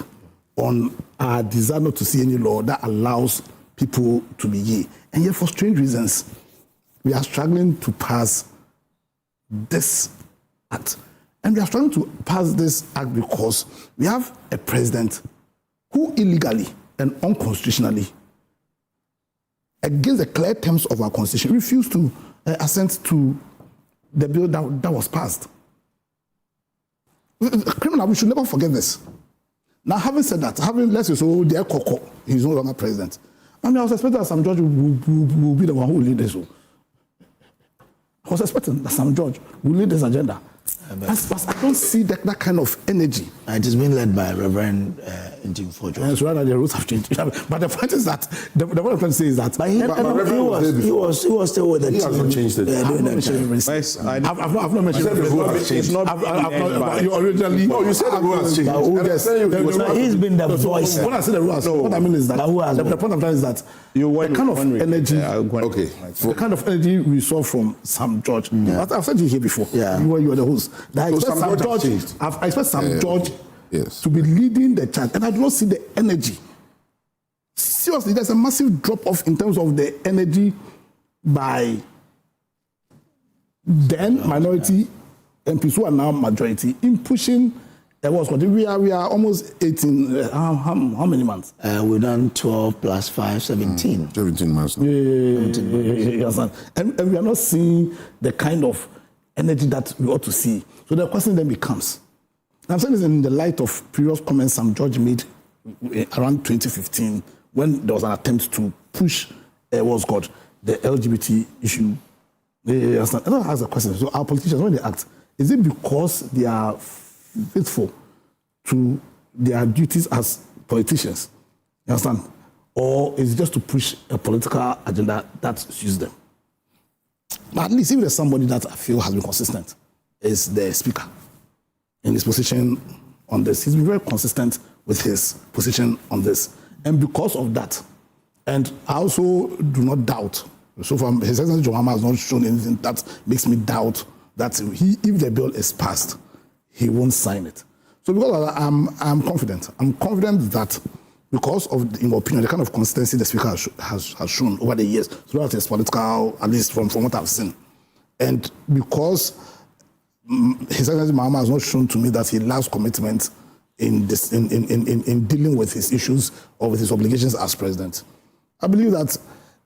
on our desire not to see any law that allows people to be gay. And yet, for strange reasons, we are struggling to pass this act. And we are struggling to pass this act because we have a president who illegally and unconstitutionally, against the clear terms of our constitution, refused to assent to the bill that was passed. Criminal, we should never forget this. Now, having said that, let's say, so the Koko, he's no longer president. I mean, I was expecting that some judge will be the one who will lead this. I was expecting that some judge will lead this agenda. But I don't see that kind of energy. It has been led by Reverend Kojo. Yes, rather the rules have changed. But the point is that the point I'm trying to say is that he was still with the team. He hasn't changed it. I've not mentioned the rule has changed. You originally. No, you said the rule has changed. He's been the voice. When I say the rule has changed, what I mean is that the point I'm trying is that the kind of energy, the kind of energy we saw from some judge. I've said it here before. You were the host. I expect some judge to be leading the charge, and I do not see the energy. Seriously, there's a massive drop-off in terms of the energy by then minority MPs who are now majority in pushing. We are almost 18. How many months? We've done 12 plus 5, 17. 17 months. And we are not seeing the kind of energy that we ought to see. So the question then becomes, I'm saying this in the light of previous comments some judge made around 2015 when there was an attempt to push the LGBT issue. I don't ask the question. So our politicians, when they act, is it because they are faithful to their duties as politicians? You understand? Or is it just to push a political agenda that suits them? But at least if there's somebody that I feel has been consistent, is the speaker in his position on this. He's been very consistent with his position on this. And because of that, and I also do not doubt, so far His Excellency John Mahama has not shown anything that makes me doubt that if the bill is passed, he won't sign it. So because I'm confident. I'm confident that because of, in my opinion, the kind of consistency the speaker has shown over the years throughout his political, at least from what I've seen, and because His Excellency Mahama has not shown to me that he lacks commitment in dealing with his issues or with his obligations as president, I believe that,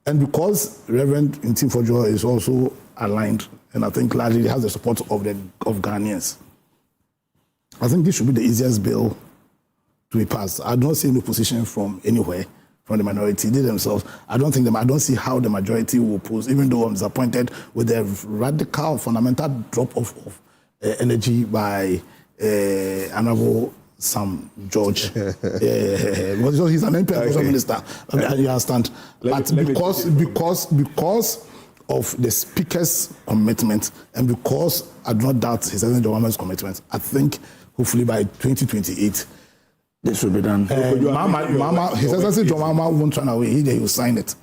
and because Reverend Kojo is also aligned, and I think largely he has the support of Ghanaians, I think this should be the easiest bill to be passed. I don't see any opposition from anywhere, from the minority. They themselves, I don't see how the majority will oppose, even though I'm disappointed with the radical, fundamental drop of energy by Honorable Sam George. Because he's an MP and minister, you understand. But because of the speaker's commitment and because I do not doubt His Excellency John Mahama's commitment, I think hopefully by 2028, this will be done. His Excellency John Mahama won't run away. He will sign it.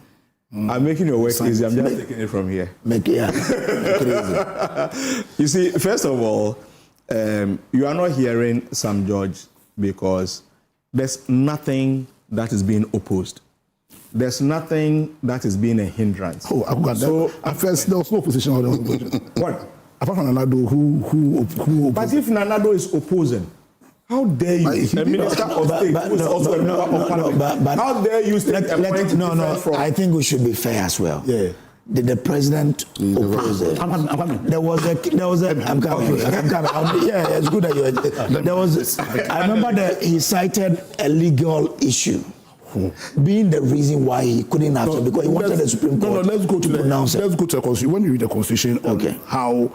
I'm making your work easy. I'm just taking it from here. Make it easy. You see, first of all, you are not hearing Sam George because there's nothing that is being opposed. There's nothing that is being a hindrance. Oh, I've got that. At first, there was no opposition. What? Apart from Nanado, who But if Nanado is opposing, how dare you? A minister of state who is also a member of parliament. How dare you state a point from? I think we should be fair as well. Yeah. Did the president oppose it? I'm coming. There was a. I'm coming. Yeah, it's good that you. There was. I remember that he cited a legal issue being the reason why he couldn't answer because he wanted the Supreme Court let's go to pronounce it. Let's go to the Constitution. When you read the Constitution, how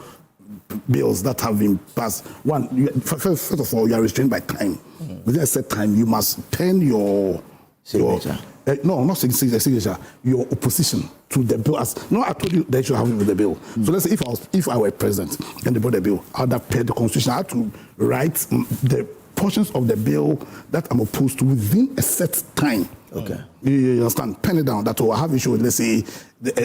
bills that have been passed. One, first of all, you are restrained by time. Within a set time, you must turn your signature. No, not signature. Your opposition to the bill. No, I told you that you have with the bill. So let's say if I were president and they brought the bill, I would have paid the constitution. I had to write the portions of the bill that I'm opposed to within a set time. Okay. You understand? Pen it down. That will have issue with, let's say,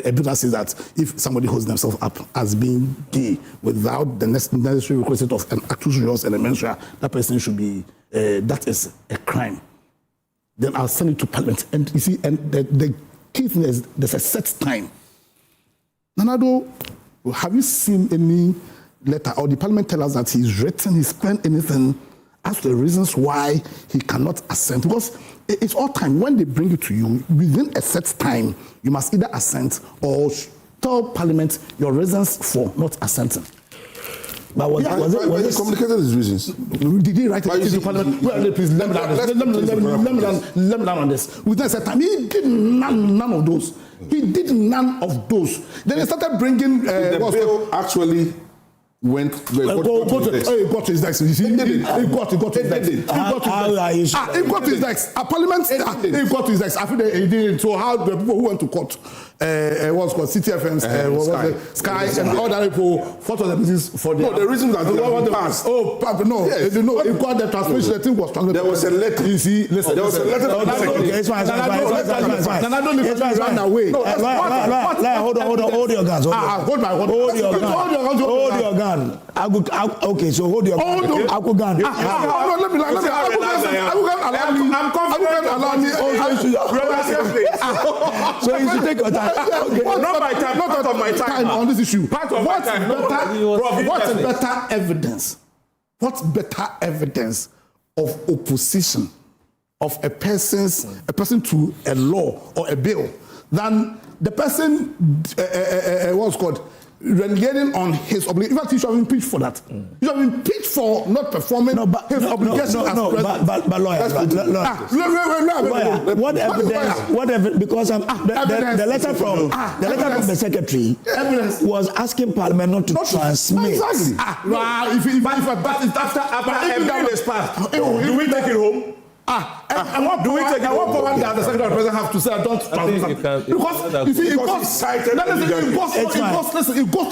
a bill that says that if somebody holds themselves up as being gay without the necessary requisite of an actus reus elementary, that person should be, that is a crime. Then I'll send it to Parliament. And you see, and the key thing is there's a set time. Nanado, have you seen any letter or the Parliament tell us that he's written, he's planned anything as to the reasons why he cannot assent? Because it's all time. When they bring it to you, within a set time, you must either assent or tell Parliament your reasons for not assenting. But was it communicated his reasons? Did he write it to Parliament? Well, please let me down on this. Within a set time, he did none of those. He did none of those. Then he started bringing the bill actually went got to his desk. He got to his desk. He got to his desk. Parliament, he got to his desk. After he did it, so how the people who went to court, what's called CTFMs, Sky, and all that people, what was the reasons for the... No, the reason that they passed. Oh, no, yes. No, he got the transmission, the thing was transmitted. There was a letter. You see, listen. There was a letter. Okay, it's fine. Run away. Hold your guns. Hold your gun. Okay, so hold your gun. Let me I'm confident. So you should take your time. Okay. Not my time. Not part of my time on this issue. Part of my time. What's better evidence? What's better evidence of opposition of a person to a law or a bill than the person what's called renegating on his obligation? In fact, he should have been impeached for that. He should have been impeached for not performing his obligation as president. But lawyer, what evidence? What evidence? Because the letter from the secretary was asking Parliament not to transmit. Exactly. After every is passed, do we take it home? And what do we take? What power does the Secretary of President have to say? I don't transmit? Because you see, it goes to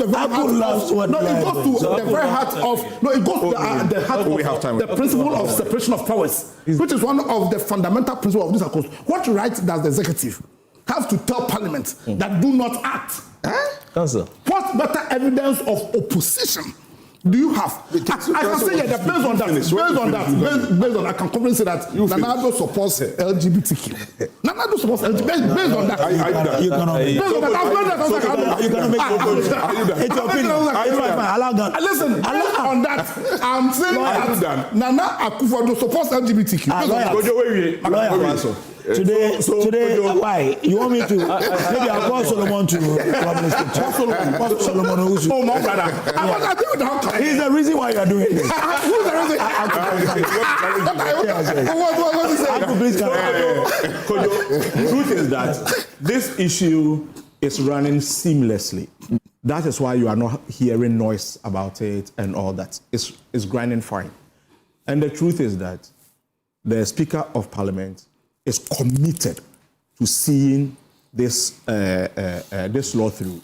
the very heart of the principle of separation of powers, which is one of the fundamental principles of this Accord. What right does the executive have to tell Parliament that do not act? Council. What better evidence of opposition do you have? I can say that based on that, I can confidently say that Nanado supports LGBTQ. Nanado supports LGBT based on that. You cannot make it's your opinion. Allow that. Listen, on that, I'm saying that Nana Akufo-Addo supports LGBTQ. Today, why? You want me to? Maybe I'll call Solomon to Solomon. Oh, my brother. He's the reason why you are doing this. Who's the reason? Kojo, the truth is that this issue is running seamlessly. That is why you are not hearing noise about it and all that. It's grinding fine. And the truth is that the Speaker of Parliament is committed to seeing this law through.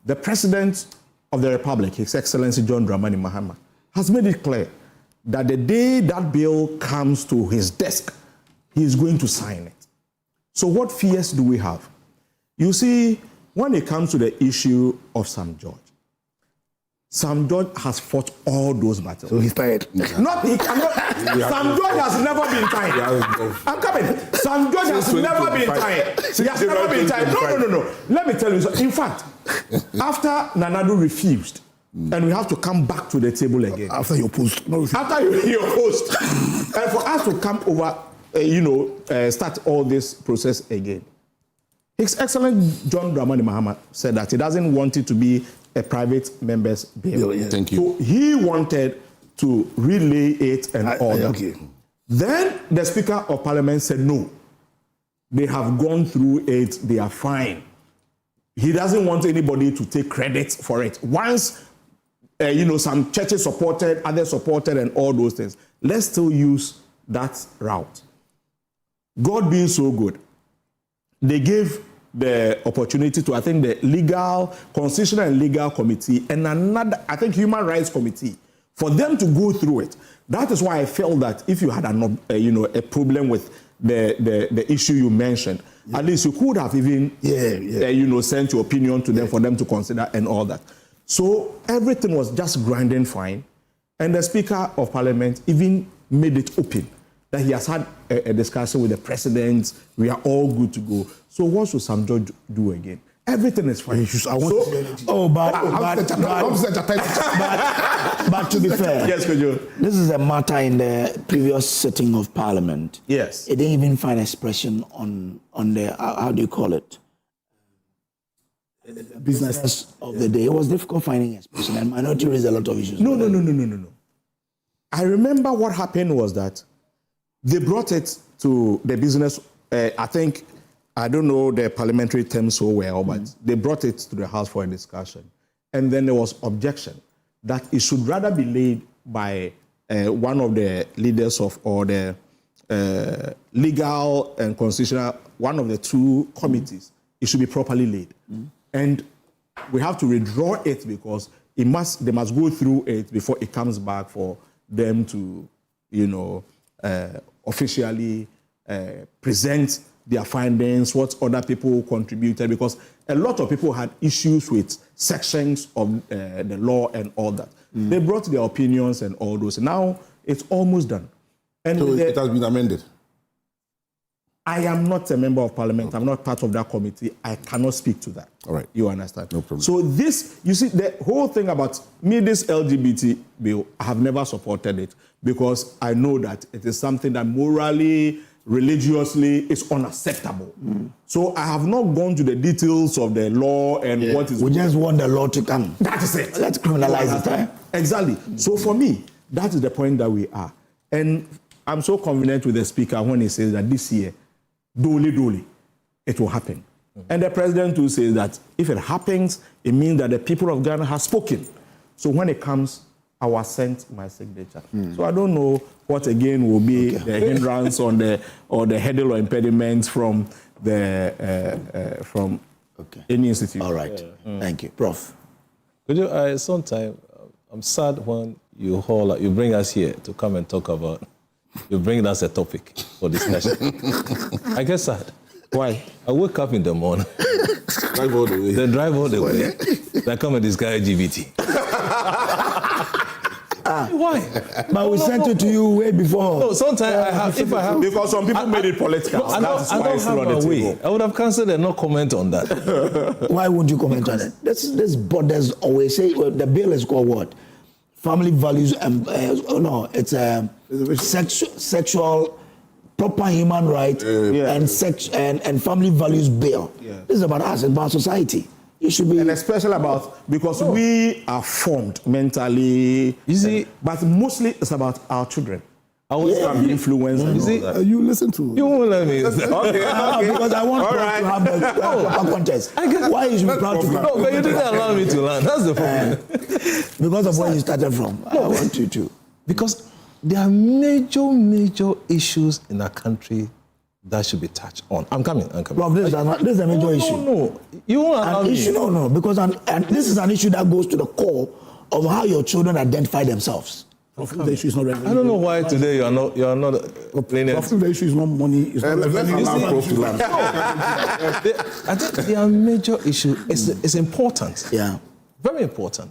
The President of the Republic, His Excellency John Dramani Mahama, has made it clear that the day that bill comes to his desk, he is going to sign it. So what fears do we have? You see, when it comes to the issue of Sam George has fought all those battles. So he's tired. He cannot. Sam George has never been tired. I'm coming. Sam George has never been tired. He has never been tired. No. Let me tell you. In fact, after Nanado refused, and we have to come back to the table again. After you opposed. After you opposed. And for us to come over, start all this process again. His Excellency John Dramani Mahama said that he doesn't want it to be a private member's bill. Thank you. So he wanted to relay it and all that. Okay. Then the Speaker of Parliament said no. They have gone through it. They are fine. He doesn't want anybody to take credit for it. Once some churches supported, others supported, and all those things. Let's still use that route. God being so good, they gave the opportunity to, I think, the Constitutional and Legal Committee and another, I think, Human Rights Committee, for them to go through it. That is why I felt that if you had a problem with the issue you mentioned, at least you could have even sent your opinion to them for them to consider and all that. So everything was just grinding fine, and the Speaker of Parliament even made it open that he has had a discussion with the president. We are all good to go. So what should Sam George do again? Everything is fine. But to be fair, yes, Kojo. This is a matter in the previous sitting of Parliament. Yes. It didn't even find expression on the, how do you call it? Business of the day. It was difficult finding expression, and minority raised a lot of issues. No. I remember what happened was that they brought it to the business, I don't know the parliamentary term so well, but they brought it to the House for a discussion. And then there was objection that it should rather be laid by one of the leaders of, or the legal and constitutional, one of the two committees. It should be properly laid. And we have to withdraw it because they must go through it before it comes back for them to, officially present their findings, what other people contributed, because a lot of people had issues with sections of the law and all that. They brought their opinions and all those. Now it's almost done. And so it has been amended? I am not a member of Parliament. I'm not part of that committee. I cannot speak to that. All right. You understand? No problem. So this, you see, the whole thing about me, this LGBT bill, I have never supported it because I know that it is something that morally, religiously is unacceptable. So I have not gone to the details of the law and what is... We just want the law to come. That is it. Let's criminalize it. Exactly. So for me, that is the point that we are. And I'm so confident with the Speaker when he says that this year, dole, it will happen. And the President too says that if it happens, it means that the people of Ghana have spoken. So when it comes, I will send my signature. So I don't know what again will be the hindrance or the hurdle or impediment from any institution. All right. Thank you. Prof. Sometimes I'm sad when you bring us here to come and talk about, you bring us a topic for discussion. I get sad. Why? I wake up in the morning. Drive all the way. They drive all the way. They come and discuss LGBT. Why? But we sent it to you way before. No, sometimes because some people made it political. I don't have my way. I would have cancelled and not comment on that. Why would you comment on it? This borders always say the bill is called what? Family values and it's a sexual proper human right and family values bill. This is about us, it's about society. It should be, and especially about because we are formed mentally. You see, but mostly it's about our children. How can be influenced? You see, you listen to. You won't let me. Okay. Because I want to have the proper context. Why you should be proud to? No, but you didn't allow me to learn. That's the problem. Because of where you started from. I want you to. Because there are major issues in our country that should be touched on. I'm coming. Well, this is a major issue. No. You won't allow me. Issue, no. Because this is an issue that goes to the core of how your children identify themselves. The issue is not revenue. I don't know why today you are not playing it. The issue is not money. It's not revenue. I think there are major issues. It's important. Yeah. Very important.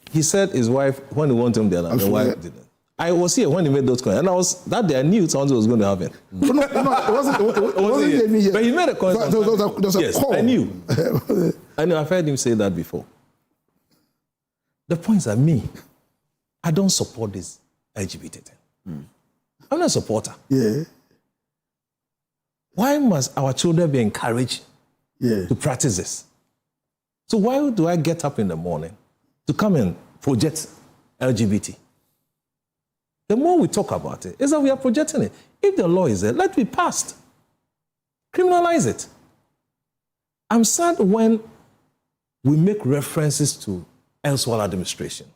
He said his wife, when he wanted him there, the wife didn't. I was here when he made those comments, and that day I knew something was going to happen. No, it wasn't me here. But he made a comment. There was a call. I knew. I've heard him say that before. The point is that I don't support this LGBT thing. I'm not a supporter. Yeah. Why must our children be encouraged to practice this? So why do I get up in the morning to come and project LGBT? The more we talk about it, is that we are projecting it. If the law is there, let it be passed. Criminalize it. I'm sad when we make references to elsewhere administration.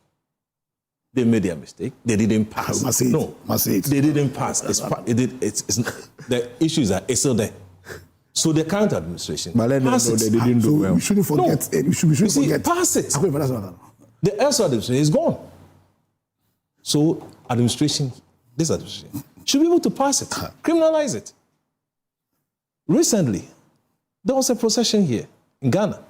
They made their mistake. They didn't pass. They didn't pass. The issues are still there. So the current administration pass it. They didn't do well. We shouldn't forget it. We shouldn't forget. Pass it. The elsewhere administration is gone. So this administration should be able to pass it, criminalize it. Recently, there was a procession here in Ghana.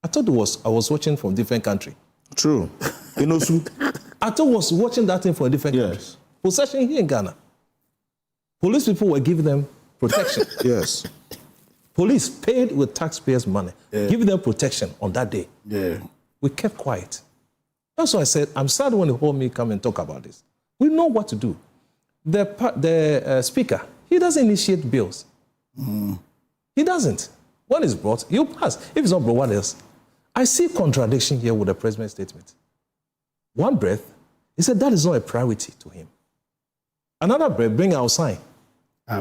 I thought I was watching from a different country. True. I thought I was watching that thing from a different country. Procession here in Ghana. Police people were giving them protection. Yes. Police paid with taxpayers' money, giving them protection on that day. Yeah. We kept quiet. That's why I said, I'm sad when you heard me come and talk about this. We know what to do. The speaker, he doesn't initiate bills. He doesn't. When it's brought, you pass. If it's not brought, what else? I see contradiction here with the president's statement. One breath, he said that is not a priority to him. Another breath, bring our sign. No.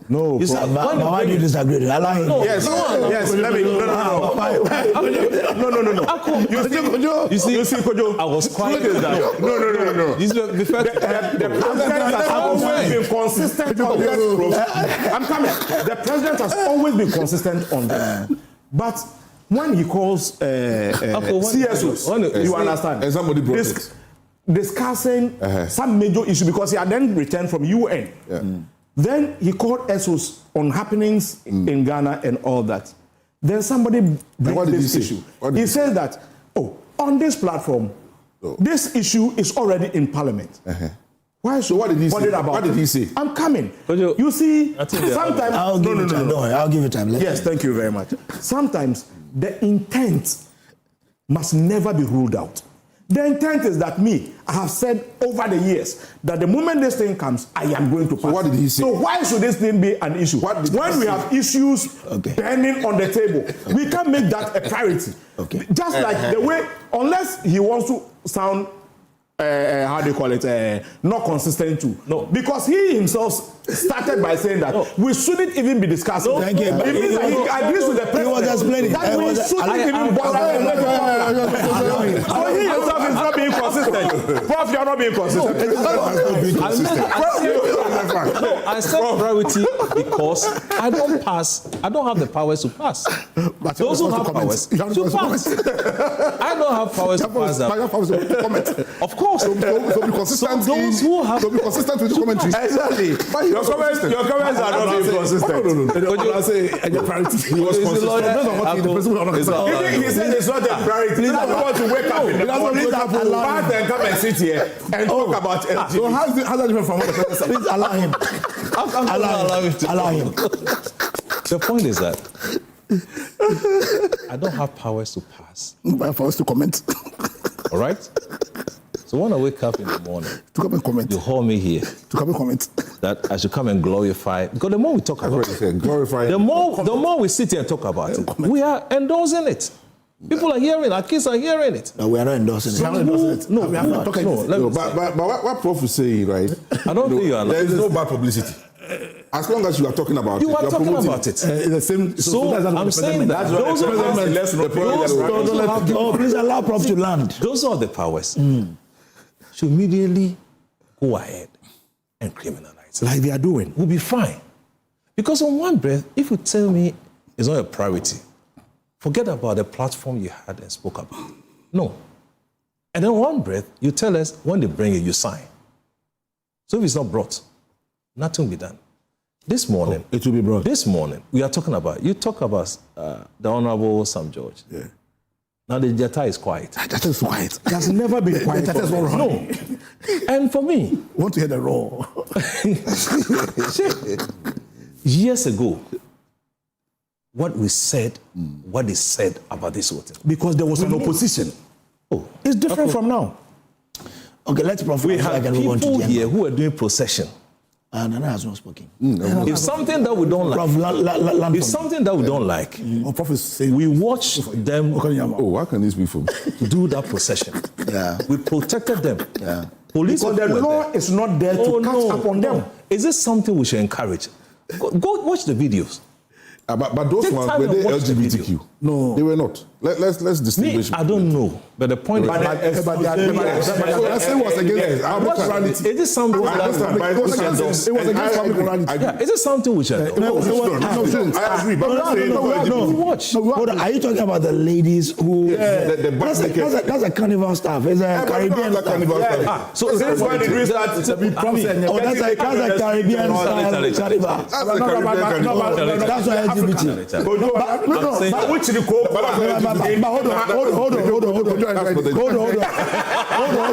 No, why do you disagree? No. Yes, let me. No. You see, Kojo, I was quiet. No. The president has always been consistent on this. I'm coming. The president has always been consistent on this. But when he calls CSOs, you understand? And somebody brought it. Discussing some major issue because he had then returned from UN. Then he called SOs on happenings in Ghana and all that. Then somebody brings this issue. He says that, on this platform, this issue is already in Parliament. Why should what did he say? What did he say? I'm coming. You see, sometimes... I'll give you time. I'll give you time. Yes, thank you very much. Sometimes the intent must never be ruled out. The intent is that I have said over the years that the moment this thing comes, I am going to pass. So what did he say? So why should this thing be an issue? When we have issues burning on the table, we can't make that a priority. Just like the way, unless he wants to sound, how do you call it, not consistent too. No. Because he himself started by saying that we shouldn't even be discussing. Thank you. He agrees with the president. He was explaining. That we shouldn't even bother. So he himself is not being consistent. Prof, you're not being consistent. I said priority because I don't have the powers to pass. But those who have powers to pass. I don't have powers to pass that. Of course. So be consistent. So those who have to be consistent with the commentary. Exactly. Your comments are not being consistent. No. I say your priority. He was consistent. He said it's not a priority. I don't want to wake up in the morning and come and sit here and talk about LGBT. So how's that different from what the president said? Please allow him. Allow him. The point is that I don't have powers to pass. I have powers to comment. All right? So when I wake up in the morning, to come and comment, you hold me here. To come and comment. That I should come and glorify. Because the more we talk about it, the more we sit here and talk about it, we are endorsing it. People are hearing it. Our kids are hearing it. No, we are not endorsing it. No, we are not talking about it. But what Prof is saying, right? I don't think you are. There is no bad publicity. As long as you are talking about it, you are talking about it. The same. So I'm saying that those please allow Prof to land. Those are the powers. Should immediately go ahead and criminalize it. Like they are doing. We'll be fine. Because on one breath, if you tell me it's not a priority, forget about the platform you had and spoke about. No. And then one breath, you tell us when they bring it, you sign. So if it's not brought, nothing will be done. This morning, it will be brought. This morning, we are talking about, you talk about the Honorable Sam George. Yeah. Now the Jata is quiet. Jata is quiet. It has never been quiet. Jata is not wrong. No. And for me, want to hear the roar. Years ago, what we said, what is said about this whole thing. Because there was an opposition. It's different from now. Okay, let's profit. We have people here who are doing procession. Nana has not spoken. If something that we don't like, if something that we don't like, we watch them. Why can this be for me? Do that procession. Yeah, we protected them. Yeah, police. Because the law is not there to catch up on them. Is this something we should encourage? Go watch the videos. But those ones were they LGBTQ? No. They were not. Let's distinguish. I don't know. But the point But the person was against morality. Is it something It was against family morality. Is it something which I agree. But watch. Hold on. Are you talking about the ladies who? That's a carnival stuff. It's a Caribbean stuff. So that's why they start to be promising. Oh, that's a Caribbean style carnival. That's why LGBT. No. Which the hold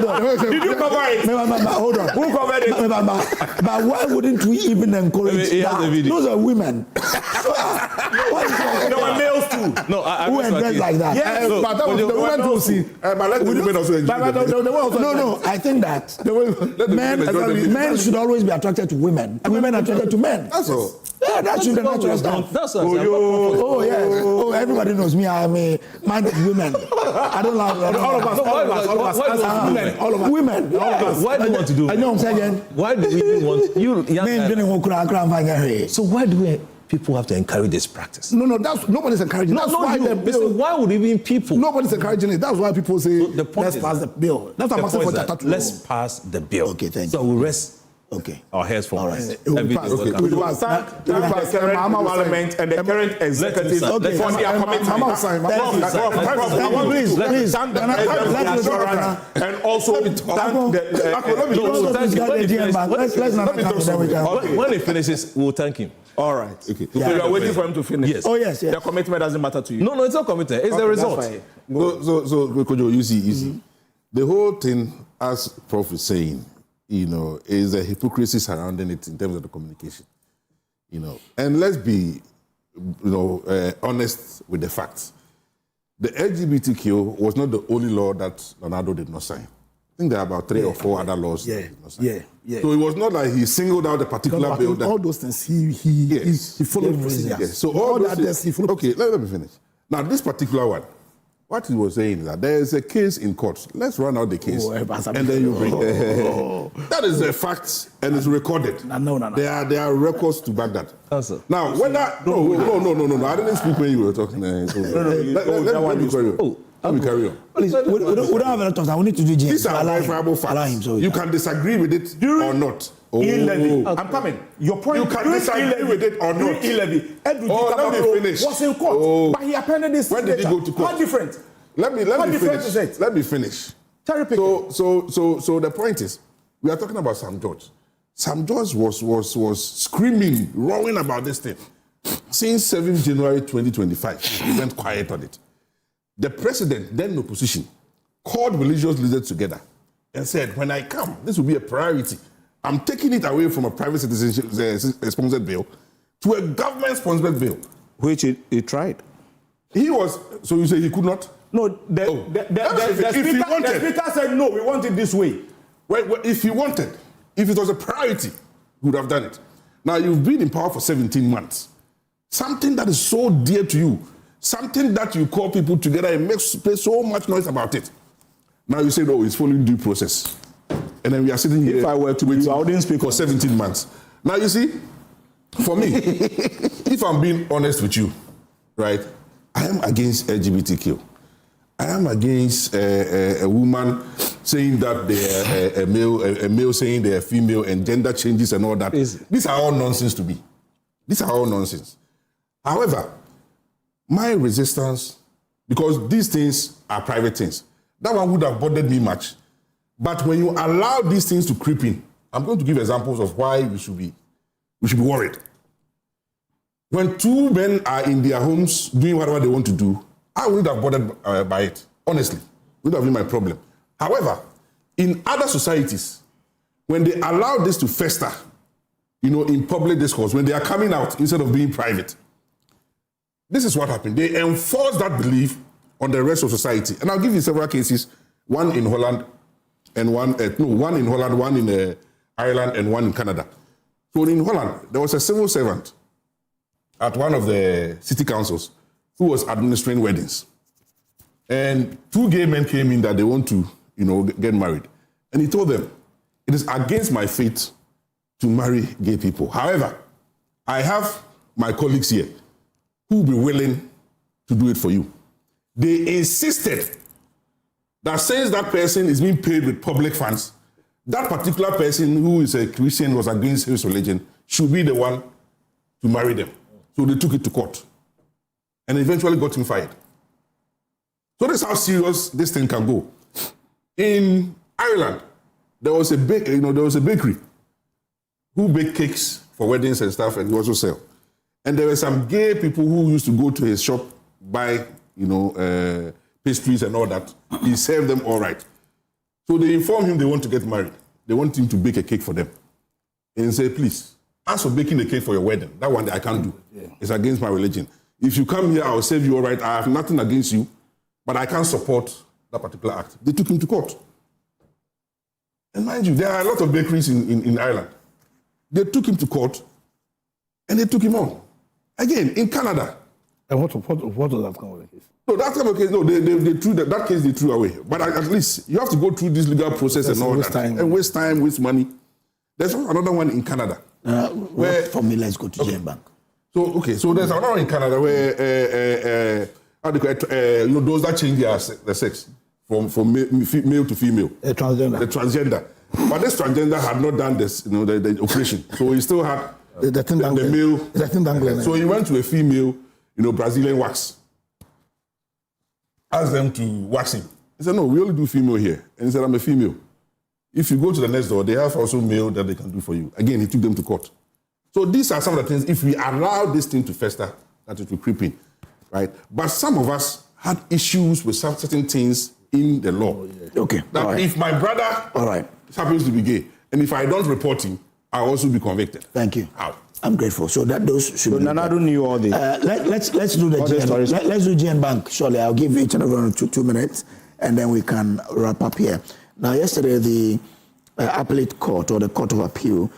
on. Did you cover it? Hold on. Who covered it? But why wouldn't we even encourage that? Those are women. There were males too. No, who are dressed like that? Yes, but that was the women to see. But let the women also enjoy. No. I think that men should always be attracted to women. Women attracted to men. That's all. Yeah, that's the natural stuff. That's Oh, yes. Oh, everybody knows me. I'm a man of women. I don't like all of us. Women. Why do you want to do? I know I'm saying. Why do we even want you? So why do people have to encourage this practice? No, nobody's encouraging. That's why the bill. Why would even people? Nobody's encouraging it. That's why people say let's pass the bill. That's what I'm asking for chapter 2. Let's pass the bill. Okay, thank you. So we'll rest. Okay. Our heads for all right. We will pass. Thank the current parliament and the current executive for their commitment. And also when he finishes, we'll thank him. All right. Okay. So you are waiting for him to finish. Yes. Oh yes. The commitment doesn't matter to you. No, it's not commitment. It's the result. So Kojo, you see, the whole thing, as Prof is saying, is a hypocrisy surrounding it in terms of the communication. And let's be, honest with the facts. The LGBTQ was not the only law that Leonardo did not sign. I think there are about 3 or 4 other laws. That he did not sign. So it was not like he singled out a particular bill. All those things he followed procedures. Yes. So all those things he followed. Okay, let me finish. Now this particular one. What he was saying is that there is a case in court. Let's run out the case, and then you bring. That is a fact, and it's recorded. No. There are records to back that. Answer. Now, whether no, I didn't speak when you were talking. Let me carry on. Let me carry on. Please, we don't have a lot of time. We need to do James. These are verifiable facts. You can disagree with it or not. I'm coming. Your point. You can disagree with it or not. Let me finish. Was in court, but he appended this. When did he go to court? How different? Let me finish. Let me finish. So the point is, we are talking about Sam George. Sam George was screaming, roaring about this thing since 7th January 2025. He went quiet on it. The president, then in opposition, called religious leaders together and said, when I come, this will be a priority. I'm taking it away from a private citizen-sponsored bill to a government-sponsored bill. Which he tried. He was, so you say he could not? No, the speaker said, no, we want it this way. Well, if he wanted, if it was a priority, he would have done it. Now, you've been in power for 17 months. Something that is so dear to you, something that you call people together and make so much noise about it. Now you say, no, it's following due process. And then we are sitting here. If I were to wait, I wouldn't speak for 17 months. Now you see, for me, if I'm being honest with you, right, I am against LGBTQ. I am against a woman saying that they are a male saying they are female, and gender changes and all that. These are all nonsense to me. These are all nonsense. However, my resistance, because these things are private things, that one would have bothered me much. But when you allow these things to creep in, I'm going to give examples of why we should be worried. When 2 men are in their homes doing whatever they want to do, I wouldn't have bothered by it. Honestly, it would have been my problem. However, in other societies, when they allow this to fester, in public discourse, when they are coming out instead of being private, this is what happened. They enforce that belief on the rest of society. And I'll give you several cases, one in Holland, and one in Holland, one in Ireland, and one in Canada. So in Holland, there was a civil servant at one of the city councils who was administering weddings. And 2 gay men came in that they want to, get married. And he told them, it is against my faith to marry gay people. However, I have my colleagues here who will be willing to do it for you. They insisted that since that person is being paid with public funds, that particular person who is a Christian, was against his religion, should be the one to marry them. So they took it to court and eventually got him fired. So that's how serious this thing can go. In Ireland, there was a bakery who baked cakes for weddings and stuff, and he also sell. And there were some gay people who used to go to his shop, buy, pastries and all that. He served them all right. So they informed him they want to get married. They want him to bake a cake for them. And he said, please, as for baking a cake for your wedding, that one I can't do. Yeah. It's against my religion. If you come here, I'll serve you all right. I have nothing against you, but I can't support that particular act. They took him to court. And mind you, there are a lot of bakeries in Ireland. They took him to court and they took him on. Again, in Canada. And what was that kind of case? No, that kind of case, no, they threw that case they threw away. But at least you have to go through this legal process and all that. And waste time, waste money. There's another one in Canada. Where for me, let's go to GN Bank. So there's another one in Canada where those that change their sex from male to female. The transgender. But this transgender had not done this, the operation. So he still had the male. So he went to a female, Brazilian wax. Asked them to wax him. He said, no, we only do female here. And he said, I'm a female. If you go to the next door, they have also male that they can do for you. Again, he took them to court. So these are some of the things, if we allow this thing to fester, that it will creep in, right? But some of us had issues with some certain things in the law. Okay. That if my brother happens to be gay, and if I don't report him, I'll also be convicted. Thank you. How? I'm grateful. So that those should be. Nanado knew all this. Let's do the GN. Let's do GN Bank. Surely, I'll give each and every one 2 minutes, and then we can wrap up here. Now, yesterday the appellate court or the Court of Appeal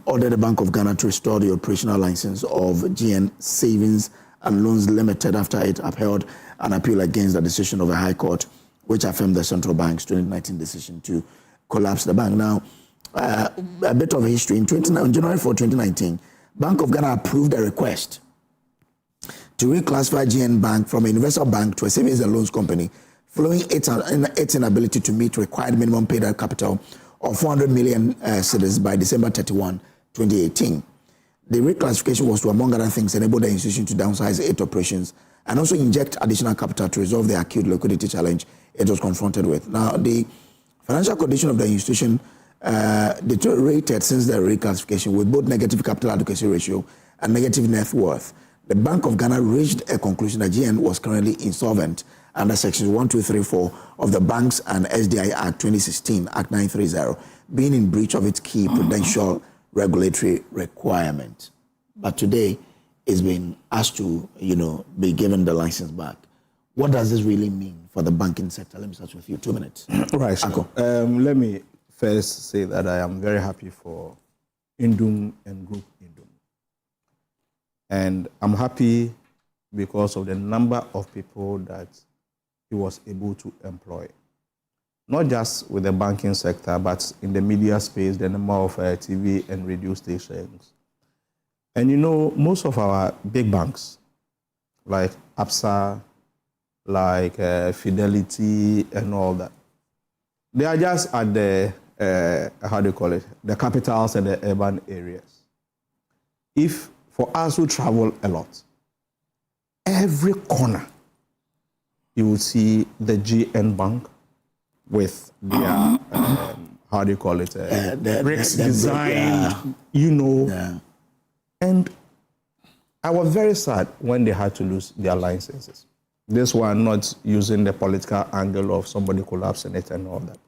ordered the Bank of Ghana to restore the operational license of GN Savings and Loans Limited after it upheld an appeal against the decision of the High Court, which affirmed the central bank's 2019 decision to collapse the bank. Now, a bit of history. On January 4, 2019, Bank of Ghana approved a request to reclassify GN Bank from a universal bank to a savings and loans company following its inability to meet required minimum paid-out capital of 400 million cedis by December 31, 2018. The reclassification was to, among other things, enable the institution to downsize its operations and also inject additional capital to resolve the acute liquidity challenge it was confronted with. Now, the financial condition of the institution deteriorated since the reclassification with both negative capital adequacy ratio and negative net worth. The Bank of Ghana reached a conclusion that GN was currently insolvent under Sections 1234 of the Banks and SDI Act 2016, Act 930, being in breach of its key prudential regulatory requirement. But today, it's been asked to, be given the license back. What does this really mean for the banking sector? Let me start with you. 2 minutes. Right. Let me first say that I am very happy for Indum and Group Indum. And I'm happy because of the number of people that he was able to employ. Not just with the banking sector, but in the media space, the number of TV and radio stations. And most of our big banks, like ABSA, like Fidelity and all that, they are just at the, the capitals and the urban areas. If for us who travel a lot, every corner, you will see the GN Bank with their, bricks design, And I was very sad when they had to lose their licenses. This one not using the political angle of somebody collapsing it and all that.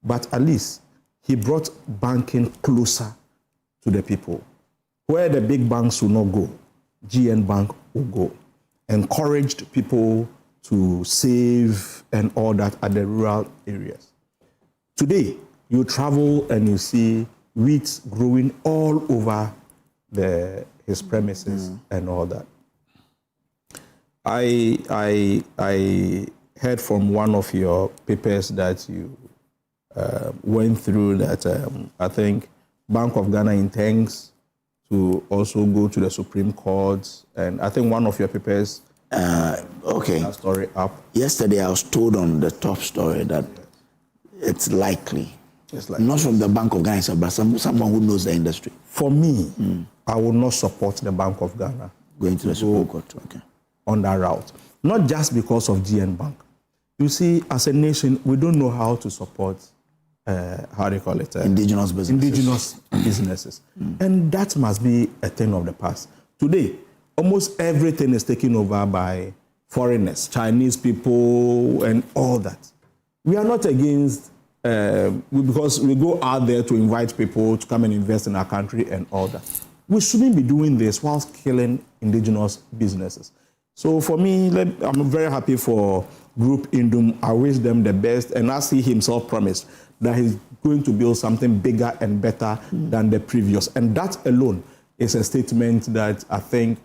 But at least he brought banking closer to the people. Where the big banks will not go, GN Bank will go. Encouraged people to save and all that at the rural areas. Today, you travel and you see wheat growing all over his premises and all that. I heard from one of your papers that you went through that I think Bank of Ghana intends to also go to the Supreme Court, and I think one of your papers Okay. That story up. Yesterday, I was told on the top story that it's likely. It's likely. Not from the Bank of Ghana, but someone who knows the industry. For me, I will not support the Bank of Ghana going to the Supreme Court. Okay. On that route. Not just because of GN Bank. You see, as a nation, we don't know how to support, how do you call it? Indigenous businesses. Indigenous businesses. And that must be a thing of the past. Today, almost everything is taken over by foreigners, Chinese people, and all that. We are not against, because we go out there to invite people to come and invest in our country and all that. We shouldn't be doing this whilst killing indigenous businesses. So for me, I'm very happy for Group Indum. I wish them the best. And as he himself promised, that he's going to build something bigger and better than the previous. And that alone is a statement that I think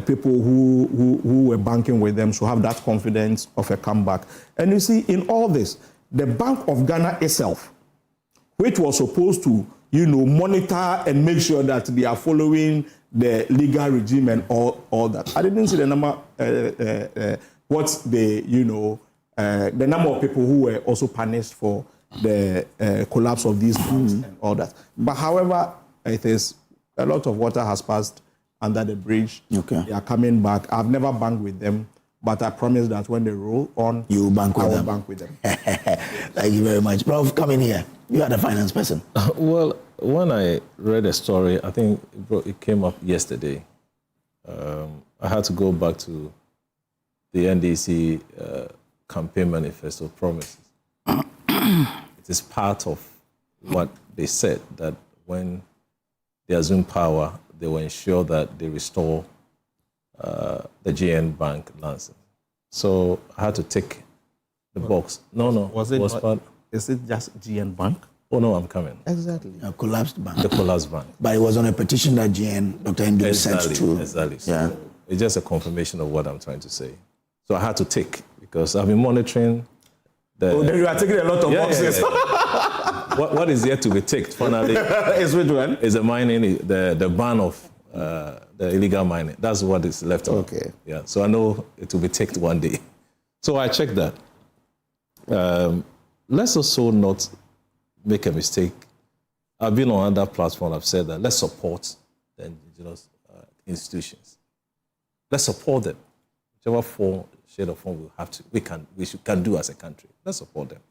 people who were banking with them should have that confidence of a comeback. And you see, in all this, the Bank of Ghana itself, which was supposed to, monitor and make sure that they are following the legal regime and all that. I didn't see the number, the number of people who were also punished for the collapse of these banks and all that. But however, it is a lot of water has passed under the bridge. Okay. They are coming back. I've never banked with them, but I promise that when they roll on, you bank with I will them. bank with them. Thank you very much. Prof, come in here. You are the finance person. Well, when I read a story, I think it came up yesterday. I had to go back to the NDC campaign manifesto promises. It is part of what they said, that when they assume power, they will ensure that they restore the GN Bank license. So I had to tick the box. No. Is it just GN Bank? Oh, no, I'm coming. Exactly. A collapsed bank. The collapsed bank. But it was on a petition that Dr. Ndu sent to. Exactly. Yeah. So it's just a confirmation of what I'm trying to say. So I had to tick, because I've been monitoring the... Oh, then you are taking a lot of boxes. What is yet to be ticked, finally... Is which one? Is the mining, the ban of the illegal mining. That's what is left of. Okay. Yeah, so I know it will be ticked one day. So I checked that. Let's also not make a mistake. I've been on other platforms, I've said that let's support the indigenous institutions. Let's support them. Whichever shade of form we can do as a country. Let's support them.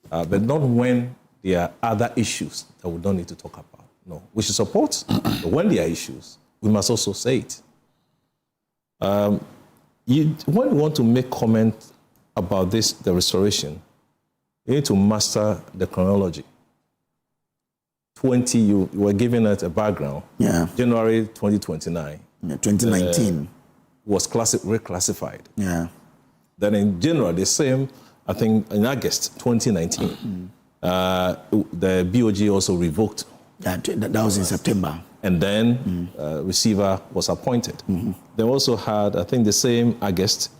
But not when there are other issues that we don't need to talk about. No, we should support, but when there are issues, we must also say it. When you want to make comment about the restoration, you need to master the chronology. You were giving it a background. Yeah. January 2029. Yeah, 2019. Was reclassified. Yeah. Then in January, the same, I think in August 2019, the BOG also revoked. That was in September. And then receiver was appointed. They also had, I think the same August,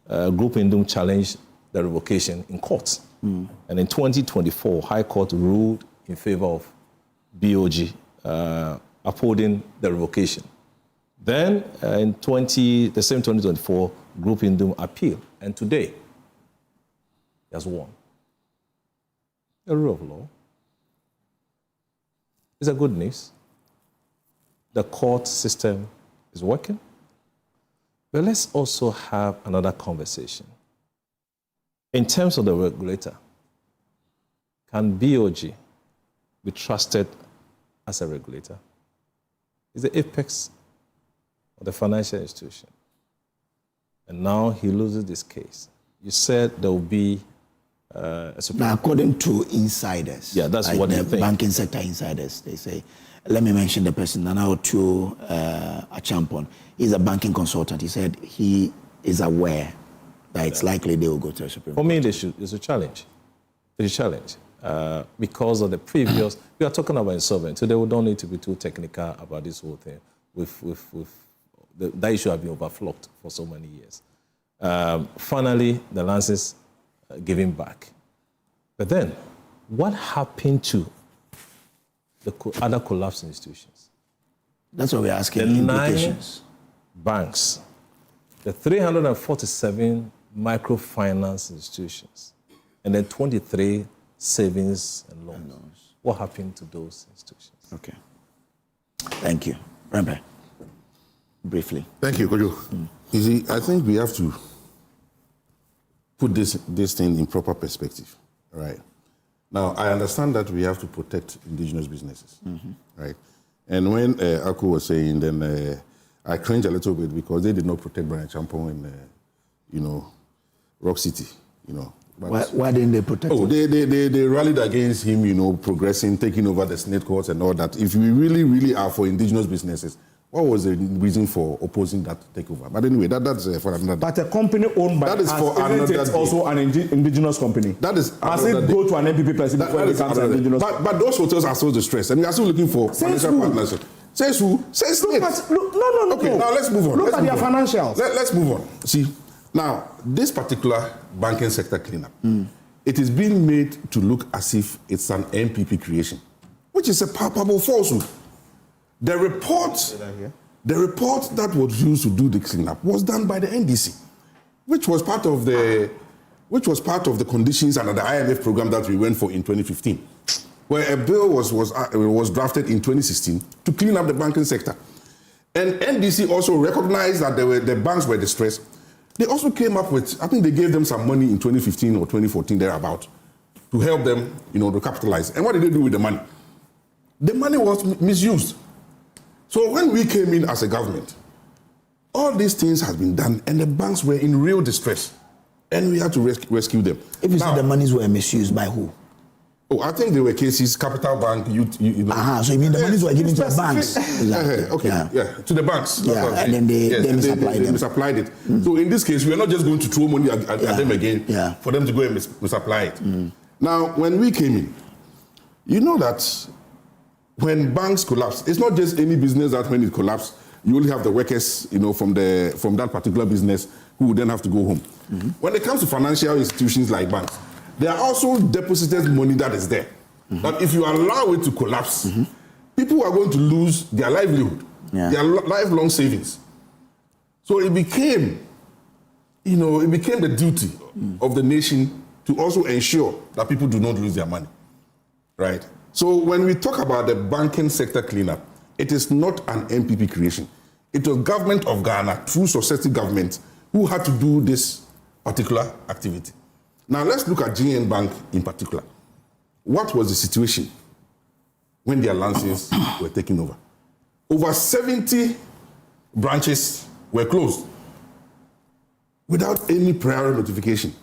Group Indum challenged the revocation in court. And in 2024, High Court ruled in favor of BOG, upholding the revocation. Then in the same 2024, Group Indum appealed. And today, he has won. The rule of law is a good news. The court system is working. But let's also have another conversation. In terms of the regulator, can BOG be trusted as a regulator? Is the apex of the financial institution. And now he loses this case. You said there will be a Supreme Now, according to insiders, yeah, that's what the they think. Banking sector insiders, they say, let me mention the person, Nanautu Achampon. He's a banking consultant. He said he is aware that it's likely they will go to the Supreme Court. For me, it's a challenge. It's a challenge. Because of the previous, we are talking about insolvency, so they don't need to be too technical about this whole thing. That issue has been overflowed for so many years. Finally, the license given back. But then, what happened to the other collapsed institutions? That's what we're asking. The implications. 9 banks the 347 microfinance institutions, and then 23 savings and loans. What happened to those institutions? Okay. Thank you. Remember, briefly. Thank you, Kojo. You see, I think we have to put this thing in proper perspective, right? Now, I understand that we have to protect indigenous businesses, right? And when Aku was saying, then I cringe a little bit because they did not protect Brian Champon in, Rock City, Why didn't they protect him? They rallied against him, progressing, taking over the Senate courts and all that. If we really, really are for indigenous businesses, what was the reason for opposing that takeover? But anyway, that's for another day. But a company owned by that is for isn't it also an indigenous company? That is Must it go to an NPP president before it becomes an indigenous? But those hotels are so distressed, and we are still looking for financial partnership. Says who? Says no. Okay, now let's move on. Look at their financials. Let's move on. See, now, this particular banking sector cleanup, it is being made to look as if it's an NPP creation, which is a palpable falsehood. The report that was used to do the cleanup was done by the NDC, which was part of the conditions under the IMF program that we went for in 2015, where a bill was drafted in 2016 to clean up the banking sector. And NDC also recognized that the banks were distressed. They also came up with, I think they gave them some money in 2015 or 2014 thereabout to help them, to capitalize. And what did they do with the money? The money was misused. So when we came in as a government, all these things have been done and the banks were in real distress and we had to rescue them. If you say the monies were misused by who? Oh, I think there were cases, Capital Bank, so you mean the monies were given to the banks? Exactly. To the banks. And then they misapplied it. So in this case, we are not just going to throw money at them again for them to go and misapply it. Now, when we came in, you know that when banks collapse, it's not just any business that when it collapses, you only have the workers, from that particular business who would then have to go home. When it comes to financial institutions like banks, there are also deposited money that is there. But if you allow it to collapse, people are going to lose their livelihood, their lifelong savings. So it became, the duty of the nation to also ensure that people do not lose their money, right? So when we talk about the banking sector cleanup, it is not an NPP creation. It was government of Ghana, through successive governments, who had to do this particular activity. Now let's look at GN Bank in particular. What was the situation when their licenses were taken over? Over 70 branches were closed without any prior notification.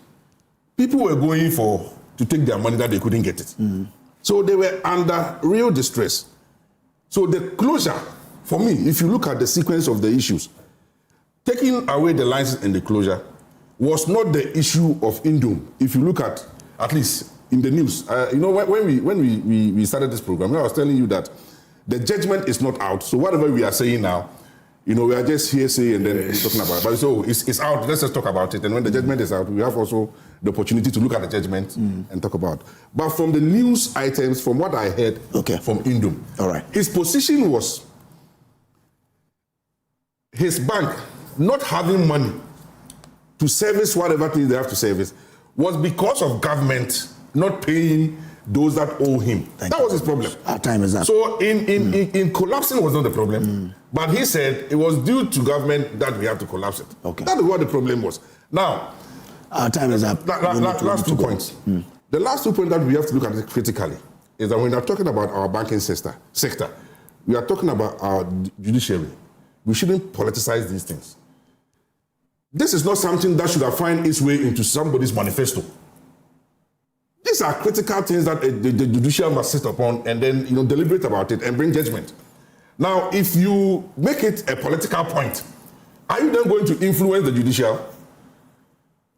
People were going to take their money that they couldn't get it. So they were under real distress. So the closure, for me, if you look at the sequence of the issues, taking away the license and the closure was not the issue of Indom. If you look at least in the news, when we started this program, I was telling you that the judgment is not out. So whatever we are saying now, we are just hearsay and then talking about it. But so it's out, let's just talk about it. And when the judgment is out, we have also the opportunity to look at the judgment and talk about it. But from the news items, from what I heard from Indom, his position was his bank not having money to service whatever things they have to service was because of government not paying those that owe him. That was his problem. Our time is up. So in collapsing was not the problem, but he said it was due to government that we have to collapse it. That is what the problem was. Now, our time is up. Last 2 points. The last 2 points that we have to look at it critically is that when we are talking about our banking sector, we are talking about our judiciary. We shouldn't politicize these things. This is not something that should have found its way into somebody's manifesto. These are critical things that the judicial must sit upon and then deliberate about it and bring judgment. Now, if you make it a political point, are you then going to influence the judicial?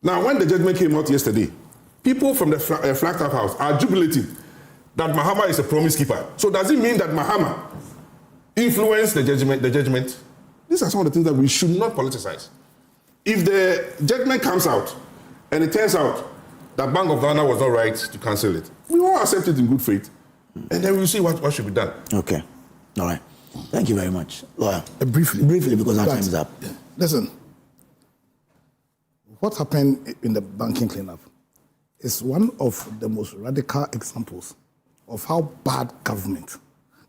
Now, when the judgment came out yesterday, people from the Flagstaff House are jubilating that Mahama is a promise keeper. So does it mean that Mahama influenced the judgment? These are some of the things that we should not politicize. If the judgment comes out and it turns out that Bank of Ghana was not right to cancel it, we will accept it in good faith, and then we'll see what should be done. Okay. All right. Thank you very much. Lawyer, briefly, because our time is up. Listen, what happened in the banking cleanup is one of the most radical examples of how bad government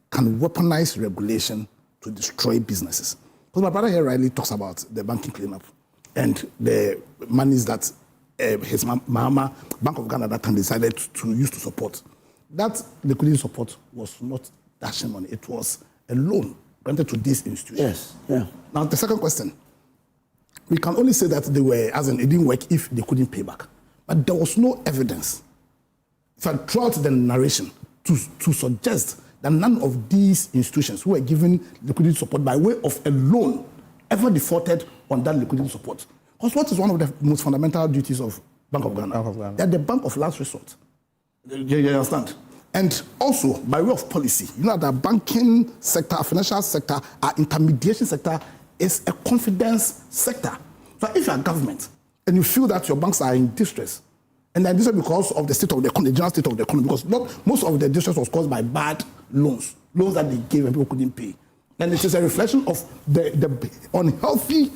can weaponize regulation to destroy businesses. Because my brother here rightly talks about the banking cleanup and the monies that his mama, Bank of Ghana, that time decided to use to support. That liquidity support was not dashing money. It was a loan granted to these institutions. Yes, yeah. Now, the second question. We can only say that they were, as in it didn't work if they couldn't pay back. But there was no evidence throughout the narration to suggest that none of these institutions who were given liquidity support by way of a loan ever defaulted on that liquidity support. Because what is one of the most fundamental duties of Bank of Ghana? They're the bank of last resort. You understand? And also, by way of policy, you know that banking sector, financial sector, our intermediation sector is a confidence sector. So if you're a government and you feel that your banks are in distress, and then this is because of the state of the economy, the general state of the economy, because most of the distress was caused by bad loans that they gave and people couldn't pay. And it is a reflection of the unhealthy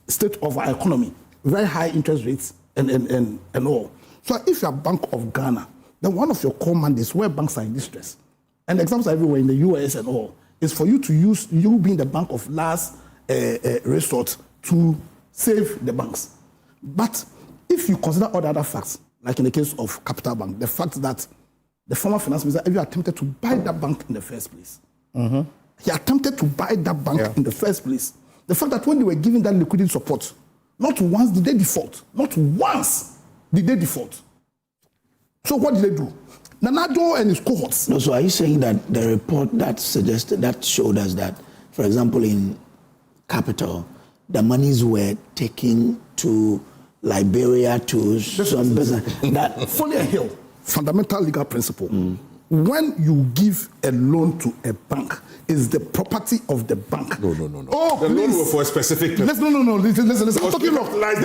state of our economy, very high interest rates and all. So if you're a Bank of Ghana, then one of your core mandates where banks are in distress, and examples are everywhere in the US and all, is for you to use you being the bank of last resort to save the banks. But if you consider all the other facts, like in the case of Capital Bank, the fact that the former finance minister ever attempted to buy that bank in the first place. Mm-hmm. He attempted to buy that bank in the first place. The fact that when they were giving that liquidity support, not once did they default. Not once did they default. So what did they do? Nana-Addo and his cohorts. No, so are you saying that the report that showed us that, for example, in Capital, the monies were taken to Liberia to some business that fully a hill, fundamental legal principle. When you give a loan to a bank, is the property of the bank. No. Oh, the loan was for a specific purpose. No. Listen. I'm talking about. I'm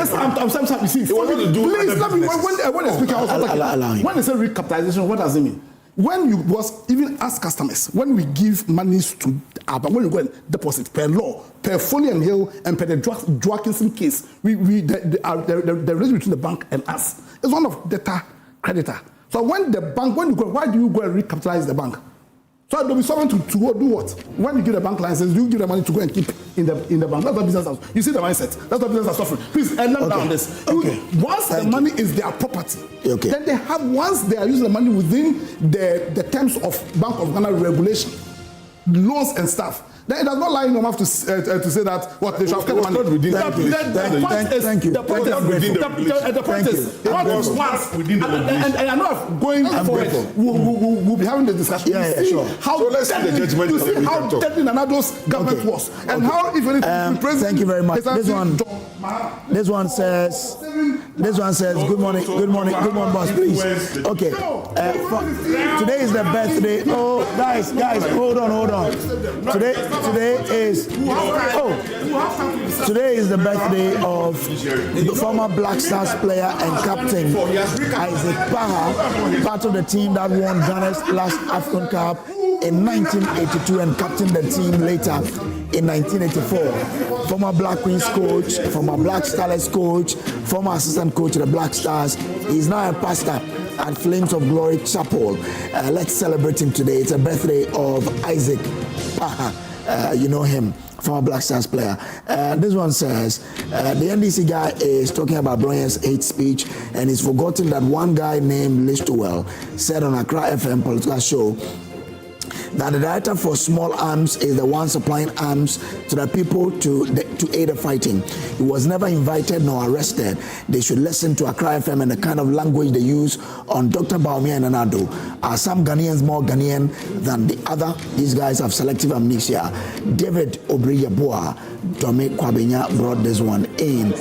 you see. It was to do. Please let me. When the speaker was talking, when they say recapitalization, what does it mean? When you was even ask customers, when we give monies to our bank, when you go and deposit per law, per Foley and Hill, and per the Dworkinson case, the relation between the bank and us is one of debtor creditor. So when you go, why do you go and recapitalize the bank? So they'll be someone to go do what? When you give the bank license, you give the money to go and keep in the bank. That's what business house. You see the mindset. That's what business are suffering. Please end them down this. Once the money is their property, then they have, once they are using the money within the terms of Bank of Ghana regulation, loans and stuff, then it does not lie in your mouth to say that what they should have kept money. Thank you. The point is, once within the regulation. And I know going forward, we'll be having the discussion. Sure. How deadly Nana-Addo's government was, and how if anything. Thank you very much. This one says, good morning, boss, please. Okay. Today is the birthday. Oh, guys, hold on. Today is the birthday of the former Black Stars player and captain Isaac Paha, part of the team that won Ghana's last African Cup in 1982 and captained the team later in 1984. Former Black Queens coach, former Black Starlets coach, former assistant coach of the Black Stars. He's now a pastor at Flames of Glory Chapel. Let's celebrate him today. It's a birthday of Isaac Paha. You know him, former Black Stars player. This one says, the NDC guy is talking about Abronye's hate speech, and he's forgotten that one guy named Listowell said on Accra FM political show that the director for small arms is the one supplying arms to the people to aid the fighting. He was never invited nor arrested. They should listen to Accra FM and the kind of language they use on Dr. Bawumia and Nana-Addo. Are some Ghanaians more Ghanaian than the other? These guys have selective amnesia. David Obriyeboa, Tome Kwabenya brought this one in.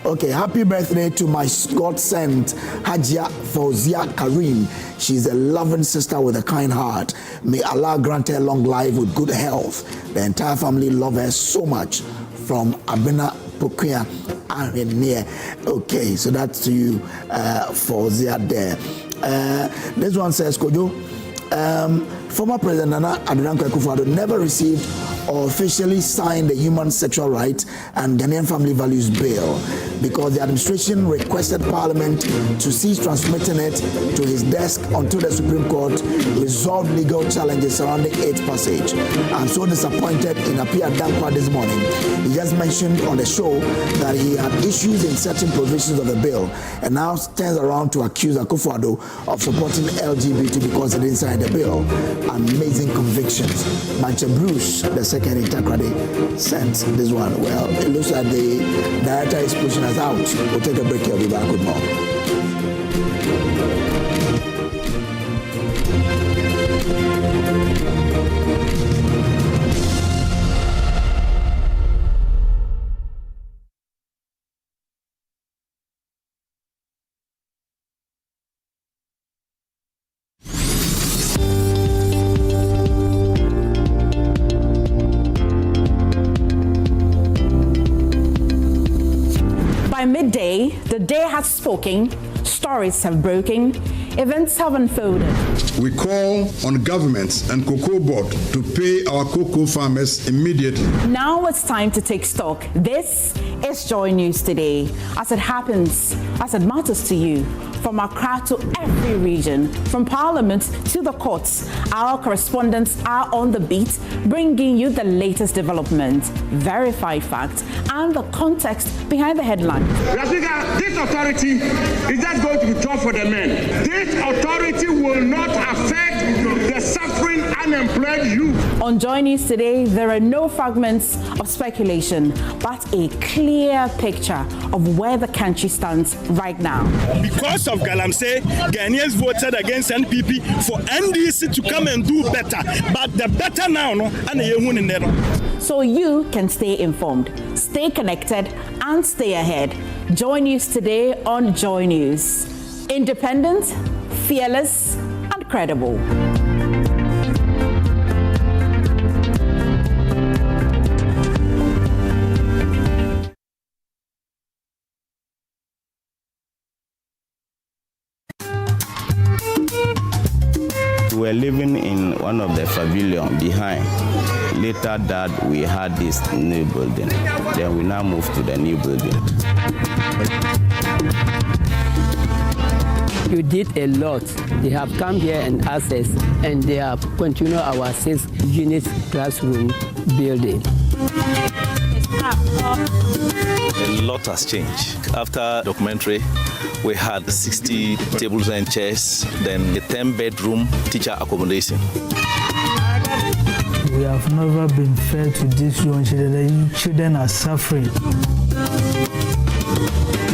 Okay, happy birthday to my God sent Hajia Fauzia Karim. She's a loving sister with a kind heart. May Allah grant her long life with good health. The entire family love her so much. From Abena Pokuya Ahenye. Okay, so that's to you, Fauzia there. This one says, Kojo, former President Nana Addo Akufo-Addo never received or officially sign the Human Sexual Rights and Ghanaian Family Values Bill because the administration requested Parliament to cease transmitting it to his desk until the Supreme Court resolved legal challenges surrounding its passage. I'm so disappointed in Apia Dankwa this morning. He just mentioned on the show that he had issues in certain provisions of the bill and now turns around to accuse Akufo-Addo of supporting LGBT because he didn't sign the bill. Amazing convictions. Manche Bruce, the second in Takrade, sent this one. Well, it looks like the director is pushing us out. We'll take a break here. We'll be back with more. Midday, the day has spoken, stories have broken, events have unfolded. We call on governments and cocoa board to pay our cocoa farmers immediately. Now it's time to take stock. This is Joy News Today. As it happens, as it matters to you, from Accra to every region, from Parliament to the courts, our correspondents are on the beat, bringing you the latest developments, verified facts, and the context behind the headline. This authority is not going to be tough for the men. This authority will not affect the suffering unemployed youth. On Joy News Today, there are no fragments of speculation, but a clear picture of where the country stands right now. Because of Galamsey, Ghanaians voted against NPP for NDC to come and do better. But the better now, no, and so you can stay informed, stay connected, and stay ahead. Joy News Today on Joy News. Independent, fearless, and credible. We were living in one of the pavilion behind. Later that we had this new building. Then we now moved to the new building. You did a lot. They have come here and asked us, and they have continued our 6-unit classroom building. A lot has changed. After documentary, we had 60 tables and chairs, then a 10-bedroom teacher accommodation. We have never been fair to these young children. The children are suffering.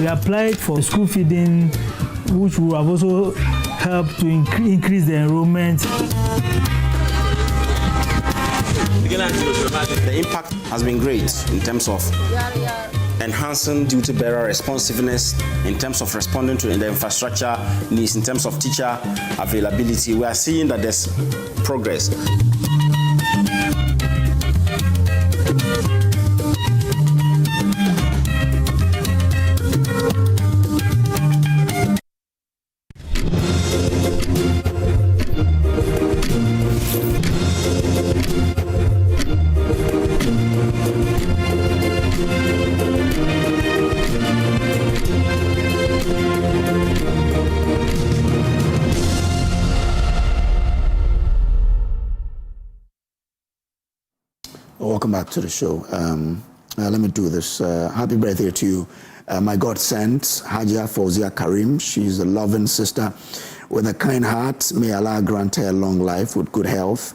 We applied for school feeding, which will have also helped to increase the enrollment. The impact has been great in terms of enhancing duty bearer responsiveness, in terms of responding to the infrastructure needs, in terms of teacher availability. We are seeing that there's progress. Welcome back to the show. Let me do this. Happy birthday to you. My God sent Hajia Fauzia Karim. She's a loving sister with a kind heart. May Allah grant her long life with good health.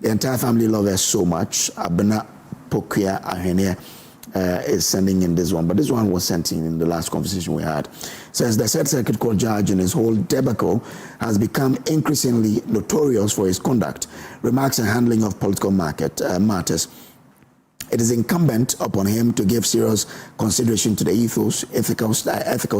The entire family love her so much. Abena Pokia Ahene is sending in this one, but this one was sent in the last conversation we had. Says the said circuit court judge in his whole debacle has become increasingly notorious for his conduct, remarks, and handling of political matters. It is incumbent upon him to give serious consideration to the ethos, ethical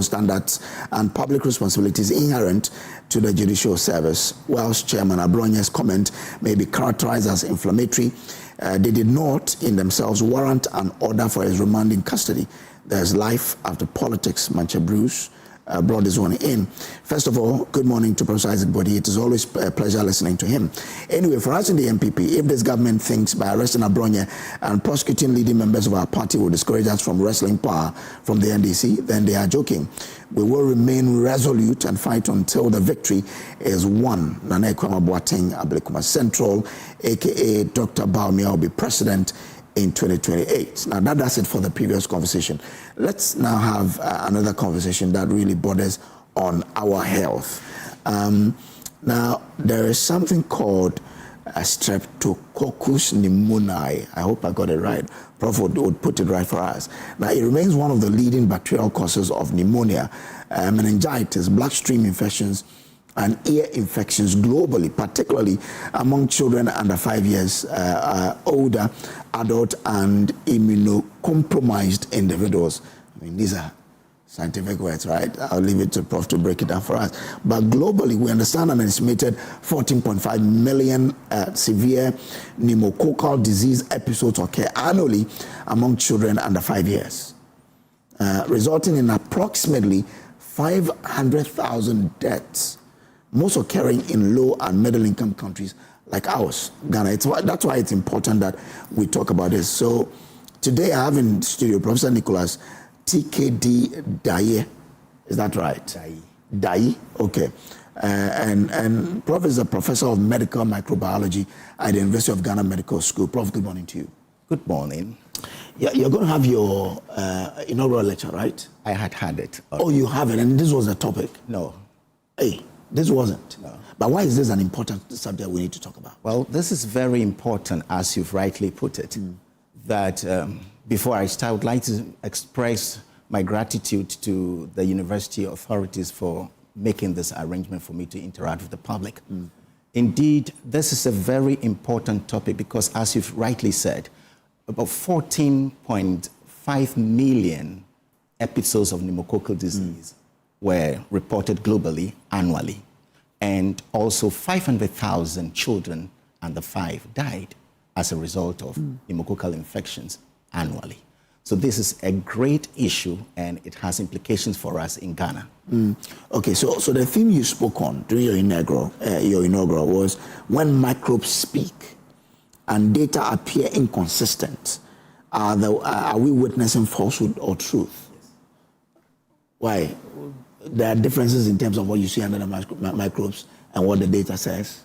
standards, and public responsibilities inherent to the judicial service. Whilst Chairman Abronye's comment may be characterized as inflammatory, they did not in themselves warrant an order for his remand in custody. There's life after politics, Manche Bruce. brought this one in. First of all, good morning to Professor Isaac Body. It is always a pleasure listening to him. Anyway, for us in the NPP, if this government thinks by arresting Abronye and prosecuting leading members of our party will discourage us from wresting power from the NDC, then they are joking. We will remain resolute and fight until the victory is won. Nana Kwame Boateng Ablekuma Central, aka Dr. Baumia, will be president in 2028. Now that does it for the previous conversation. Let's now have another conversation that really borders on our health. Now there is something called Streptococcus pneumoniae. I hope I got it right. Prof would put it right for us. Now it remains one of the leading bacterial causes of pneumonia, meningitis, bloodstream infections, and ear infections globally, particularly among children under 5 years older, adult and immunocompromised individuals. I mean, these are scientific words, right? I'll leave it to Prof to break it down for us. But globally, we understand an estimated 14.5 million severe pneumococcal disease episodes occur annually among children under 5 years, resulting in approximately 500,000 deaths, most occurring in low and middle income countries like ours, Ghana. That's why it's important that we talk about this. So today I have in studio Professor Nicholas TKD Daye. Is that right? Daye. Okay. And Prof is a professor of medical microbiology at the University of Ghana Medical School. Prof, good morning to you. Good morning. Yeah, you're going to have your inaugural lecture, right? I had it. Oh, you have it, and this was the topic? No. Hey, this wasn't? No. But why is this an important subject we need to talk about? Well, this is very important, as you've rightly put it, that before I start, I would like to express my gratitude to the university authorities for making this arrangement for me to interact with the public. Indeed, this is a very important topic because, as you've rightly said, about 14.5 million episodes of pneumococcal disease were reported globally annually. And also 500,000 children under 5 died as a result of pneumococcal infections annually. So this is a great issue, and it has implications for us in Ghana. Okay, so the theme you spoke on during your inaugural was when microbes speak and data appear inconsistent, are we witnessing falsehood or truth? Why? There are differences in terms of what you see under the microbes and what the data says?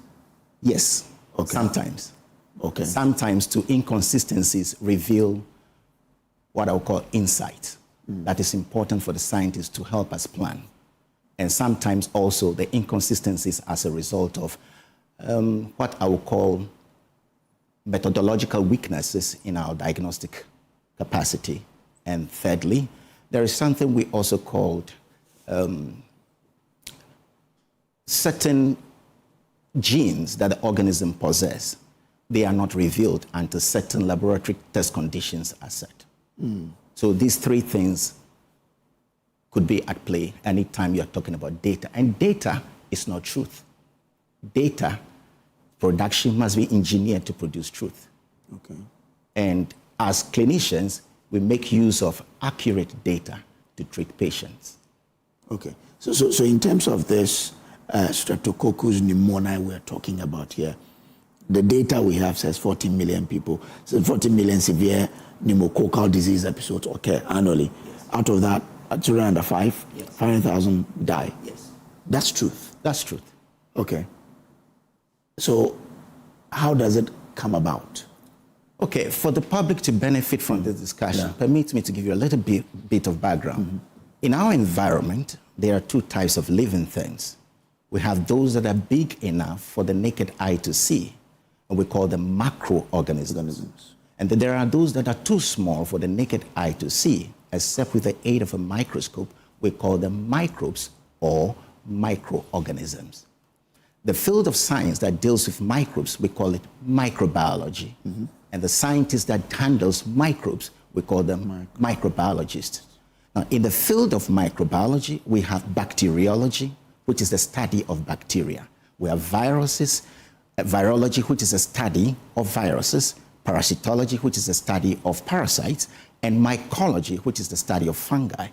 Yes, okay. Sometimes. Okay. Sometimes two inconsistencies reveal what I would call insight. That is important for the scientists to help us plan. And sometimes also the inconsistencies as a result of what I would call methodological weaknesses in our diagnostic capacity. And thirdly, there is something we also called certain genes that the organism possess. They are not revealed until certain laboratory test conditions are set. So these three things could be at play anytime you're talking about data. And data is not truth. Data production must be engineered to produce truth. Okay. And as clinicians, we make use of accurate data to treat patients. Okay. So in terms of this Streptococcus pneumoniae we're talking about here, the data we have says 40 million people, so 40 million severe pneumococcal disease episodes occur annually. Yes. Out of that, children under 5, 500,000 die. Yes. That's truth. That's truth. Okay. So how does it come about? Okay, for the public to benefit from this discussion, permit me to give you a little bit of background. In our environment, there are two types of living things. We have those that are big enough for the naked eye to see, and we call them macroorganisms. And then there are those that are too small for the naked eye to see, except with the aid of a microscope, we call them microbes or microorganisms. The field of science that deals with microbes, we call it microbiology. And the scientist that handles microbes, we call them microbiologists. Now, in the field of microbiology, we have bacteriology, which is the study of bacteria. We have viruses, virology, which is a study of viruses, parasitology, which is the study of parasites, and mycology, which is the study of fungi.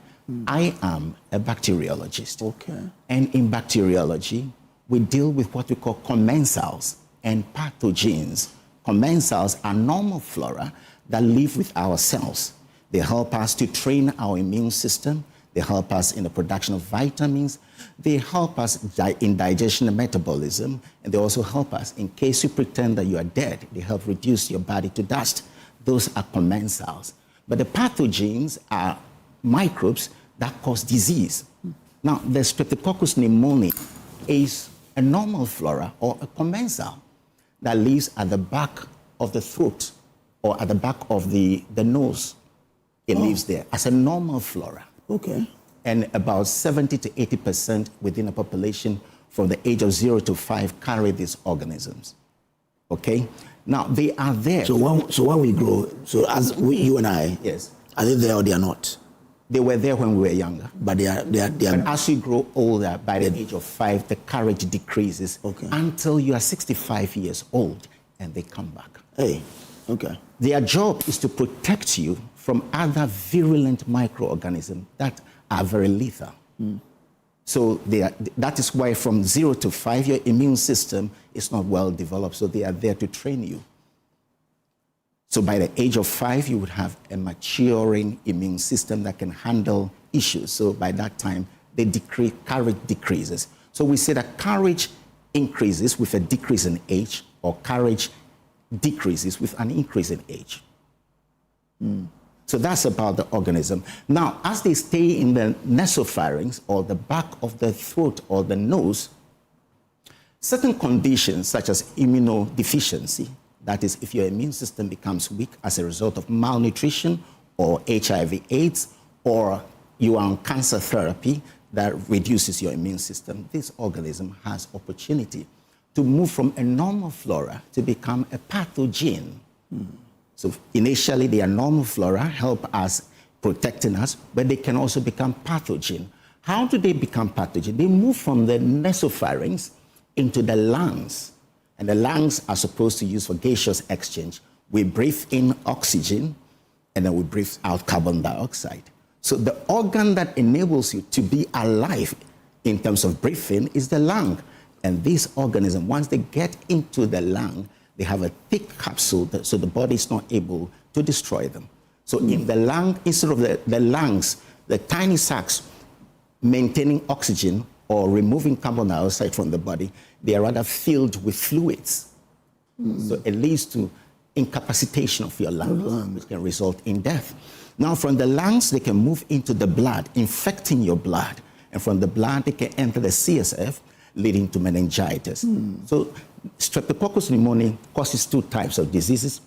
I am a bacteriologist. Okay. And in bacteriology, we deal with what we call commensals and pathogens. Commensals are normal flora that live with our cells. They help us to train our immune system. They help us in the production of vitamins. They help us in digestion and metabolism. And they also help us in case you pretend that you are dead. They help reduce your body to dust. Those are commensals. But the pathogens are microbes that cause disease. Now, the Streptococcus pneumoniae is a normal flora or a commensal that lives at the back of the throat or at the back of the nose. It lives there as a normal flora. Okay. And about 70 to 80% within a population from the age of 0 to 5 carry these organisms. Okay? Now, they are there. So when we grow, so as you and I, yes, are they there or they are not? They were there when we were younger. But they are. But as you grow older, by the age of 5, the courage decreases until you are 65 years old and they come back. Hey, okay. Their job is to protect you from other virulent microorganisms that are very lethal. So that is why from 0 to 5, your immune system is not well developed, so they are there to train you. So by the age of 5, you would have a maturing immune system that can handle issues. So by that time, courage decreases. So we say that courage increases with a decrease in age, or courage decreases with an increase in age. So that's about the organism. Now, as they stay in the nasopharynx, or the back of the throat or the nose, certain conditions such as immunodeficiency, that is, if your immune system becomes weak as a result of malnutrition or HIV/AIDS, or you are on cancer therapy that reduces your immune system, this organism has opportunity to move from a normal flora to become a pathogen. So initially, they are normal flora, help us protecting us, but they can also become pathogen. How do they become pathogen? They move from the nasopharynx into the lungs. And the lungs are supposed to use for gaseous exchange. We breathe in oxygen, and then we breathe out carbon dioxide. So the organ that enables you to be alive in terms of breathing is the lung. And these organisms, once they get into the lung, they have a thick capsule, so the body is not able to destroy them. So in the lung, instead of the lungs, the tiny sacs maintaining oxygen or removing carbon dioxide from the body, they are rather filled with fluids. So it leads to incapacitation of your lungs, which can result in death. Now, from the lungs, they can move into the blood, infecting your blood. And from the blood, they can enter the CSF, leading to meningitis. So Streptococcus pneumoniae causes 2 types of diseases.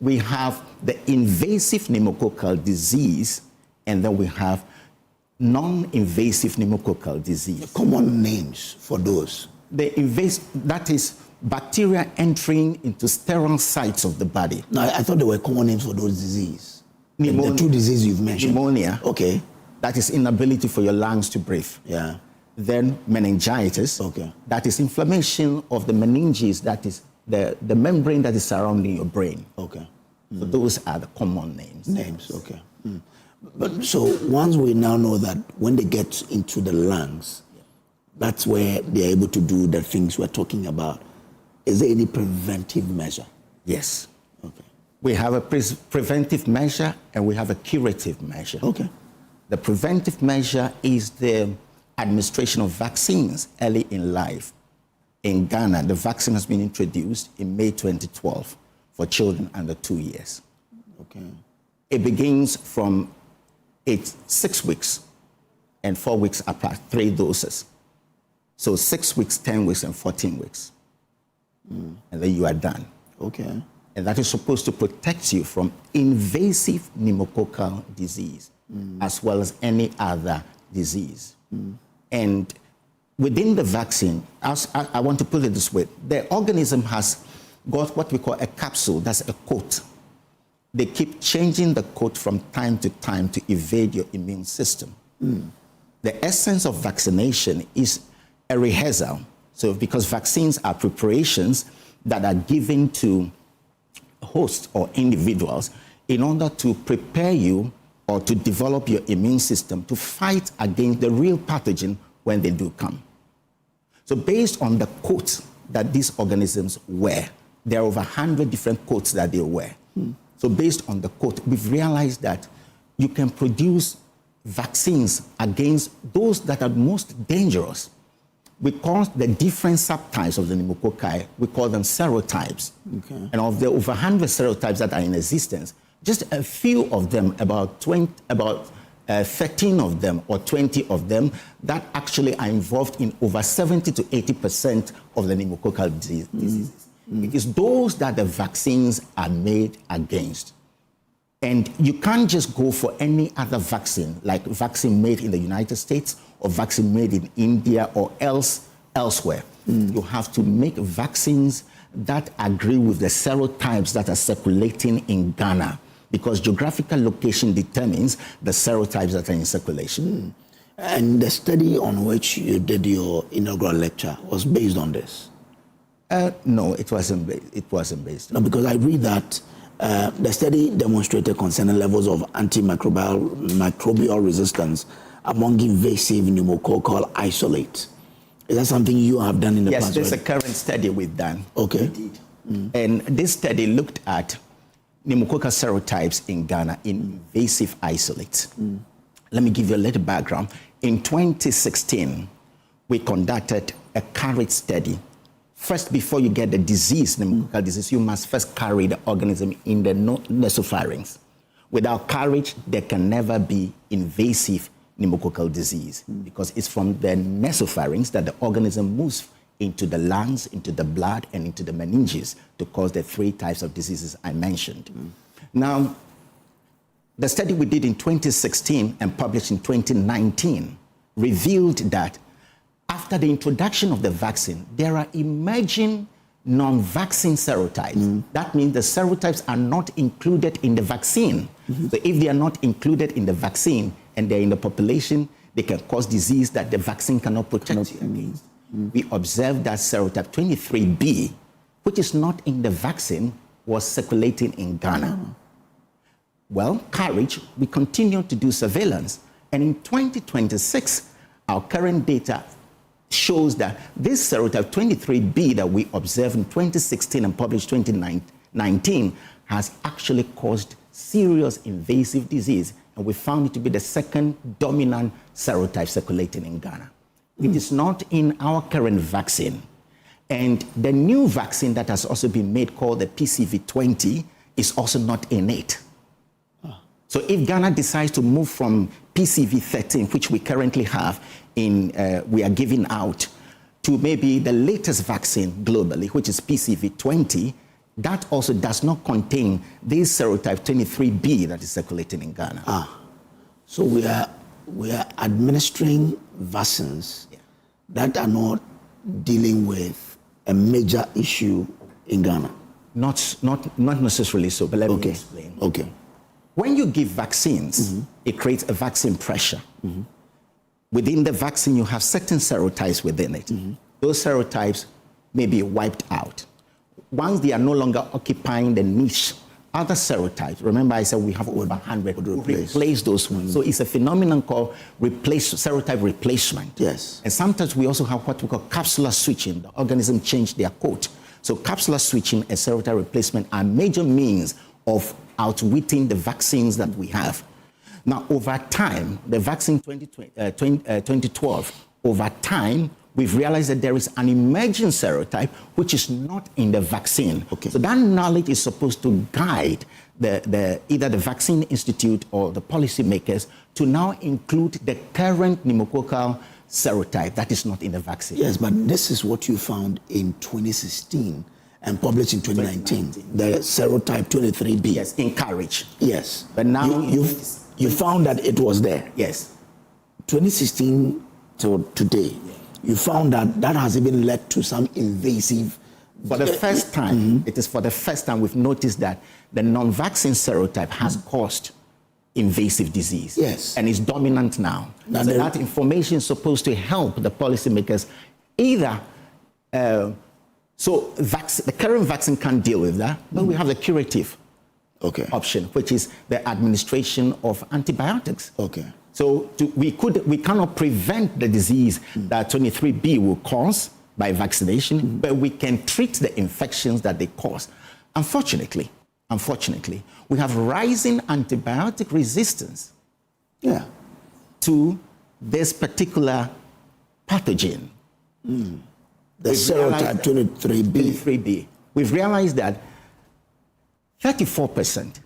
We have the invasive pneumococcal disease, and then we have non-invasive pneumococcal disease. Common names for those. The invasive, that is bacteria entering into sterile sites of the body. No, I thought there were common names for those diseases. The 2 diseases you've mentioned. Pneumonia. Okay. That is inability for your lungs to breathe. Yeah. Then meningitis. Okay. That is inflammation of the meninges, that is the membrane that is surrounding your brain. Okay. So those are the common names. Names, okay. But so once we now know that when they get into the lungs, that's where they're able to do the things we're talking about. Is there any preventive measure? Yes. Okay. We have a preventive measure and we have a curative measure. Okay. The preventive measure is the administration of vaccines early in life. In Ghana, the vaccine has been introduced in May 2012 for children under 2 years. Okay. It begins from 6 weeks and 4 weeks apart, 3 doses. So 6 weeks, 10 weeks, and 14 weeks. And then you are done. Okay. And that is supposed to protect you from invasive pneumococcal disease, as well as any other disease. And within the vaccine, I want to put it this way, the organism has got what we call a capsule, that's a coat. They keep changing the coat from time to time to evade your immune system. The essence of vaccination is a rehearsal. So because vaccines are preparations that are given to hosts or individuals in order to prepare you or to develop your immune system to fight against the real pathogen when they do come. So based on the coats that these organisms wear, there are over 100 different coats that they wear. So based on the coat, we've realized that you can produce vaccines against those that are most dangerous. We call the different subtypes of the pneumococci, we call them serotypes. Okay. And of the over 100 serotypes that are in existence, just a few of them, about 13 of them or 20 of them, that actually are involved in over 70 to 80% of the pneumococcal diseases. It is those that the vaccines are made against. And you can't just go for any other vaccine, like vaccine made in the United States or vaccine made in India or elsewhere. You have to make vaccines that agree with the serotypes that are circulating in Ghana, because geographical location determines the serotypes that are in circulation. And the study on which you did your inaugural lecture was based on this? No, it wasn't based. No, because I read that the study demonstrated concerning levels of antimicrobial resistance among invasive pneumococcal isolate. Is that something you have done in the past? Yes, there's a current study we've done. Okay. And this study looked at pneumococcal serotypes in Ghana in invasive isolates. Let me give you a little background. In 2016, we conducted a carriage study. First, before you get the disease, pneumococcal disease, you must first carry the organism in the nasopharynx. Without carriage, there can never be invasive pneumococcal disease, because it's from the nasopharynx that the organism moves into the lungs, into the blood, and into the meninges to cause the 3 types of diseases I mentioned. Now, the study we did in 2016 and published in 2019 revealed that after the introduction of the vaccine, there are emerging non-vaccine serotypes. That means the serotypes are not included in the vaccine. So if they are not included in the vaccine and they're in the population, they can cause disease that the vaccine cannot protect you against. We observed that serotype 23B, which is not in the vaccine, was circulating in Ghana. Well, courage, we continue to do surveillance. And in 2026, our current data shows that this serotype 23B that we observed in 2016 and published 2019 has actually caused serious invasive disease. And we found it to be the second dominant serotype circulating in Ghana. It is not in our current vaccine. And the new vaccine that has also been made, called the PCV20, is also not in it. So if Ghana decides to move from PCV13, which we currently have, we are giving out, to maybe the latest vaccine globally, which is PCV20, that also does not contain this serotype 23B that is circulating in Ghana. So we are administering vaccines that are not dealing with a major issue in Ghana. Not necessarily so, but let me explain. Okay. When you give vaccines, it creates a vaccine pressure. Within the vaccine, you have certain serotypes within it. Those serotypes may be wiped out. Once they are no longer occupying the niche, other serotypes, remember I said we have over 100, replace those ones. So it's a phenomenon called serotype replacement. Yes. And sometimes we also have what we call capsular switching. The organism change their coat. So capsular switching and serotype replacement are major means of outwitting the vaccines that we have. Now, over time, the vaccine 2012, over time, we've realized that there is an emerging serotype which is not in the vaccine. So that knowledge is supposed to guide either the Vaccine Institute or the policymakers to now include the current pneumococcal serotype that is not in the vaccine. Yes, but this is what you found in 2016 and published in 2019. The serotype 23B. Yes, in courage. Yes. But now you found that it was there. Yes. 2016 to today, you found that has even led to some invasive. For the first time, it is for the first time we've noticed that the non-vaccine serotype has caused invasive disease. Yes. And is dominant now. So that information is supposed to help the policymakers either. The current vaccine can't deal with that, but we have the curative. option, which is the administration of antibiotics. Okay. So we cannot prevent the disease that 23B will cause by vaccination, but we can treat the infections that they cause. Unfortunately, we have rising antibiotic resistance to this particular pathogen. The serotype 23B. We've realized that 34%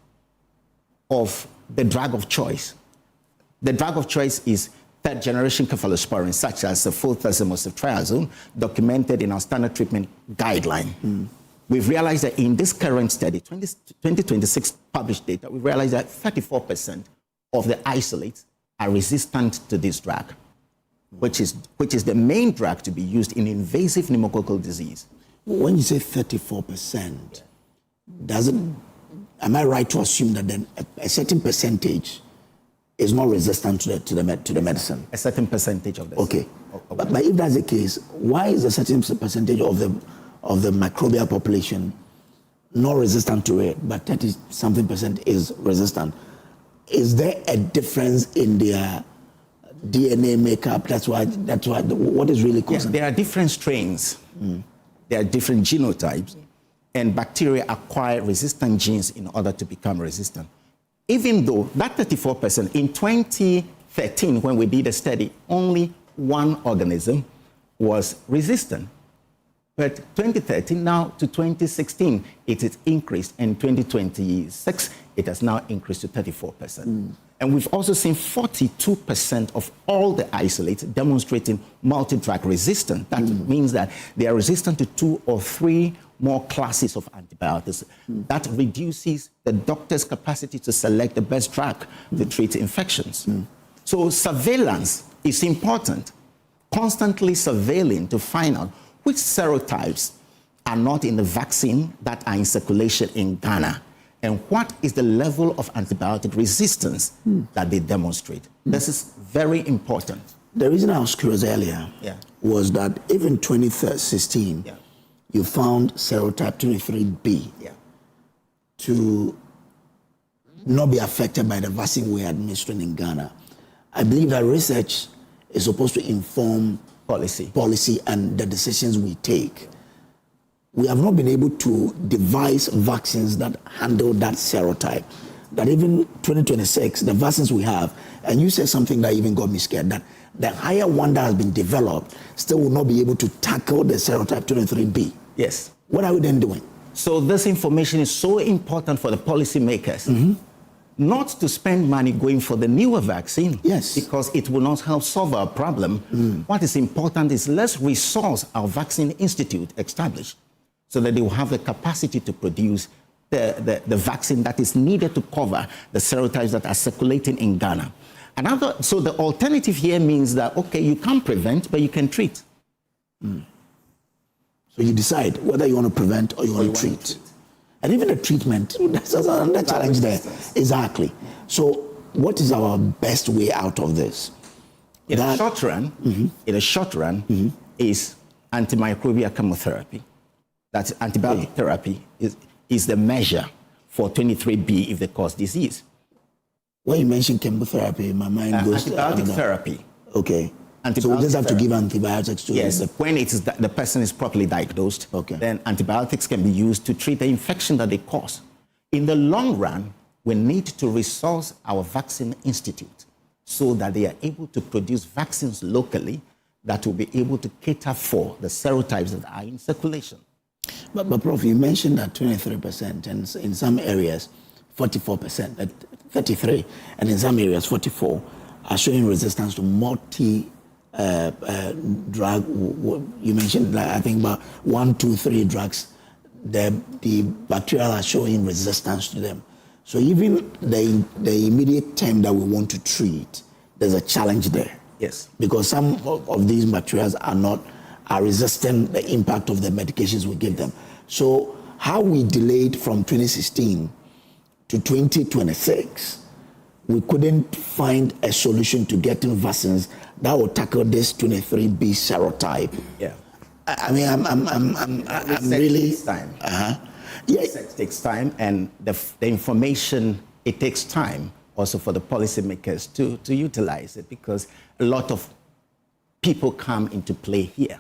of the drug of choice is third-generation cephalosporin, such as the fluticasone, documented in our standard treatment guideline. We've realized that in this current study, 2026 published data, we realized that 34% of the isolates are resistant to this drug, which is the main drug to be used in invasive pneumococcal disease. When you say 34%, am I right to assume that then a certain percentage is not resistant to the medicine? A certain percentage of this. Okay. But if that's the case, why is a certain percentage of the microbial population not resistant to it, but 30-something% is resistant? Is there a difference in their DNA makeup? That's why. What is really causing? There are different strains. There are different genotypes, and bacteria acquire resistant genes in order to become resistant. Even though that 34%, in 2013, when we did a study, only one organism was resistant. But 2013 now to 2016, it is increased, and 2026, it has now increased to 34%. And we've also seen 42% of all the isolates demonstrating multi-drug resistance. That means that they are resistant to 2 or 3 more classes of antibiotics. That reduces the doctor's capacity to select the best drug to treat infections. So surveillance is important, constantly surveilling to find out which serotypes are not in the vaccine that are in circulation in Ghana, and what is the level of antibiotic resistance that they demonstrate. This is very important. The reason I was curious earlier was that even in 2016, you found serotype 23B to not be affected by the vaccine we are administering in Ghana. I believe that research is supposed to inform policy and the decisions we take. We have not been able to devise vaccines that handle that serotype. That even 2026, the vaccines we have, and you said something that even got me scared, that the higher one that has been developed still will not be able to tackle the serotype 23B. Yes. What are we then doing? So this information is so important for the policymakers. Not to spend money going for the newer vaccine, because it will not help solve our problem. What is important is let's resource our vaccine institute established so that they will have the capacity to produce the vaccine that is needed to cover the serotypes that are circulating in Ghana. So the alternative here means that, okay, you can't prevent, but you can treat. So you decide whether you want to prevent or you want to treat. And even the treatment, that's another challenge there. Exactly. So what is our best way out of this? In the short run, is antimicrobial chemotherapy. That antibiotic therapy is the measure for 23B if they cause disease. When you mention chemotherapy, my mind goes to antibiotic therapy. Okay. So we just have to give antibiotics to when the person is properly diagnosed, then antibiotics can be used to treat the infection that they cause. In the long run, we need to resource our vaccine institute so that they are able to produce vaccines locally that will be able to cater for the serotypes that are in circulation. But Prof, you mentioned that 23%, and in some areas 44%, 33%, and in some areas 44% are showing resistance to drug. You mentioned, I think, about 1, 2, 3 drugs. The bacteria are showing resistance to them. So even the immediate term that we want to treat, there's a challenge there. Yes. Because some of these bacteria are resisting the impact of the medications we give them. So how we delayed from 2016 to 2026, we couldn't find a solution to getting vaccines that will tackle this 23B serotype. Yeah. I mean, I'm really. research takes time, and the information, it takes time also for the policymakers to utilize it, because a lot of people come into play here.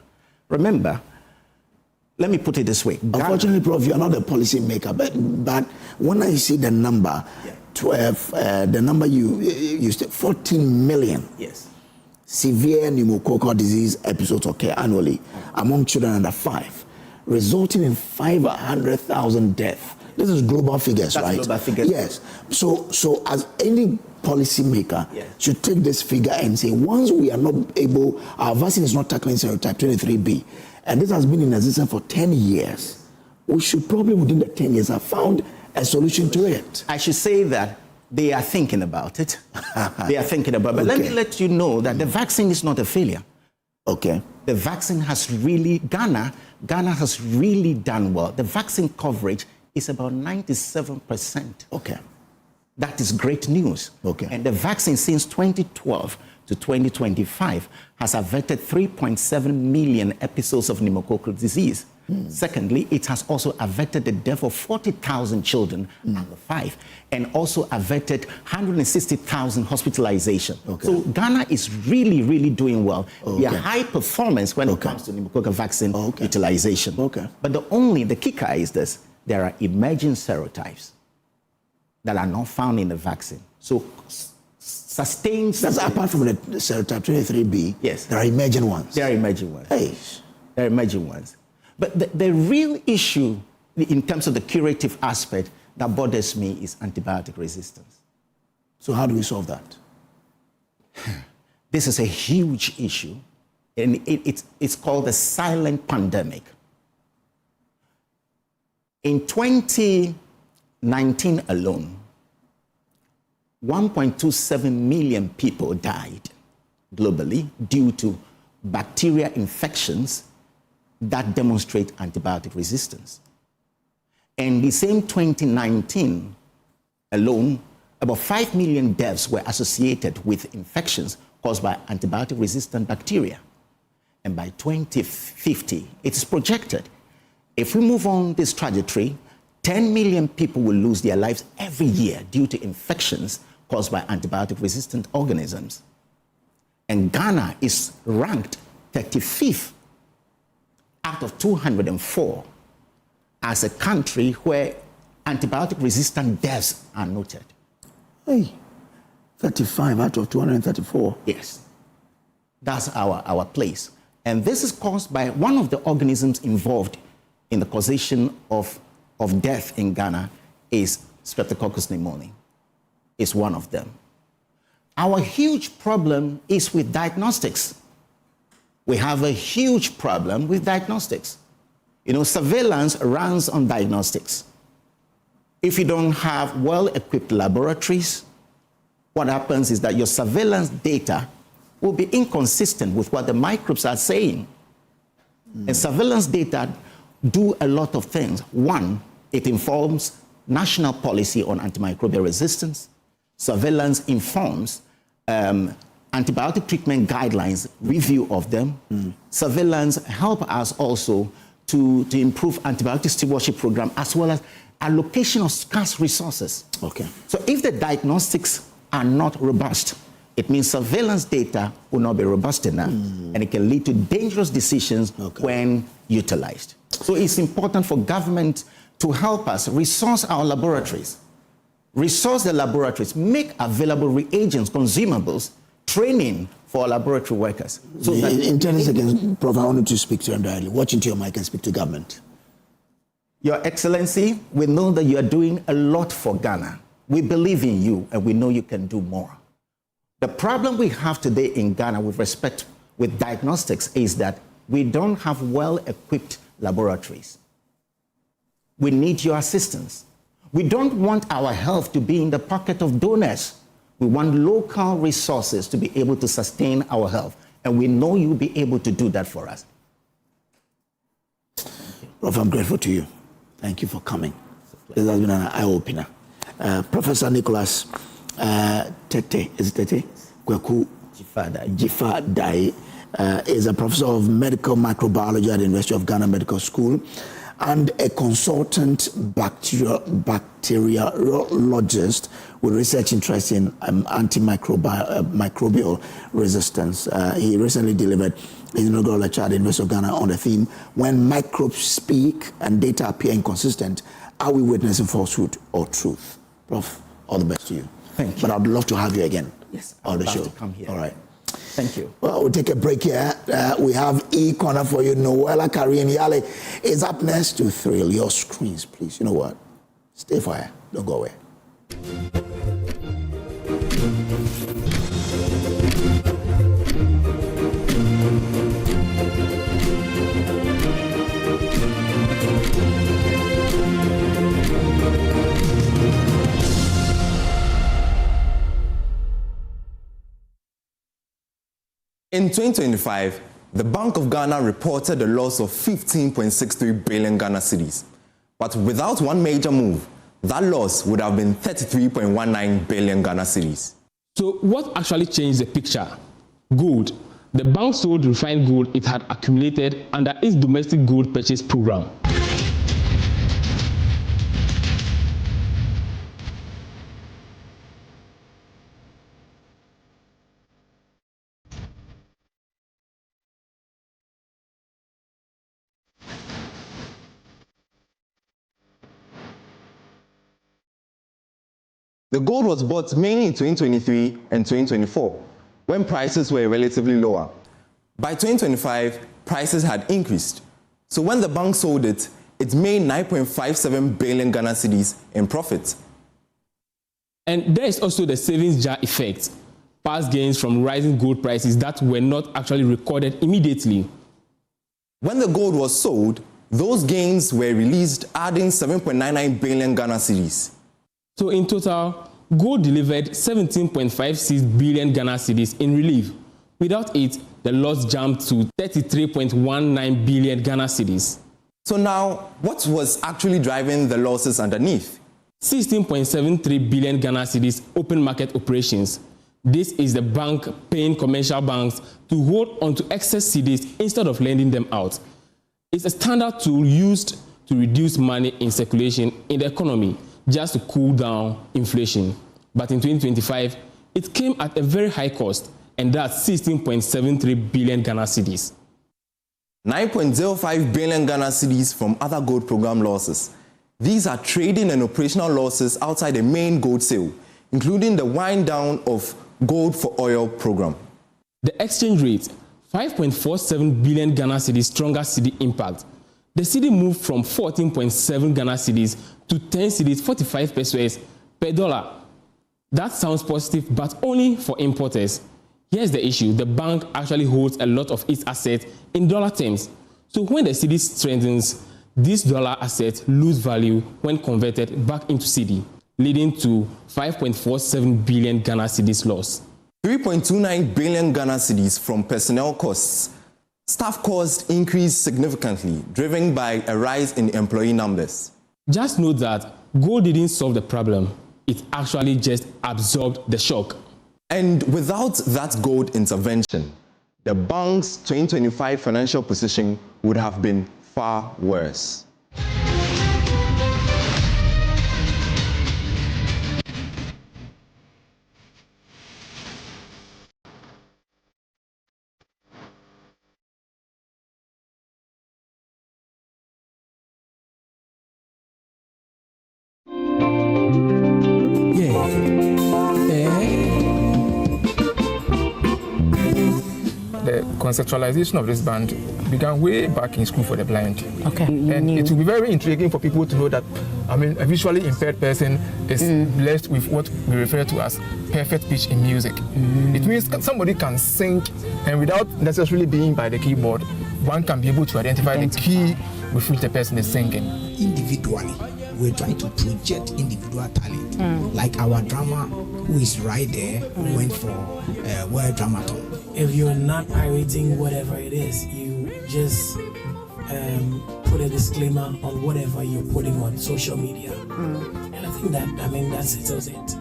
Remember, let me put it this way. Unfortunately, Prof, you're not a policy maker, but when I see the number, 12, the number you said, 14 million severe pneumococcal disease episodes occur annually among children under 5, resulting in 500,000 deaths. This is global figures, right? Global figures. Yes. So as any policymaker should take this figure and say, once we are not able, our vaccine is not tackling serotype 23B, and this has been in existence for 10 years, we should probably within the 10 years have found a solution to it. I should say that they are thinking about it. They are thinking about it. But let me let you know that the vaccine is not a failure. Okay. The vaccine has really, Ghana has really done well. The vaccine coverage is about 97%. Okay. That is great news. Okay. And the vaccine since 2012 to 2025 has averted 3.7 million episodes of pneumococcal disease. Secondly, it has also averted the death of 40,000 children under 5, and also averted 160,000 hospitalization. Okay. So Ghana is really, really doing well. Okay. We are high performance when it comes to pneumococcal vaccine utilization. Okay. But the kicker is this: there are emerging serotypes that are not found in the vaccine. So sustained... That's apart from the serotype 23B, yes, there are emerging ones. There are emerging ones. Hey. There are emerging ones. But the real issue in terms of the curative aspect that bothers me is antibiotic resistance. So how do we solve that? This is a huge issue, and it's called the silent pandemic. In 2019 alone, 1.27 million people died globally due to bacterial infections that demonstrate antibiotic resistance. And the same 2019 alone, about 5 million deaths were associated with infections caused by antibiotic-resistant bacteria. And by 2050, it's projected, if we move on this trajectory, 10 million people will lose their lives every year due to infections caused by antibiotic-resistant organisms. And Ghana is ranked 35th out of 204 as a country where antibiotic-resistant deaths are noted. Hey, 35 out of 234. Yes. That's our place. And this is caused by one of the organisms involved in the causation of death in Ghana is Streptococcus pneumoniae. It's one of them. Our huge problem is with diagnostics. We have a huge problem with diagnostics. Surveillance runs on diagnostics. If you don't have well-equipped laboratories, what happens is that your surveillance data will be inconsistent with what the microbes are saying. And surveillance data do a lot of things. One, it informs national policy on antimicrobial resistance. Surveillance informs antibiotic treatment guidelines, review of them. Surveillance help us also to improve antibiotic stewardship program, as well as allocation of scarce resources. Okay. So if the diagnostics are not robust, it means surveillance data will not be robust enough, and it can lead to dangerous decisions when utilized. So it's important for government to help us resource our laboratories, resource the laboratories, make available reagents, consumables, training for laboratory workers. So in 10 seconds, Prof, I wanted to speak to you directly. Watch into your mic and speak to government. Your Excellency, we know that you are doing a lot for Ghana. We believe in you, and we know you can do more. The problem we have today in Ghana with respect with diagnostics is that we don't have well-equipped laboratories. We need your assistance. We don't want our health to be in the pocket of donors. We want local resources to be able to sustain our health, and we know you'll be able to do that for us. Prof, I'm grateful to you. Thank you for coming. This has been an eye-opener. Professor Nicholas Tete, is it Tete? Kweku Jifadai is a professor of medical microbiology at the University of Ghana Medical School. and a consultant bacteriologist with research interest in antimicrobial resistance. He recently delivered his inaugural lecture at the University of Ghana on the theme, When Microbes Speak and Data Appear Inconsistent, Are We Witnessing Falsehood or Truth? Prof, all the best to you. Thank you. But I'd love to have you again on the show. To come here. All right. Thank you. Well, we'll take a break here. We have E-Corner for you. Noella Karim Yale is up next to thrill your screens, please. You know what? Stay fire. Don't go away. In 2025, the Bank of Ghana reported a loss of 15.63 billion Ghana cedis. But without one major move, that loss would have been 33.19 billion Ghana cedis. So what actually changed the picture? Gold. The bank sold refined gold it had accumulated under its domestic gold purchase program. The gold was bought mainly in 2023 and 2024, when prices were relatively lower. By 2025, prices had increased. So when the bank sold it, it made 9.57 billion Ghana cedis in profit. And there is also the savings jar effect, past gains from rising gold prices that were not actually recorded immediately. When the gold was sold, those gains were released, adding 7.99 billion Ghana cedis. So in total, gold delivered 17.56 billion Ghana cedis in relief. Without it, the loss jumped to 33.19 billion Ghana cedis. So now, what was actually driving the losses underneath? 16.73 billion Ghana cedis open market operations. This is the bank paying commercial banks to hold onto excess cedis instead of lending them out. It's a standard tool used to reduce money in circulation in the economy, just to cool down inflation. But in 2025, it came at a very high cost, and that's 16.73 billion Ghana cedis. 9.05 billion Ghana cedis from other gold program losses. These are trading and operational losses outside the main gold sale, including the wind down of gold for oil program. The exchange rate, 5.47 billion Ghana cedis stronger cedi impact. The cedi moved from 14.7 Ghana cedis to 10 cedis 45 pesos per dollar. That sounds positive, but only for importers. Here's the issue. The bank actually holds a lot of its assets in dollar terms. So when the cedi strengthens, these dollar assets lose value when converted back into cedi, leading to 5.47 billion Ghana cedis loss. 3.29 billion Ghana cedis from personnel costs. Staff costs increased significantly, driven by a rise in employee numbers. Just note that gold didn't solve the problem. It actually just absorbed the shock. And without that gold intervention, the bank's 2025 financial position would have been far worse. The conceptualization of this band began way back in School for the Blind. Okay. And it will be very intriguing for people to know that, I mean, a visually impaired person is blessed with what we refer to as perfect pitch in music. It means somebody can sing, and without necessarily being by the keyboard, one can be able to identify the key with which the person is singing. Individually, we're trying to project individual talent. Like our drummer, who is right there, went for World Dramathon. If you're not pirating whatever it is, you just put a disclaimer on whatever you're putting on social media. And I think that, I mean, that settles it.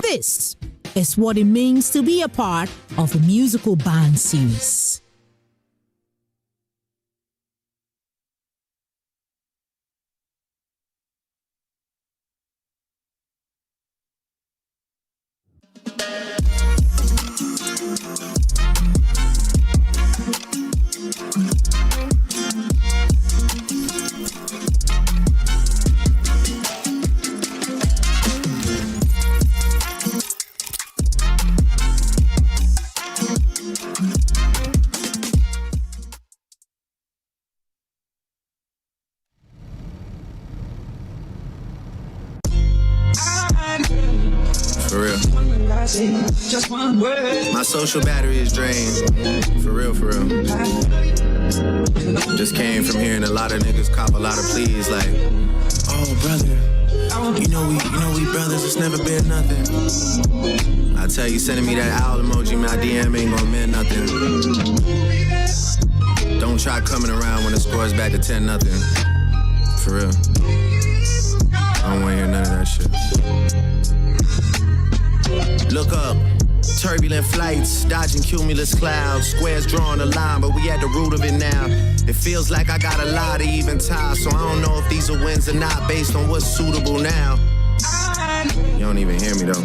This is what it means to be a part of a musical band series. For real. My social battery is drained. For real, for real. Just came from hearing a lot of niggas cop a lot of pleas like, oh brother, you know we brothers, it's never been nothing. I tell you, sending me that owl emoji, my DM ain't gonna mean nothing. Don't try coming around when the score's back to 10-0. For real. I don't wanna hear none of that shit. Look up, turbulent flights, dodging cumulus clouds, squares drawing a line, but we at the root of it now. It feels like I got a lot of even ties, so I don't know if these are wins or not based on what's suitable now. You don't even hear me though.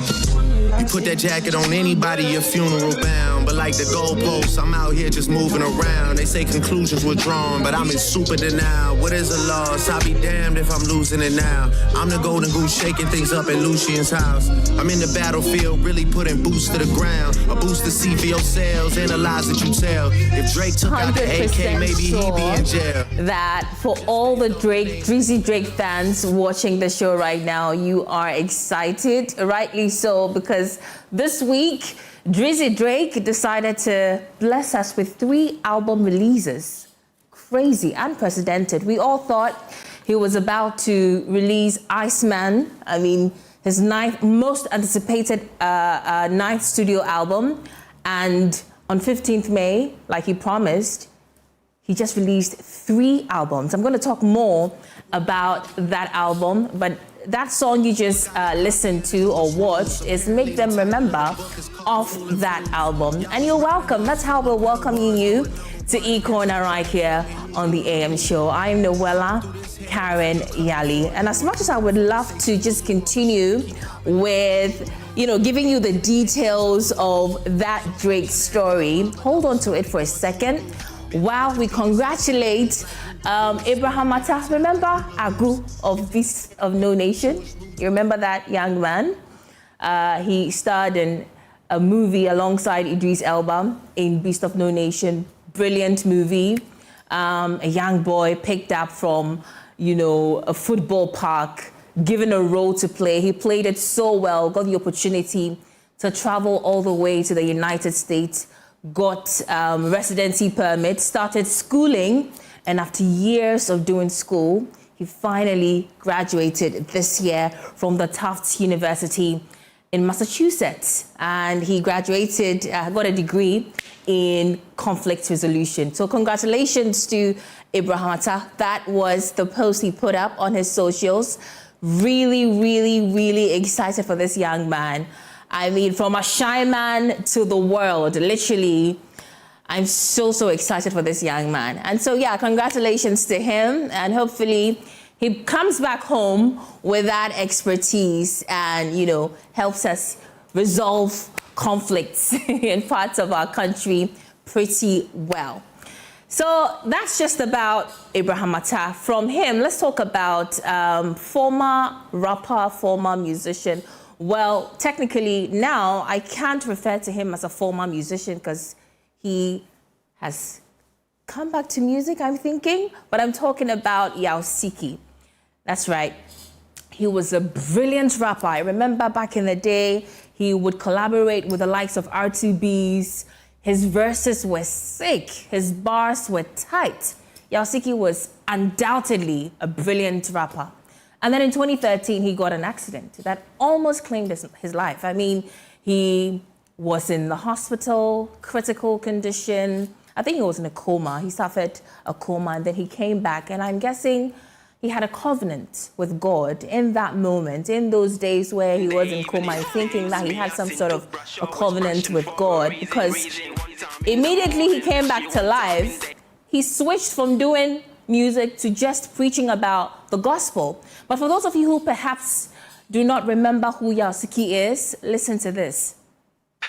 You put that jacket on anybody, your funeral bound. But like the goalposts, I'm out here just moving around. They say conclusions were drawn, but I'm in super denial. What is a loss? I'll be damned if I'm losing it now. I'm the golden goose shaking things up at Lucian's house. I'm in the battlefield, really putting boots to the ground. A boost to see for your sales, analyze that you tell. If Drake took out the AK, maybe he'd be in jail. That for all the Drizzy Drake fans watching the show right now, you are excited, rightly so, because this week, Drizzy Drake decided to bless us with 3 album releases. Crazy, unprecedented. We all thought he was about to release Iceman. I mean, his most anticipated 9th studio album. And on 15th May, like he promised, he just released 3 albums. I'm going to talk more about that album, but that song you just listened to or watched is Make Them Remember off that album. And you're welcome. That's how we're welcoming you to E-Corner right here on the AM show. I am Noella Karen Yali. And as much as I would love to just continue with, giving you the details of that Drake story, hold on to it for a second while we congratulate Abraham Atta. Remember Agu of Beast of No Nation? You remember that young man? He starred in a movie alongside Idris Elba in Beast of No Nation. Brilliant movie. A young boy picked up from, a football park, given a role to play. He played it so well, got the opportunity to travel all the way to the United States, got residency permit, started schooling, and after years of doing school, he finally graduated this year from the Tufts University in Massachusetts. And he graduated, got a degree in conflict resolution. So congratulations to Abraham Atta. That was the post he put up on his socials. Really, really, really excited for this young man. I mean, from a shy man to the world, literally. I'm so excited for this young man. And so, yeah, congratulations to him. And hopefully he comes back home with that expertise and, helps us resolve conflicts in parts of our country pretty well. So that's just about Abraham Atta. From him, let's talk about former rapper, former musician. Well, technically now I can't refer to him as a former musician because he has come back to music, I'm thinking, but I'm talking about Yaosiki. That's right. He was a brilliant rapper. I remember back in the day, he would collaborate with the likes of R2Bs. His verses were sick. His bars were tight. Yaosiki was undoubtedly a brilliant rapper. And then in 2013, he got an accident that almost claimed his life. I mean, he was in the hospital, critical condition. I think he was in a coma. He suffered a coma and then he came back. And I'm guessing he had a covenant with God in that moment, in those days where he was in coma, and thinking that he had some sort of a covenant with God, because immediately he came back to life, he switched from doing music to just preaching about the gospel. But for those of you who perhaps do not remember who Yaosiki is, listen to this.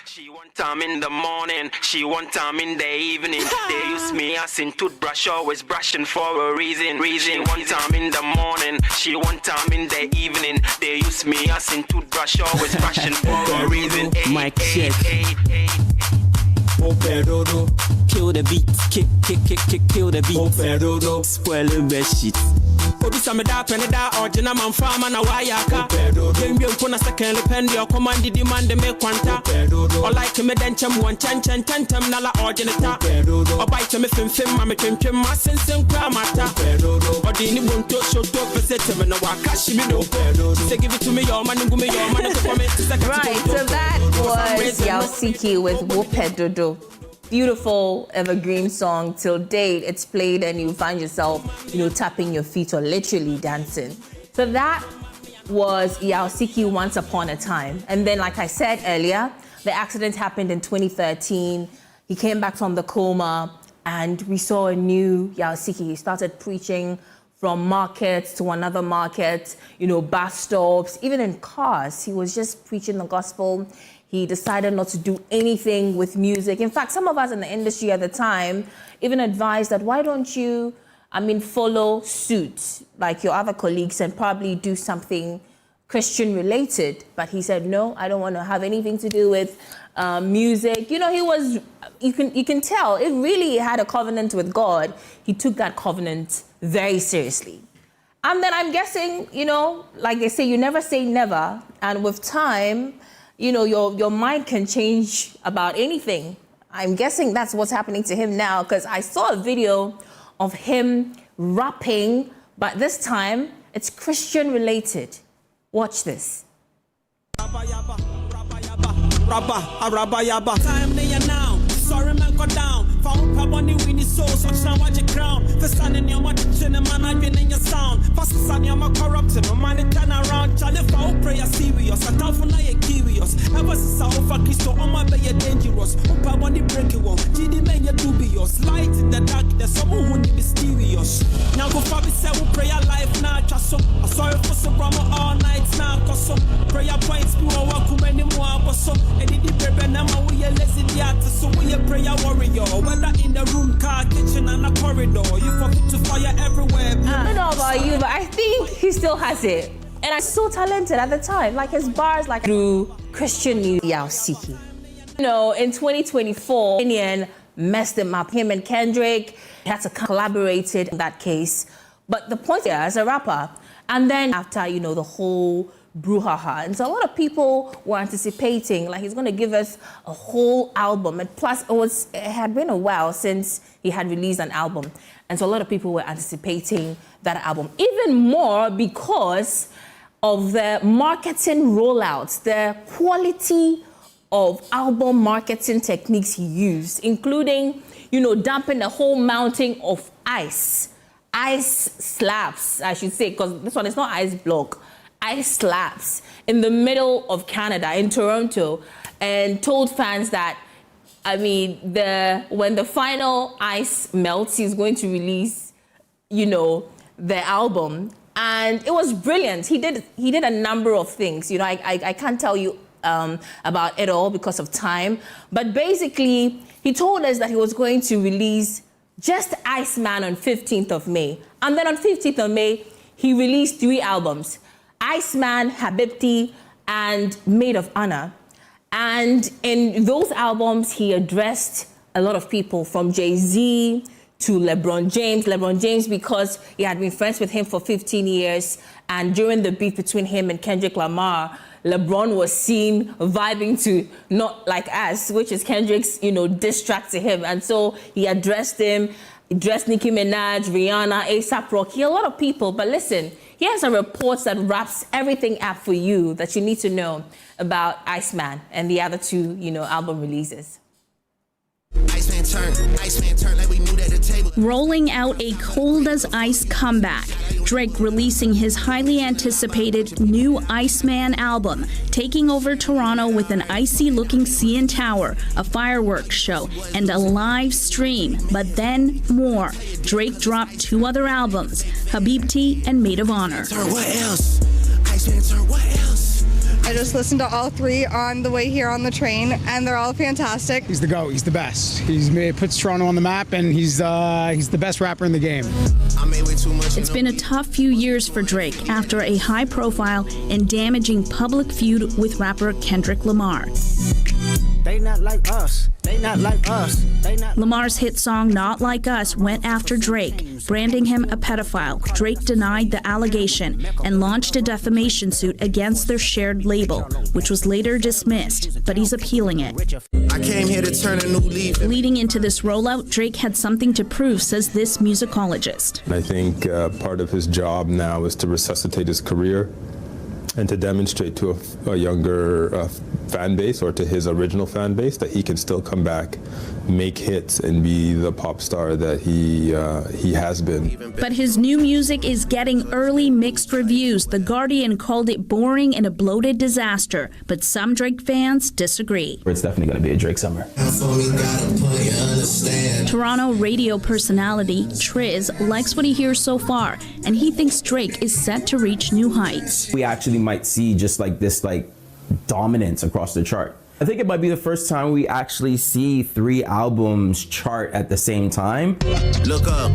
She one time in the morning, she one time in the evening. They use me as in toothbrush, always brushing for a reason. She one time in the morning, she one time in the evening. They use me as in toothbrush, always brushing for a reason. Mic check. Kill the beat, kill the beat. Spoil the best shit. Obi some da pen da original man farmer na wayaka. Dem bi on na second pen your command the demand me kwanta. Or like me den chem one chan na la original. Or bite me fim ma me twem ma sensen kwa mata. Or di ni bonto show to visit me na waka shi me no. Say give it to me your man go me your man for me. Right, so that was Yaosiki with Wopedodo. Beautiful evergreen song. Till date, it's played and you find yourself, tapping your feet or literally dancing. So that was Yaosiki Once Upon a Time. And then, like I said earlier, the accident happened in 2013. He came back from the coma and we saw a new Yaosiki. He started preaching from markets to another market, bus stops, even in cars. He was just preaching the gospel. He decided not to do anything with music. In fact, some of us in the industry at the time even advised that why don't you, follow suit like your other colleagues and probably do something Christian related. But he said, no, I don't want to have anything to do with music. He was, you can tell, it really had a covenant with God. He took that covenant very seriously. And then I'm guessing, like they say, you never say never. And with time, your mind can change about anything. I'm guessing that's what's happening to him now, because I saw a video of him rapping, but this time it's Christian related. Watch this. Time they now. Sorry man go down. Found probably winning souls. Watch now watch your crown. For standing your mother chin and man I've been in your sound. Fast son you're my corrupted. No man turn around. Charlie found prayer serious. I thought for now you're curious. Ever since I offer Christo on my bay you're dangerous. Probably break it one. GD man you're dubious. Light in the dark. There's someone who need mysterious. Now go for me say we prayer life now. Trust up. I'm sorry for some drama all night now. Cause some prayer points people walk many more. But some and the baby now we are lazy theater. So we are prayer warrior, whether in the room, car, kitchen, and a corridor, you forget to fire everywhere. I don't know about you, but I think he still has it. And I'm so talented at the time, like his bars, like through Christian New Yaosiki. In 2024, Indian messed him up. Him and Kendrick had to collaborate in that case. But the point here, as a rapper, and then after the whole brouhaha. And so a lot of people were anticipating, like he's going to give us a whole album. And plus, it had been a while since he had released an album. And so a lot of people were anticipating that album. Even more because of the marketing rollouts, the quality of album marketing techniques he used, including, dumping a whole mountain of ice slabs, I should say, because this one is not ice block. Ice slabs in the middle of Canada, in Toronto, and told fans that, when the final ice melts, he's going to release, the album. And it was brilliant. He did a number of things. I can't tell you about it all because of time. But basically, he told us that he was going to release just Iceman on 15th of May. And then on 15th of May, he released 3 albums. Iceman, Habibti, and Maid of Honor. And in those albums, he addressed a lot of people, from Jay-Z to LeBron James. LeBron James, because he had been friends with him for 15 years. And during the beef between him and Kendrick Lamar, LeBron was seen vibing to Not Like Us, which is Kendrick's, diss track to him. And so he addressed him, addressed Nicki Minaj, Rihanna, A$AP Rocky, a lot of people. But listen, here's a report that wraps everything up for you that you need to know about Iceman and the other 2, album releases. Rolling out a cold as ice comeback. Drake releasing his highly anticipated new Iceman album, taking over Toronto with an icy-looking CN Tower, a fireworks show, and a live stream. But then more. Drake dropped 2 other albums, Habibti and Maid of Honor. What else? Iceman, what else? I just listened to all 3 on the way here on the train, and they're all fantastic. He's the GOAT. He's the best. He puts Toronto on the map, and he's the best rapper in the game. It's been a tough few years for Drake after a high-profile and damaging public feud with rapper Kendrick Lamar. They not like us. They not like us. They not. Lamar's hit song Not Like Us went after Drake, branding him a pedophile. Drake denied the allegation and launched a defamation suit against their shared label, which was later dismissed, but he's appealing it. I came here to turn a new leaf. Leading into this rollout, Drake had something to prove, says this musicologist. I think part of his job now is to resuscitate his career and to demonstrate to a younger fan base, or to his original fan base, that he can still come back, make hits, and be the pop star that he has been. But his new music is getting early mixed reviews. The Guardian called it boring and a bloated disaster, but some Drake fans disagree. It's definitely going to be a Drake summer. Toronto radio personality Triz likes what he hears so far, and he thinks Drake is set to reach new heights. We actually might see just like this dominance across the chart. I think it might be the first time we actually see 3 albums chart at the same time. Look up,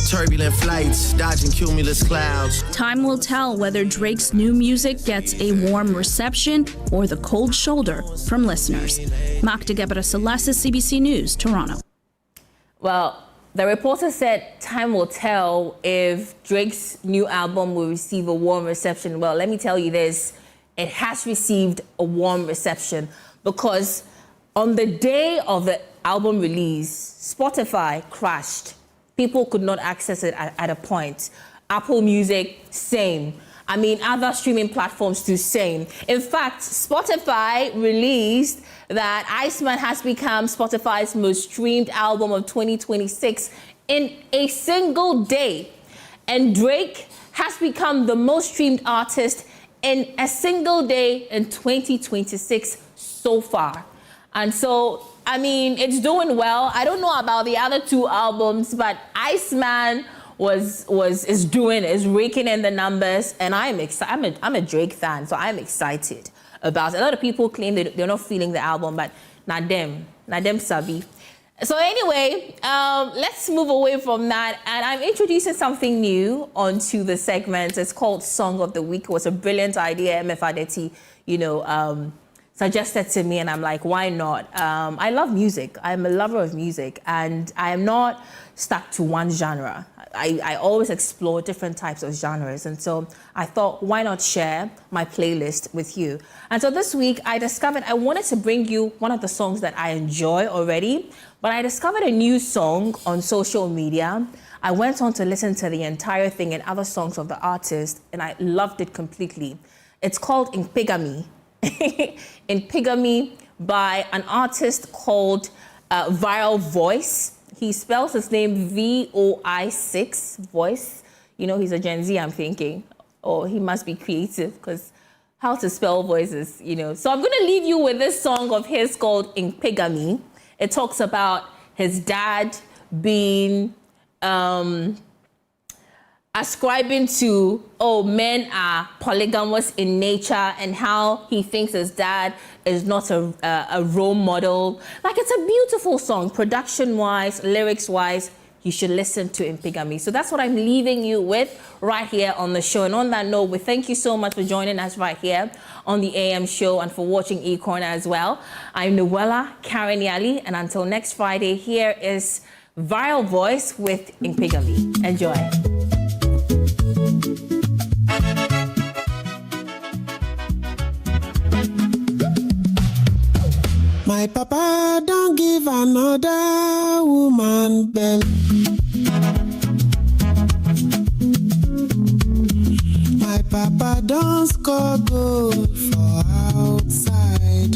turbulent flights, dodging cumulus clouds. Time will tell whether Drake's new music gets a warm reception or the cold shoulder from listeners. Magda Gebrselassie, CBC News, Toronto. Well, the reporter said time will tell if Drake's new album will receive a warm reception. Well, let me tell you this, it has received a warm reception, because on the day of the album release, Spotify crashed. People could not access it at a point. Apple Music, same. I mean, other streaming platforms too, same. In fact, Spotify released that Iceman has become Spotify's most streamed album of 2026 in a single day. And Drake has become the most streamed artist in a single day in 2026 so far. And so, I mean, it's doing well. I don't know about the other 2 albums, but Iceman is raking in the numbers, and I'm excited. I'm a Drake fan, so I'm excited about it. A lot of people claim they're not feeling the album, but not them sabi. So anyway, let's move away from that, and I'm introducing something new onto the segment. It's called Song of the Week. It was a brilliant idea. Emefa Adeti, suggested to me, and I'm like, why not? I love music. I'm a lover of music, and I am not stuck to one genre. I always explore different types of genres, and so I thought, why not share my playlist with you? And so this week, I discovered I wanted to bring you one of the songs that I enjoy already, but I discovered a new song on social media. I went on to listen to the entire thing and other songs of the artist, and I loved it completely. It's called Impigami. Impigami by an artist called Viral Voice. He spells his name VOI6, Voice. You know, he's a Gen Z, I'm thinking. Oh, he must be creative, because how to spell voices, you know. So I'm going to leave you with this song of his called Impigami. It talks about his dad being ascribing to, men are polygamous in nature, and how he thinks his dad is not a role model. Like, it's a beautiful song, production-wise, lyrics-wise. You should listen to Impigami. So that's what I'm leaving you with right here on the show. And on that note, we thank you so much for joining us right here on the AM show and for watching E-Corner as well. I'm Noella Karen-Yali, and until next Friday, here is Viral Voice with Impigami. Enjoy. My papa don't give another woman belly. My papa don't score goal for outside.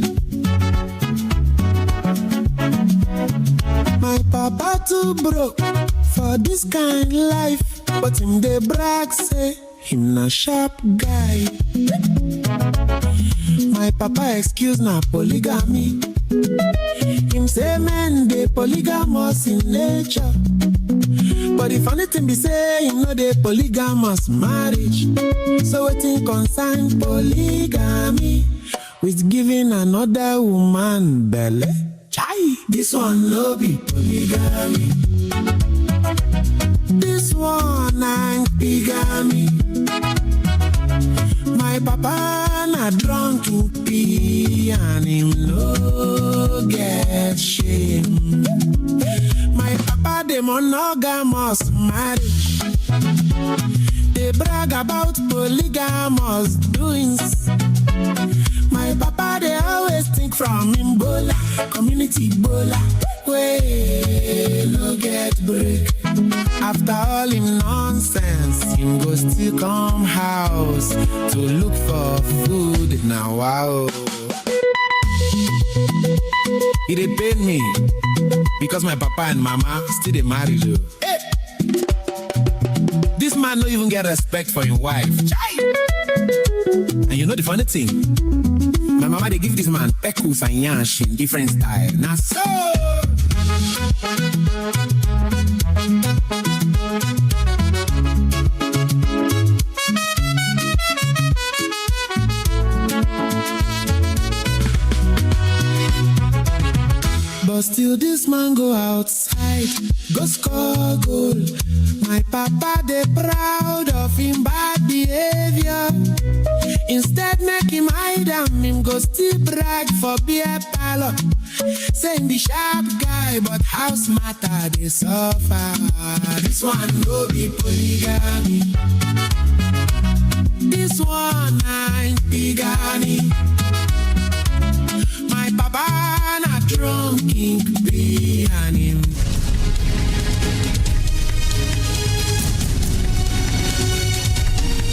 My papa too broke for this kind life. But him dey brag say him na sharp guy. My papa excuse na polygamy. Him say men dey polygamous in nature. But the funny thing be say him no dey polygamous marriage. So wetin concern polygamy with giving another woman belle? Chai, this one no be polygamy. This one ain't bigamy. My papa na drunk in pee and him no get shame. My papa dey monogamous marriage. They brag about polygamous doings. My papa they always think from him bola, community bola, way no get break. After all him nonsense, him go still come house to look for food. Now wow, it dey pain me because my papa and mama still dey marry though. Hey. This man no even get respect for his wife. Chai. And you know the funny thing? My mama they give this man pekus and yansh in different style. Now so but still this man go outside, go score goal. My papa they proud of him bad behavior. Instead make him hide him go still brag for beer parlor. Saying the sharp guy, but house matter they suffer. This one no be polygamy. This one ain't bigamy. My papa na drunk in beer.